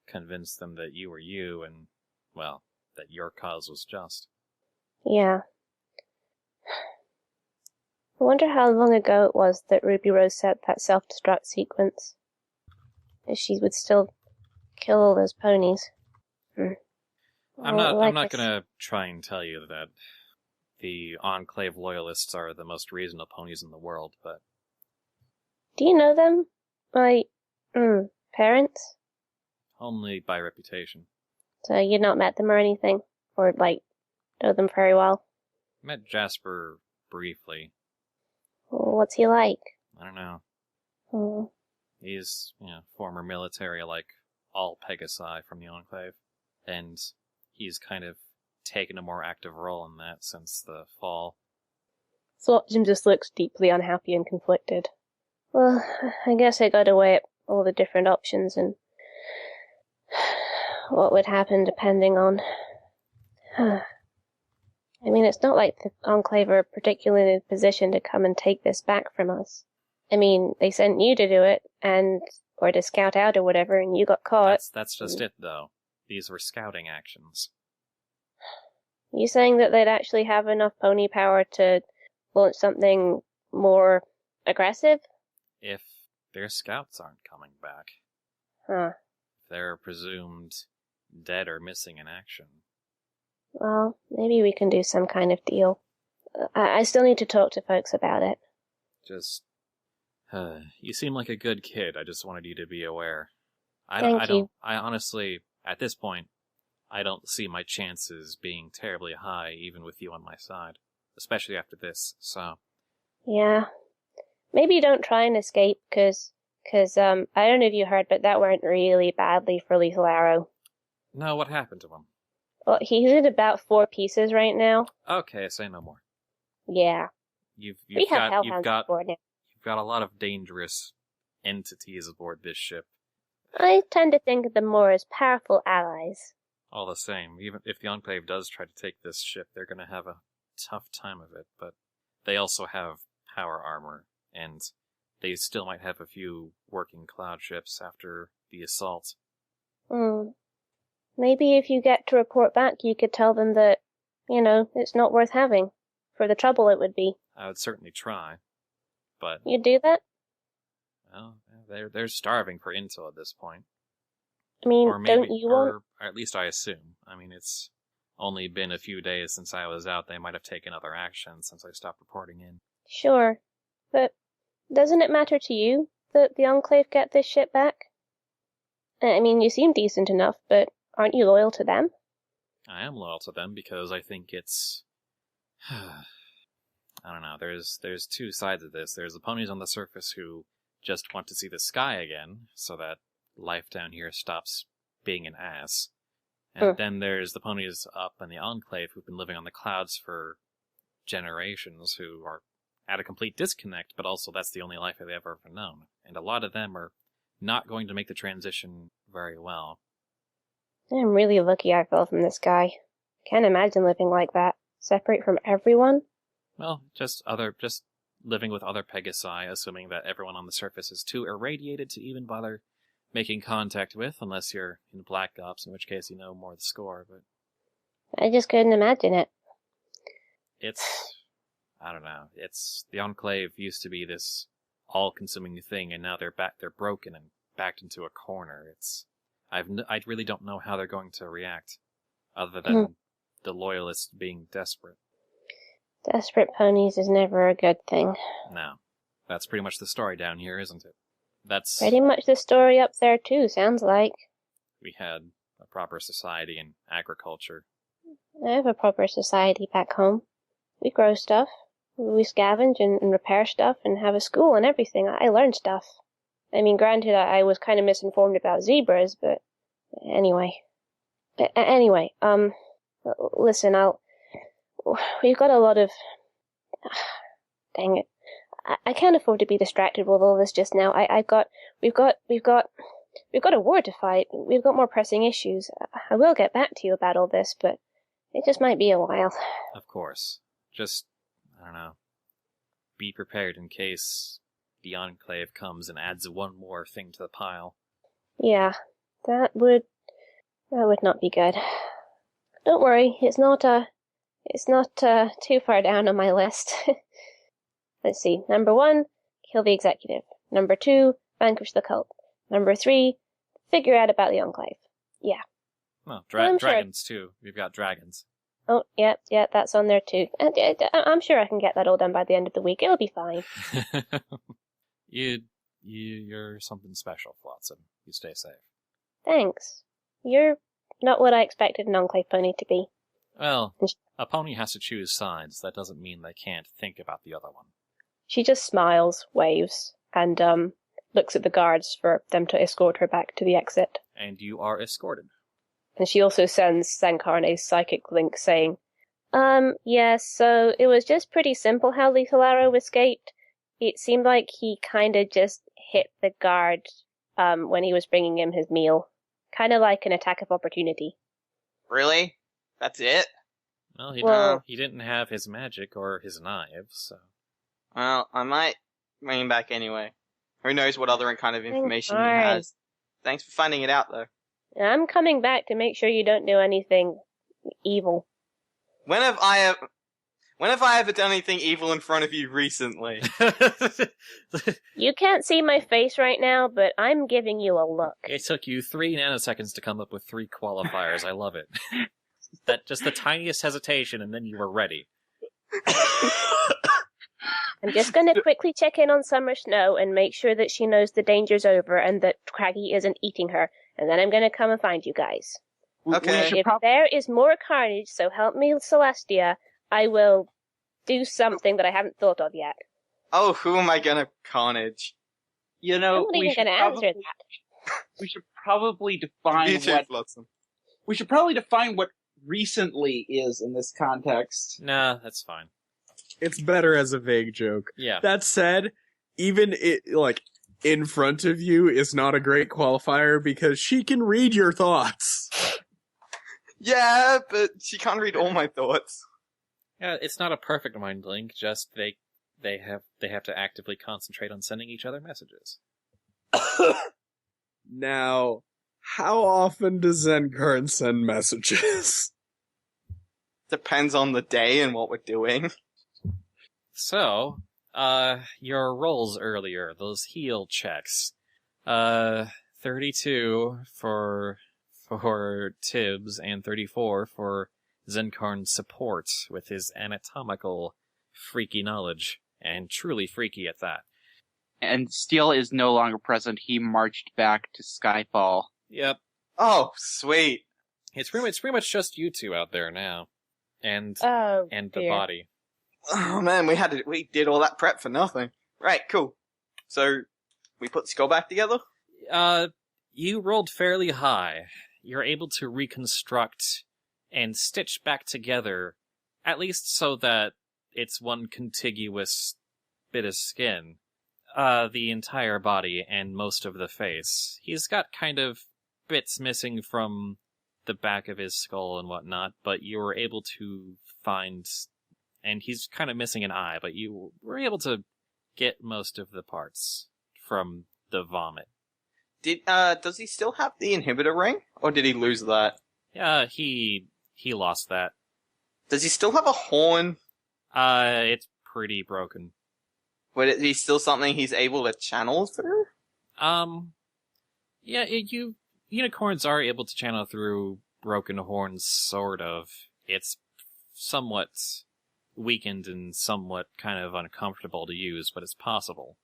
convince them that you were you, and, well, that your cause was just. Yeah. I wonder how long ago it was that Ruby Rose set that self-destruct sequence. If she would still kill all those ponies. I'm not gonna try and tell you that the Enclave loyalists are the most reasonable ponies in the world, but... Do you know them? Parents? Only by reputation. So you'd not met them or anything? Or, know them very well? Met Jasper briefly. Well, what's he like? I don't know. Oh. He's, former military like all Pegasi from the Enclave. And he's kind of taken a more active role in that since the fall. Jim just looks deeply unhappy and conflicted. Well, I guess I gotta weigh up all the different options and what would happen depending on... I mean, it's not like the Enclave are particularly in a position to come and take this back from us. I mean, they sent you to do it, or to scout out or whatever, and you got caught. That's just it, though. These were scouting actions. You saying that they'd actually have enough pony power to launch something more aggressive? If their scouts aren't coming back. Huh. If they're presumed dead or missing in action. Well, maybe we can do some kind of deal. I still need to talk to folks about it. Just... you seem like a good kid. I just wanted you to be aware. Thank you. I honestly, at this point, I don't see my chances being terribly high, even with you on my side. Especially after this, so... Yeah. Maybe don't try and escape, cause, I don't know if you heard, but that went really badly for Lethal Arrow. No, what happened to him? Well, he's in about 4 pieces right now. Okay, say no more. Yeah. You've have hellhounds aboard now. You've got a lot of dangerous entities aboard this ship. I tend to think of them more as powerful allies. All the same, even if the Enclave does try to take this ship, they're going to have a tough time of it, but they also have power armor, and they still might have a few working cloud ships after the assault. Maybe if you get to report back, you could tell them that, it's not worth having, for the trouble it would be. I would certainly try, but... You'd do that? Well, they're starving for intel at this point. I mean, or maybe, don't you want... Or at least I assume. I mean, it's only been a few days since I was out. They might have taken other action since I stopped reporting in. Sure, but doesn't it matter to you that the Enclave get this ship back? I mean, you seem decent enough, but aren't you loyal to them? I am loyal to them because I think it's... I don't know, there's 2 sides of this. There's the ponies on the surface who just want to see the sky again, so that life down here stops being an ass. And then there's the ponies up in the Enclave who've been living on the clouds for generations, who are at a complete disconnect, but also that's the only life they've ever known. And a lot of them are not going to make the transition very well. I'm really lucky I fell from the sky. Can't imagine living like that. Separate from everyone? Well, just living with other Pegasi, assuming that everyone on the surface is too irradiated to even bother making contact with, unless you're in Black Ops, in which case you know more of the score, but... I just couldn't imagine it. I don't know, the Enclave used to be this all-consuming thing, and now they're broken and backed into a corner. I really don't know how they're going to react, other than the loyalists being desperate. Desperate ponies is never a good thing. No. That's pretty much the story down here, isn't it? That's pretty much the story up there, too, sounds like. We had a proper society and agriculture. I have a proper society back home. We grow stuff. We scavenge and repair stuff and have a school and everything. I learned stuff. I mean, granted, I was kind of misinformed about zebras, but anyway. Listen, we've got a lot of... Dang it. I can't afford to be distracted with all this just now. We've got a war to fight. We've got more pressing issues. I will get back to you about all this, but it just might be a while. Of course. Just, I don't know, be prepared in case the Enclave comes and adds one more thing to the pile. Yeah, that would not be good. Don't worry, it's not too far down on my list. Let's see. Number 1, kill the executive. Number 2, vanquish the cult. Number 3, figure out about the Enclave. Yeah. Well, dragons, too. We've got dragons. Oh, yeah, that's on there, too. I'm sure I can get that all done by the end of the week. It'll be fine. You're something special, Flotsam. You stay safe. Thanks. You're not what I expected an Enclave pony to be. Well, a pony has to choose sides. That doesn't mean they can't think about the other one. She just smiles, waves, and looks at the guards for them to escort her back to the exit. And you are escorted. And she also sends Sankar a psychic link saying, yes, so it was just pretty simple how Lethal Arrow escaped. It seemed like he kind of just hit the guard when he was bringing him his meal. kind of like an attack of opportunity. Really? That's it? Well, he didn't have his magic or his knives, so... Well, I might bring him back anyway. Who knows what other kind of information he has. Thanks for finding it out, though. I'm coming back to make sure you don't do anything evil. When have I ever done anything evil in front of you recently? You can't see my face right now, but I'm giving you a look. It took you 3 nanoseconds to come up with 3 qualifiers. I love it. That just the tiniest hesitation, and then you were ready. I'm just going to quickly check in on Summer Snow and make sure that she knows the danger's over and that Craggy isn't eating her, and then I'm going to come and find you guys. Okay. If there is more carnage, so help me, Celestia, I will do something that I haven't thought of yet. Oh, who am I gonna carnage? You know, I'm not even going to answer that. We should probably define we should probably define what recently is in this context. Nah, that's fine. It's better as a vague joke. Yeah. That said, even in front of you is not a great qualifier because she can read your thoughts. Yeah, but she can't read all my thoughts. Yeah, it's not a perfect mind link, just they have to actively concentrate on sending each other messages. Now, how often does Zenkarn send messages? Depends on the day and what we're doing. So, your rolls earlier, those heal checks. 32 for Tibbs and 34 for Zenkarn's support with his anatomical freaky knowledge, and truly freaky at that. And Steel is no longer present. He marched back to Skyfall. Yep. Oh, sweet. It's pretty much just you two out there now. And the body. Oh man, we did all that prep for nothing. Right, cool. So, we put the skull back together? You rolled fairly high. You're able to reconstruct and stitch back together, at least so that it's one contiguous bit of skin, the entire body and most of the face. He's got kind of bits missing from the back of his skull and whatnot, but you were able to find, and he's kind of missing an eye, but you were able to get most of the parts from the vomit. Does he still have the inhibitor ring? Or did he lose that? Yeah, he lost that. Does he still have a horn? It's pretty broken. But is he still something he's able to channel through? Yeah, unicorns are able to channel through broken horns, sort of. It's somewhat weakened and somewhat kind of uncomfortable to use, but it's possible.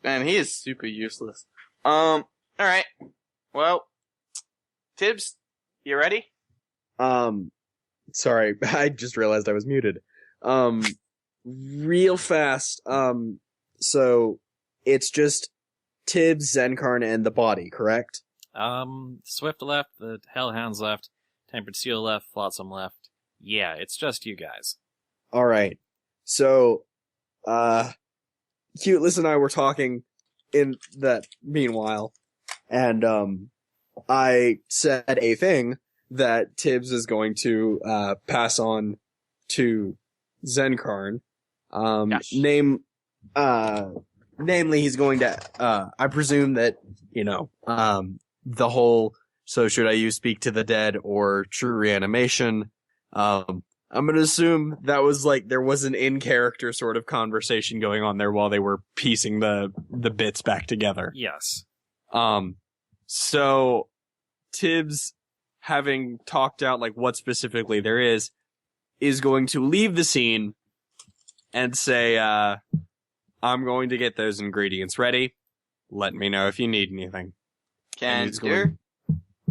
Man, he is super useless. Alright. Well, Tibbs, you ready? Sorry, I just realized I was muted. Real fast, so it's just Tibbs, Zenkarn, and the body, correct? Swift left, the Hellhounds left, Tempered Seal left, Flotsam left. Yeah, it's just you guys. Alright. So, Cuteless and I were talking in that meanwhile, and, I said a thing that Tibbs is going to, pass on to Zenkarn. Yes. Namely, he's going to, I presume that, the whole, so should I use Speak to the Dead or True Reanimation? I'm gonna assume that was there was an in-character sort of conversation going on there while they were piecing the bits back together. Yes. So, Tibbs, having talked out what specifically there is going to leave the scene and say, I'm going to get those ingredients ready. Let me know if you need anything. Can do.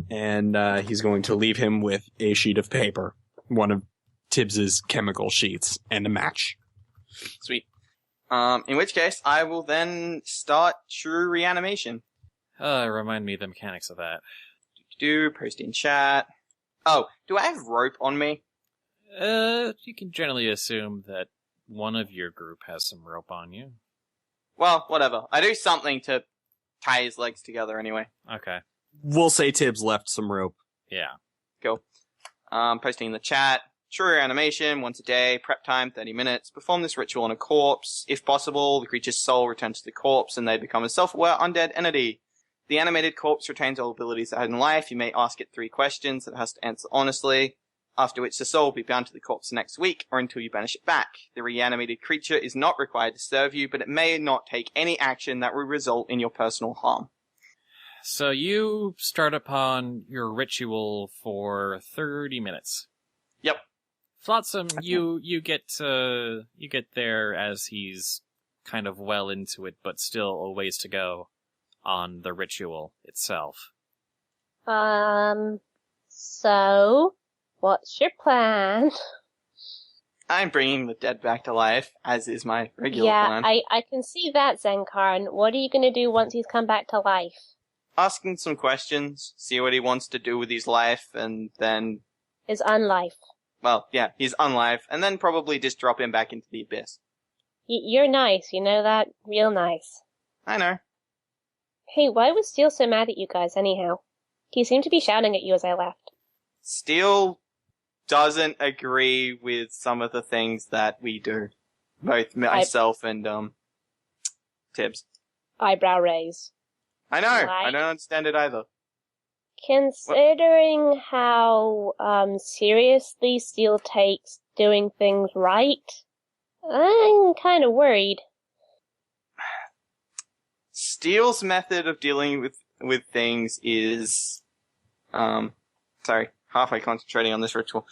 And he's going to leave him with a sheet of paper, one of Tibbs's chemical sheets, and a match. Sweet. In which case, I will then start True Reanimation. Remind me the mechanics of that. Post in chat. Oh, do I have rope on me? You can generally assume that one of your group has some rope on you. Well, whatever. I do something to tie his legs together anyway. Okay. We'll say Tibbs left some rope. Yeah. Cool. Posting in the chat. True animation, once a day, prep time, 30 minutes. Perform this ritual on a corpse. If possible, the creature's soul returns to the corpse and they become a self-aware undead entity. The animated corpse retains all abilities it had in life. You may ask it 3 questions that it has to answer honestly, after which the soul will be bound to the corpse next week or until you banish it back. The reanimated creature is not required to serve you, but it may not take any action that will result in your personal harm. So you start upon your ritual for 30 minutes. Yep. Flotsam, you get there as he's kind of well into it, but still a ways to go on the ritual itself. So, what's your plan? I'm bringing the dead back to life, as is my regular plan. Yeah, I can see that, Zenkarn. What are you going to do once he's come back to life? Asking some questions, see what he wants to do with his life, and then... His unlife. Well, yeah, his unlife, and then probably just drop him back into the abyss. You're nice, you know that? Real nice. I know. Hey, why was Steel so mad at you guys anyhow? He seemed to be shouting at you as I left. Steel doesn't agree with some of the things that we do. Both myself and, Tibbs. Eyebrow raise. I know, I don't understand it either. Considering how, seriously Steel takes doing things right, I'm kind of worried. Steele's method of dealing with things is, halfway concentrating on this ritual.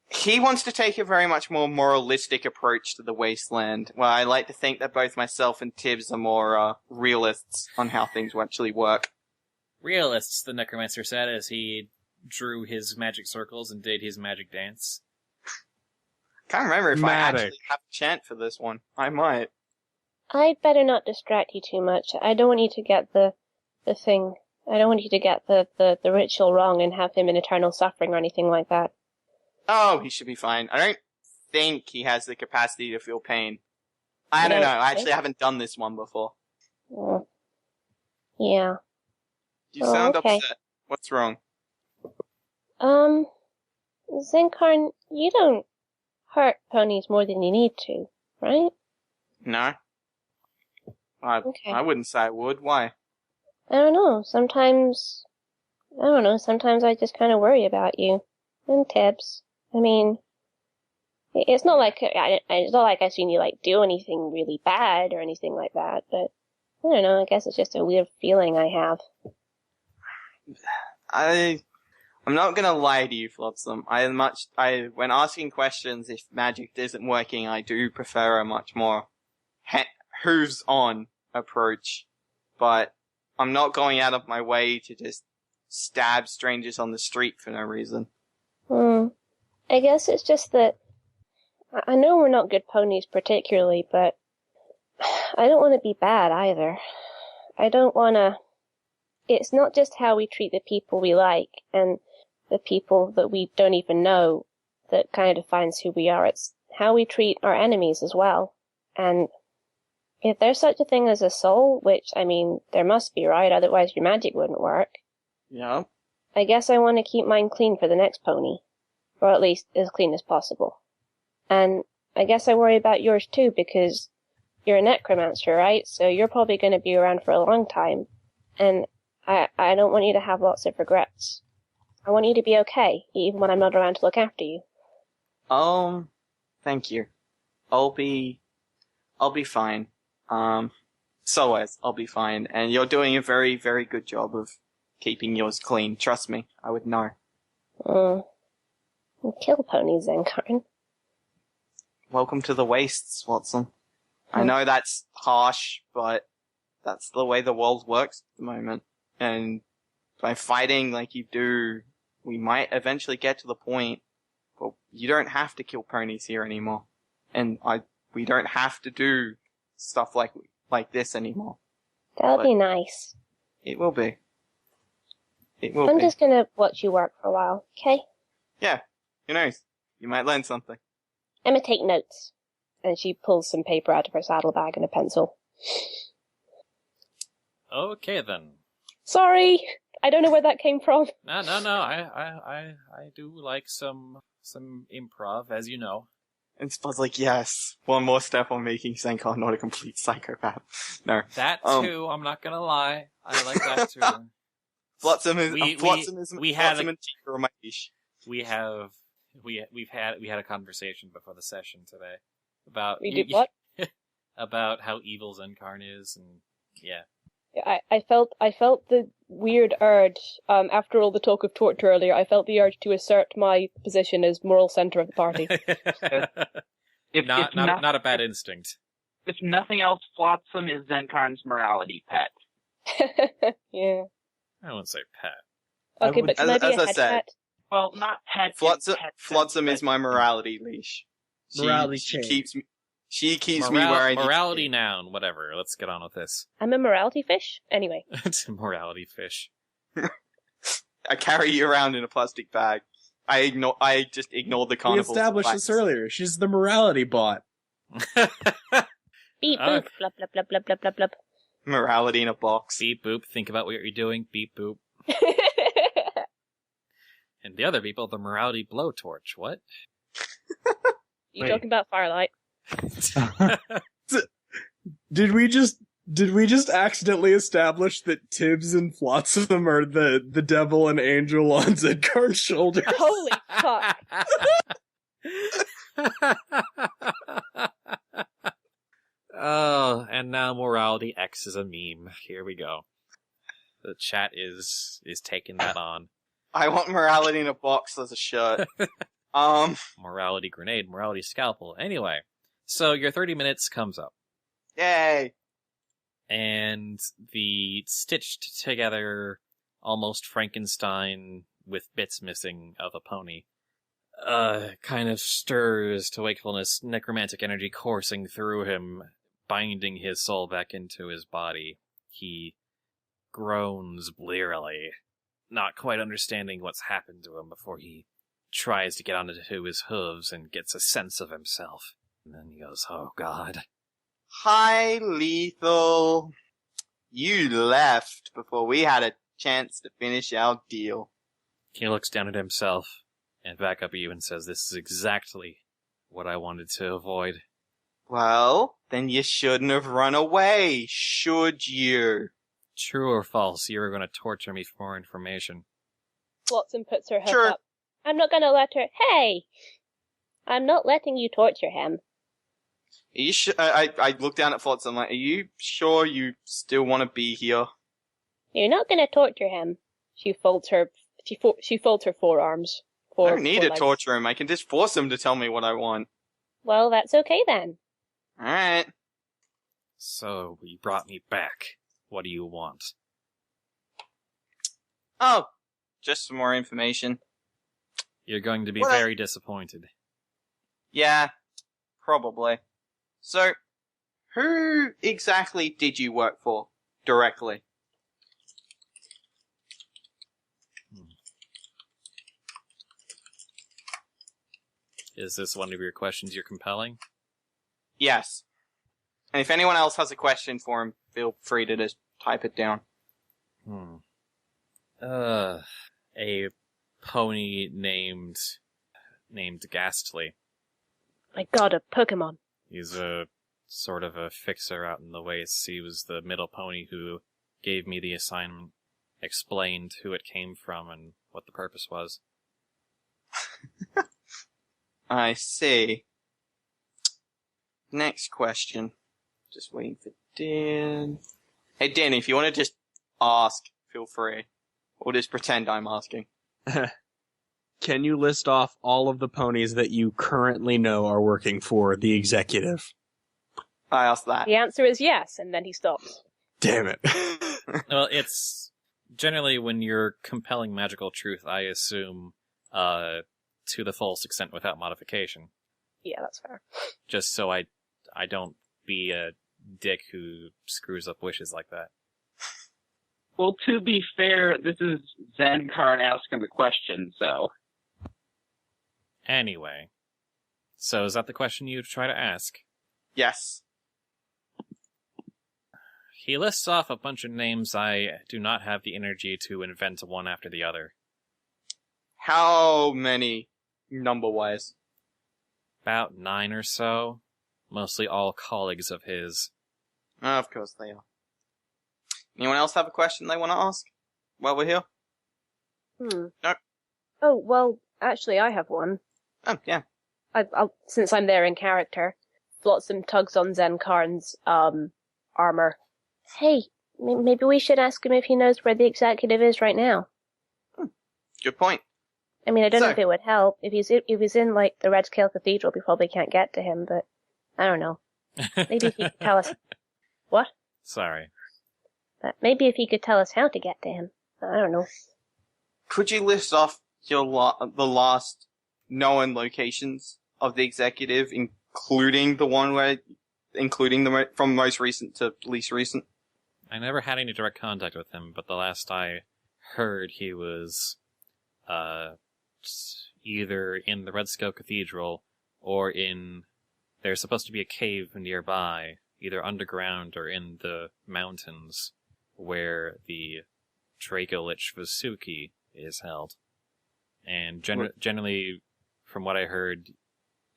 He wants to take a very much more moralistic approach to the wasteland. Well, I like to think that both myself and Tibbs are more, realists on how things will actually work. Realists, the necromancer said as he drew his magic circles and did his magic dance. Can't remember if I actually have a chant for this one. I might. I'd better not distract you too much. I don't want you to get the thing. I don't want you to get the ritual wrong and have him in eternal suffering or anything like that. Oh, he should be fine. I don't think he has the capacity to feel pain. I don't know. I actually haven't done this one before. Yeah. You sound upset. What's wrong? Zenkarn, you don't hurt ponies more than you need to, right? No. I wouldn't say I would. Why? I don't know. Sometimes I just kind of worry about you. And Tibbs. I mean, it's not like I've seen you, do anything really bad or anything like that, but I don't know, I guess it's just a weird feeling I have. I'm not gonna lie to you, Flotsam. When asking questions, if magic isn't working, I do prefer a much more hooves on approach. But I'm not going out of my way to just stab strangers on the street for no reason. I guess it's just that I know we're not good ponies particularly, but I don't want to be bad either. I don't want to... It's not just how we treat the people we like and the people that we don't even know that kind of defines who we are. It's how we treat our enemies as well. And if there's such a thing as a soul, which, I mean, there must be, right? Otherwise your magic wouldn't work. Yeah. I guess I want to keep mine clean for the next pony. Or at least as clean as possible. And I guess I worry about yours too, because you're a necromancer, right? So you're probably going to be around for a long time. And I don't want you to have lots of regrets. I want you to be okay, even when I'm not around to look after you. Thank you. I'll be fine. I'll be fine. And you're doing a very, very good job of keeping yours clean. Trust me, I would know. Kill ponies, Zenkarn. Welcome to the wastes, Watson. I know that's harsh, but that's the way the world works at the moment. And by fighting like you do, we might eventually get to the point, but you don't have to kill ponies here anymore. And we don't have to do stuff like this anymore. That'll be nice. It will be. I'm just gonna watch you work for a while, okay? Yeah. Who knows? You might learn something. I'm gonna take notes. And she pulls some paper out of her saddlebag and a pencil. Okay, then. Sorry! I don't know where that came from. No. I do like some improv, as you know. And Spud's like, yes, one more step on making Zenkar not a complete psychopath. No. That too, I'm not gonna lie. I like that too. Flotsam is we had a conversation before the session today about We did what? about how evil Zenkarn is, and yeah. I felt the weird urge, after all the talk of torture earlier, I felt the urge to assert my position as moral center of the party. Not a bad instinct. If nothing else, Flotsam is Zenkarn's morality pet. Yeah. I wouldn't say pet. Okay, but can I be a head pet? Well, not pet. Flotsam is my morality leash. She keeps me where I need morality to be. Noun, whatever. Let's get on with this. I'm a morality fish? Anyway. It's a morality fish. I carry you around in a plastic bag. I just ignored the We carnival. established this earlier. She's the morality bot. Beep boop, blub blub blub blub blub blub blub. Morality in a box. Beep boop, think about what you're doing. Beep boop. And the other people, the morality blowtorch. What? You talking about Firelight? Did we just accidentally establish that Tibbs and Flotsam are the devil and angel on Zedkarn's shoulder? Holy fuck. Oh, and now morality X is a meme. Here we go. The chat is taking that on. I want morality in a box as a shirt. Morality grenade, morality scalpel. Anyway, so your 30 minutes comes up. Yay! And the stitched together, almost Frankenstein with bits missing of a pony, kind of stirs to wakefulness, necromantic energy coursing through him, binding his soul back into his body. He groans blearily, not quite understanding what's happened to him before he tries to get onto his hooves and gets a sense of himself. And then he goes, oh god. Hi, Lethal. You left before we had a chance to finish our deal. He looks down at himself and back up at you and says, this is exactly what I wanted to avoid. Well, then you shouldn't have run away, should you? True or false, you were going to torture me for more information. Flotsam puts her hook Sure. up. I'm not gonna let her. Hey! I'm not letting you torture him. Are you sure? I look down at Flotsam like, are you sure you still want to be here? You're not gonna torture him. She folds her forearms. I don't need to torture him. I can just force him to tell me what I want. Well, that's okay then. Alright. So, you brought me back. What do you want? Oh, just some more information. You're going to be very disappointed. Yeah, probably. So, who exactly did you work for, directly? Is this one of your questions you're compelling? Yes. And if anyone else has a question for him, feel free to just type it down. A pony named Ghastly. My god, a Pokemon. He's a sort of a fixer out in the wastes. He was the middle pony who gave me the assignment, explained who it came from and what the purpose was. I see. Next question. Just waiting for Dan. Hey, Danny, if you want to just ask, feel free. Or just pretend I'm asking. Can you list off all of the ponies that you currently know are working for the executive? I asked that. The answer is yes, and then he stops. Damn it. Well, it's generally when you're compelling magical truth, I assume, to the fullest extent without modification. Yeah, that's fair. Just so I don't be a dick who screws up wishes like that. Well, to be fair, this is Zenkarn asking the question, so. Anyway. So is that the question you try to ask? Yes. He lists off a bunch of names. I do not have the energy to invent one after the other. How many, number-wise? About 9 or so. Mostly all colleagues of his. Of course they are. Anyone else have a question they want to ask while we're here? No? Oh, well, actually I have one. Oh, yeah. I'll since I'm there in character. Flotsam tugs on Zenkarn's, armor. Hey, maybe we should ask him if he knows where the executive is right now. Good point. I mean, I don't know if it would help. If he's in, like, the Red Scale Cathedral, we probably can't get to him, but I don't know. Maybe if he could tell us... What? Sorry. Maybe if he could tell us how to get to him. I don't know. Could you list off the last known locations of the executive, including from most recent to least recent? I never had any direct contact with him, but the last I heard he was either in the Red Skull Cathedral or there's supposed to be a cave nearby, either underground or in the mountains, where the Dracolich Vasuki is held. And generally, from what I heard,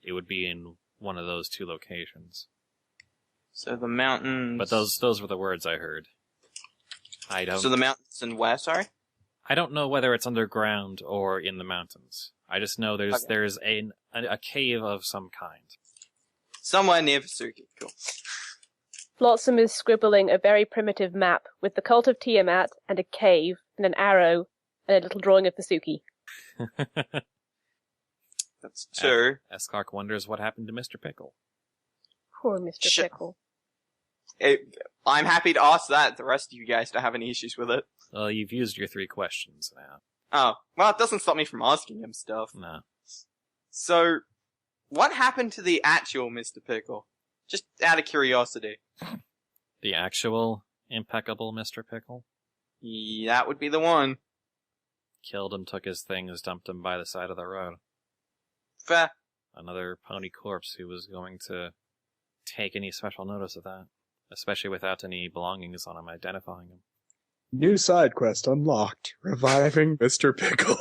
it would be in one of those two locations. So the mountains... But those were the words I heard. So the mountains and where, sorry? I don't know whether it's underground or in the mountains. I just know there's a cave of some kind. Somewhere near Vasuki, cool. Flotsam is scribbling a very primitive map with the cult of Tiamat and a cave and an arrow and a little drawing of Vasuki. That's true. Eskark wonders what happened to Mr. Pickle. Poor Mr. Pickle. I'm happy to ask that. The rest of you guys don't have any issues with it. Well, you've used your 3 questions now. Oh, well, it doesn't stop me from asking him stuff. No. So, what happened to the actual Mr. Pickle? Just out of curiosity. The actual impeccable Mr. Pickle? Yeah, that would be the one. Killed him, took his things, dumped him by the side of the road. Fair. Another pony corpse who was going to take any special notice of that, especially without any belongings on him identifying him. New side quest unlocked. Reviving Mr. Pickle.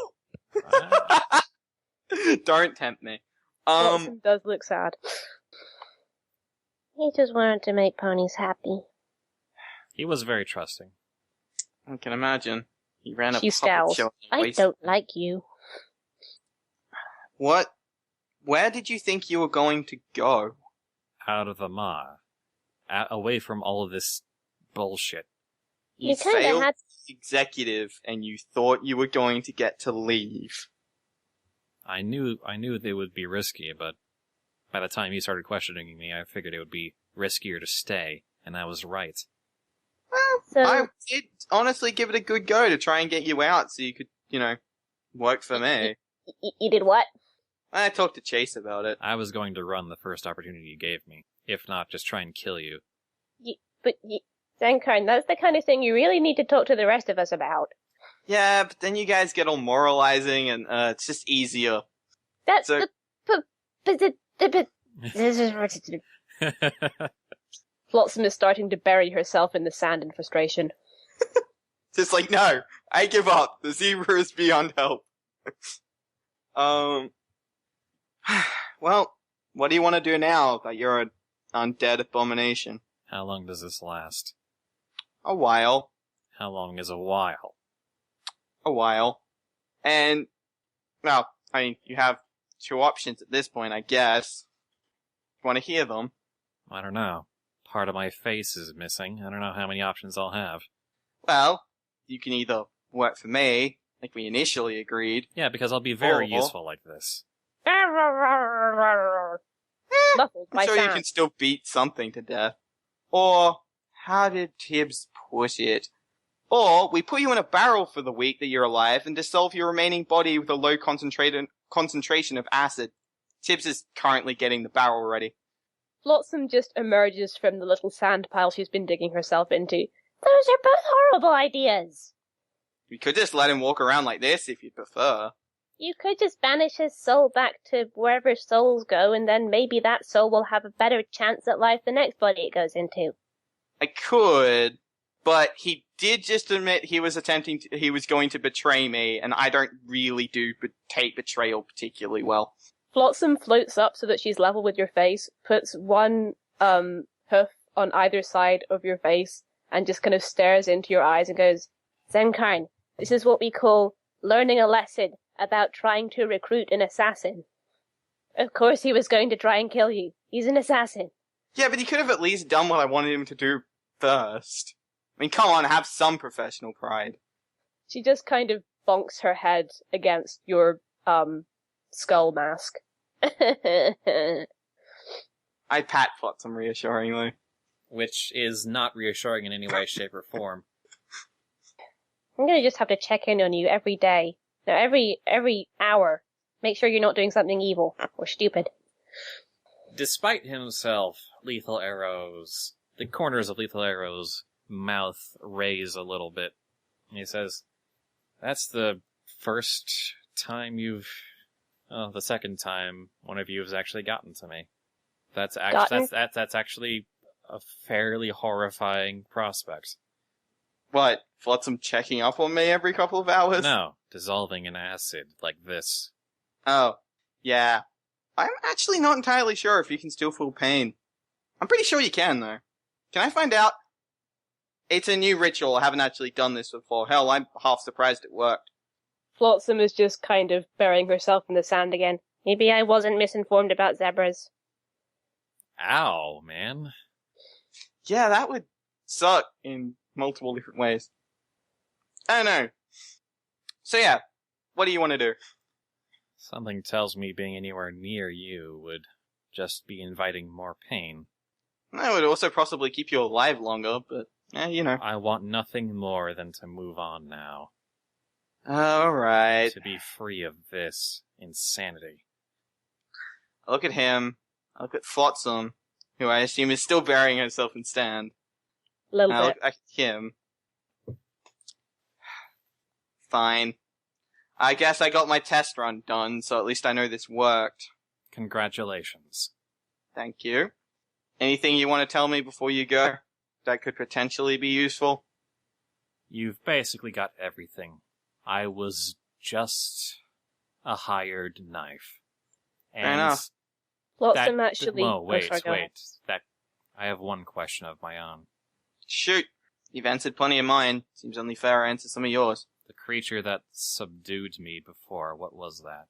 Don't tempt me. Watson does look sad. He just wanted to make ponies happy. He was very trusting. I can imagine. He ran a puppet show. I don't like you. What? Where did you think you were going to go? Out of the maw. Away from all of this bullshit. You failed executive, and you thought you were going to get to leave. I knew they would be risky, but by the time you started questioning me, I figured it would be riskier to stay, and I was right. Well, I did honestly give it a good go to try and get you out so you could, work for me. You did what? I talked to Chase about it. I was going to run the first opportunity you gave me. If not, just try and kill you. Zenkarn, that's the kind of thing you really need to talk to the rest of us about. Yeah, but then you guys get all moralizing, and it's just easier. That's Flotsam is starting to bury herself in the sand in frustration. Just like, no, I give up. The zebra is beyond help. Well, what do you want to do now that you're an undead abomination? How long does this last? A while. How long is a while? A while. And, well, I mean, you have 2 options at this point, I guess. Want to hear them? I don't know. Part of my face is missing. I don't know how many options I'll have. Well, you can either work for me, like we initially agreed. Yeah, because I'll be very useful like this. I'm sure you can still beat something to death. Or, how did Tibbs put it? Or, we put you in a barrel for the week that you're alive and dissolve your remaining body with a low concentration of acid. Tibbs is currently getting the barrel ready. Flotsam just emerges from the little sand pile she's been digging herself into. Those are both horrible ideas. We could just let him walk around like this if you prefer. You could just banish his soul back to wherever souls go, and then maybe that soul will have a better chance at life the next body it goes into. I could, but he did just admit he was going to betray me, and I don't really take betrayal particularly well. Flotsam floats up so that she's level with your face, puts one hoof on either side of your face, and just kind of stares into your eyes and goes, Zenkarn, this is what we call learning a lesson about trying to recruit an assassin. Of course he was going to try and kill you. He's an assassin. Yeah, but he could have at least done what I wanted him to do first. I mean, come on, have some professional pride. She just kind of bonks her head against your, skull mask. I pat Flotsam reassuringly. Which is not reassuring in any way, shape, or form. I'm gonna just have to check in on you every day. No, every hour. Make sure you're not doing something evil or stupid. Despite himself, the corners of Lethal Arrow's mouth raise a little bit. And he says, that's the first time the second time one of you has actually gotten to me. That's actually a fairly horrifying prospect. What? Flotsam checking up on me every couple of hours? No, dissolving in acid like this. Oh, yeah. I'm actually not entirely sure if you can still feel pain. I'm pretty sure you can, though. Can I find out? It's a new ritual. I haven't actually done this before. Hell, I'm half surprised it worked. Flotsam is just kind of burying herself in the sand again. Maybe I wasn't misinformed about zebras. Ow, man. Yeah, that would suck in multiple different ways. I don't know. So yeah, what do you want to do? Something tells me being anywhere near you would just be inviting more pain. That would also possibly keep you alive longer, but, you know. I want nothing more than to move on now. Alright. To be free of this insanity. I look at him. I look at Flotsam, who I assume is still burying herself in sand. A little I bit. look at him. Fine. I guess I got my test run done, so at least I know this worked. Congratulations. Thank you. Anything you want to tell me before you go that could potentially be useful? You've basically got everything. I was just a hired knife. And fair enough. Flotsam actually... wait. I have one question of my own. Shoot. You've answered plenty of mine. Seems only fair I answer some of yours. The creature that subdued me before, what was that?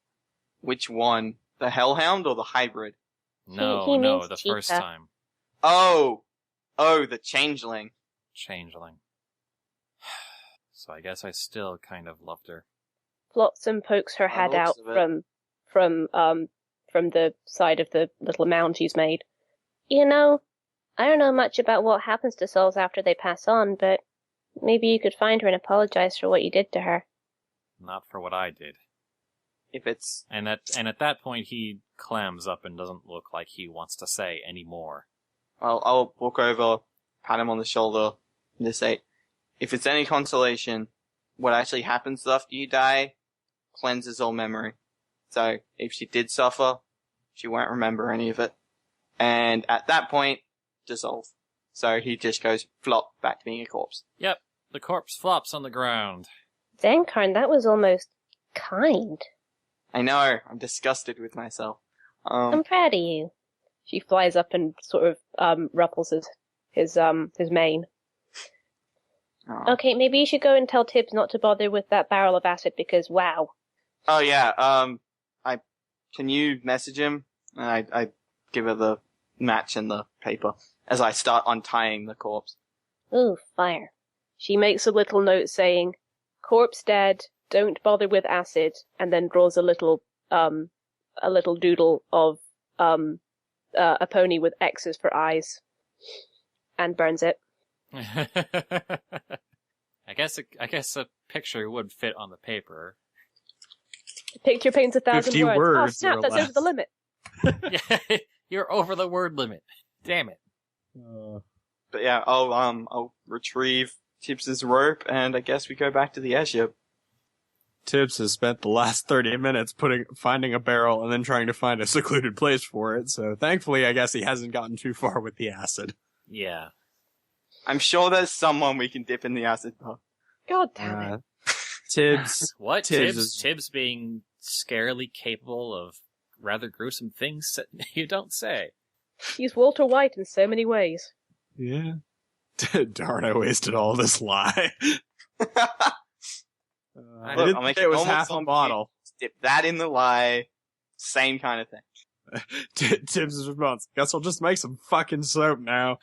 Which one? The Hellhound or the Hybrid? No, the first time. Oh, the Changeling. Changeling. So I guess I still kind of loved her. Flotsam pokes her head out from the side of the little mound she's made. You know, I don't know much about what happens to souls after they pass on, but maybe you could find her and apologize for what you did to her. Not for what I did. If it's... And at that point he clams up and doesn't look like he wants to say any more. I'll walk over, pat him on the shoulder, and just say, if it's any consolation, what actually happens after you die cleanses all memory. So, if she did suffer, she won't remember any of it. And at that point, dissolve. So he just goes flop back to being a corpse. Yep, the corpse flops on the ground. Zenkarn, that was almost kind. I know, I'm disgusted with myself. I'm proud of you. She flies up and sort of ruffles his mane. Oh. Okay, maybe you should go and tell Tibbs not to bother with that barrel of acid because wow. Oh yeah, can you message him? And I give her the match and the paper as I start untying the corpse. Ooh, fire. She makes a little note saying, corpse dead, don't bother with acid, and then draws a little doodle of, a pony with X's for eyes. And burns it. I guess a picture would fit on the paper. The picture paints 1,000 50 words. words Oh snap, that's over the limit. Yeah, you're over the word limit. Damn it. But yeah, I'll retrieve Tibbs's rope, and I guess we go back to the airship. Tibbs has spent the last 30 minutes finding a barrel and then trying to find a secluded place for it, so thankfully I guess he hasn't gotten too far with the acid. Yeah. I'm sure there's someone we can dip in the acid bath. God damn it. Tibbs. What? Tibbs Tibbs being scarily capable of rather gruesome things? You don't say. He's Walter White in so many ways. Yeah. Darn, I wasted all this lie. Look, I didn't I'll think make it was normal half a zombie, bottle. Dip that in the lye. Same kind of thing. Tibbs' response, guess I'll just make some fucking soap now.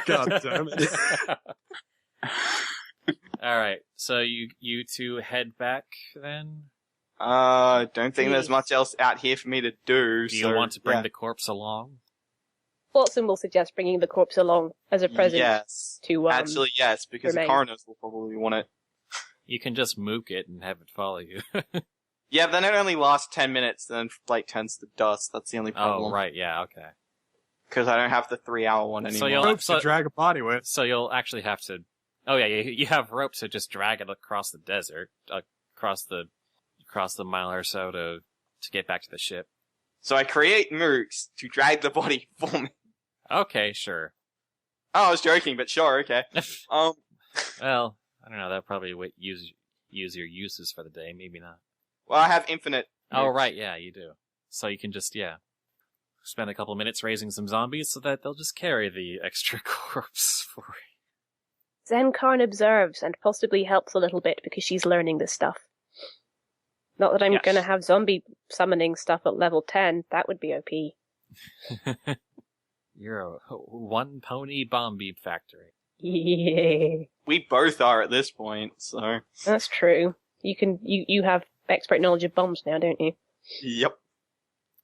God damn it. Alright, so you two head back then? Don't think there's much else out here for me to do. Do you want to bring the corpse along? Watson will suggest bringing the corpse along as a present. Yes. To, actually, yes, because remain. the coroners will probably want it. You can just mook it and have it follow you. Yeah, but then it only lasts 10 minutes, then it turns to dust. That's the only problem. Oh, right, yeah, okay. Because I don't have the 3-hour one anymore. So you'll Ropes to drag a body with. So you'll actually have to... Oh yeah, you have ropes to just drag it across the desert, across the mile or so to get back to the ship. So I create mooks to drag the body for me. Okay, sure. Oh, I was joking, but sure, okay. Well, I don't know, that'll probably use your uses for the day, maybe not. Well, I have infinite mooks. Oh, right, yeah, you do. So you can just, spend a couple minutes raising some zombies so that they'll just carry the extra corpse for you. Zenkarn observes and possibly helps a little bit because she's learning this stuff. Not that I'm going to have zombie summoning stuff at level 10. That would be OP. You're a one pony bomb beep factory. Yeah. We both are at this point, so... That's true. You have expert knowledge of bombs now, don't you? Yep.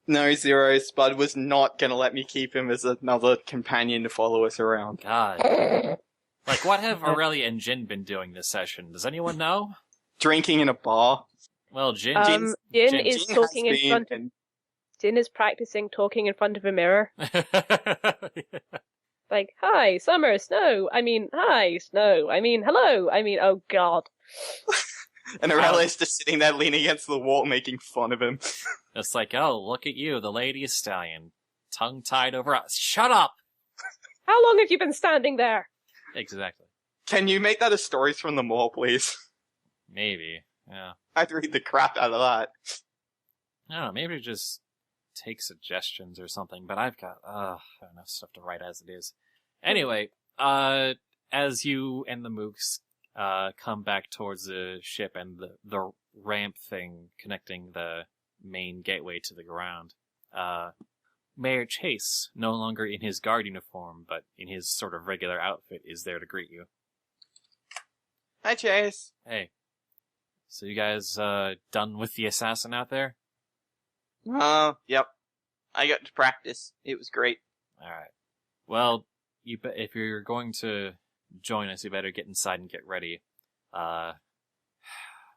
No, Zero, Spud was not gonna let me keep him as another companion to follow us around. God. Like, what have Aurelia and Jin been doing this session? Does anyone know? Drinking in a bar. Well, Jin is talking in front of... Jin is practicing talking in front of a mirror. Like, hi, summer, snow. I mean, hi, snow. I mean, hello. I mean, oh god. And Aurelia's just sitting there leaning against the wall making fun of him. It's like, oh, look at you, the lady stallion. Tongue-tied over us. Shut up! How long have you been standing there? Exactly. Can you make that a Stories from the Mall, please? Maybe, yeah. I'd read the crap out of that. I don't know, maybe just take suggestions or something, but I've got enough stuff to write as it is. Anyway, as you and the mooks come back towards the ship and the ramp thing connecting the main gateway to the ground, Mayor Chase, no longer in his guard uniform, but in his sort of regular outfit, is there to greet you. Hi, Chase. Hey. So you guys done with the assassin out there? Yep. I got to practice. It was great. Alright. Well, if you're going to join us, you better get inside and get ready.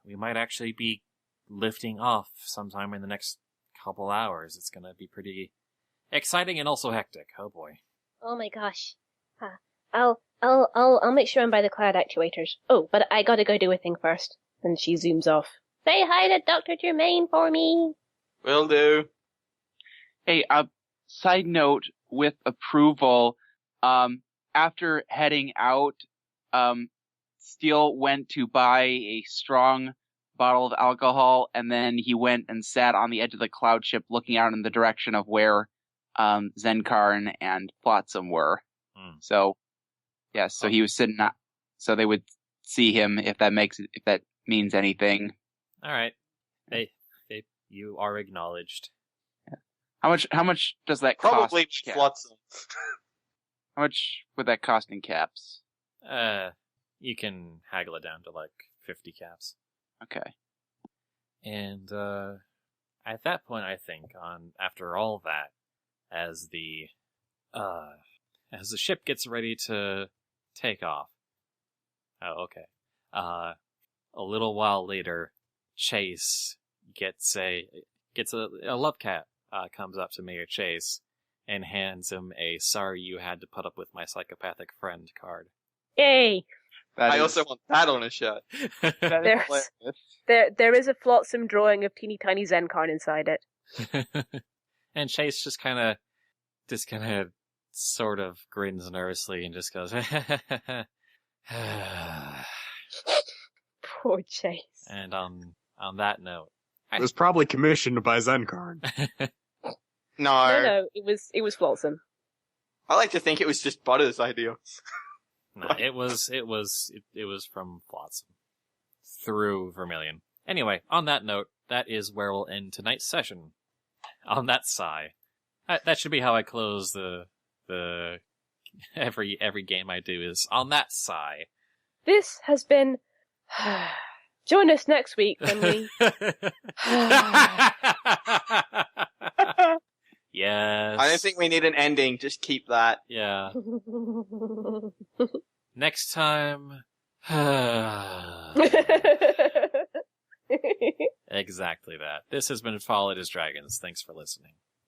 We might actually be lifting off sometime in the next couple hours. It's gonna be pretty exciting and also hectic. Oh boy. Oh my gosh. I'll make sure I'm by the cloud actuators. Oh, but I gotta go do a thing first. And she zooms off. Say hi to Dr. Germain for me. Will do. Hey, side note with approval, after heading out, Steele went to buy a strong bottle of alcohol, and then he went and sat on the edge of the cloud ship looking out in the direction of where Zenkarn and Flotsam were. So, yes, so he was sitting out, so they would see him if that means anything. Alright. You are acknowledged. How much does that cost? Probably Flotsam. How much would that cost in caps? You can haggle it down to like 50 caps. Okay. And at that point, I think, after all that, as the ship gets ready to take off. Oh, okay. A little while later, Chase gets a love cat comes up to Mayor Chase and hands him a "sorry you had to put up with my psychopathic friend" card. Yay! I also want that on a shirt. There is a Flotsam drawing of teeny tiny Zenkarn inside it. And Chase just kind of sort of grins nervously and just goes, Poor Chase. And on that note, it was probably commissioned by Zencard. No, it was Flotsam. I like to think it was just Butter's idea. No, it was from Flotsam through Vermilion. Anyway, on that note, that is where we'll end tonight's session. On that sigh. That should be how I close the every game I do is on that sigh. This has been. Join us next week when we. Yes. I don't think we need an ending. Just keep that. Yeah. Next time. Exactly that. This has been Fall It Is Dragons. Thanks for listening.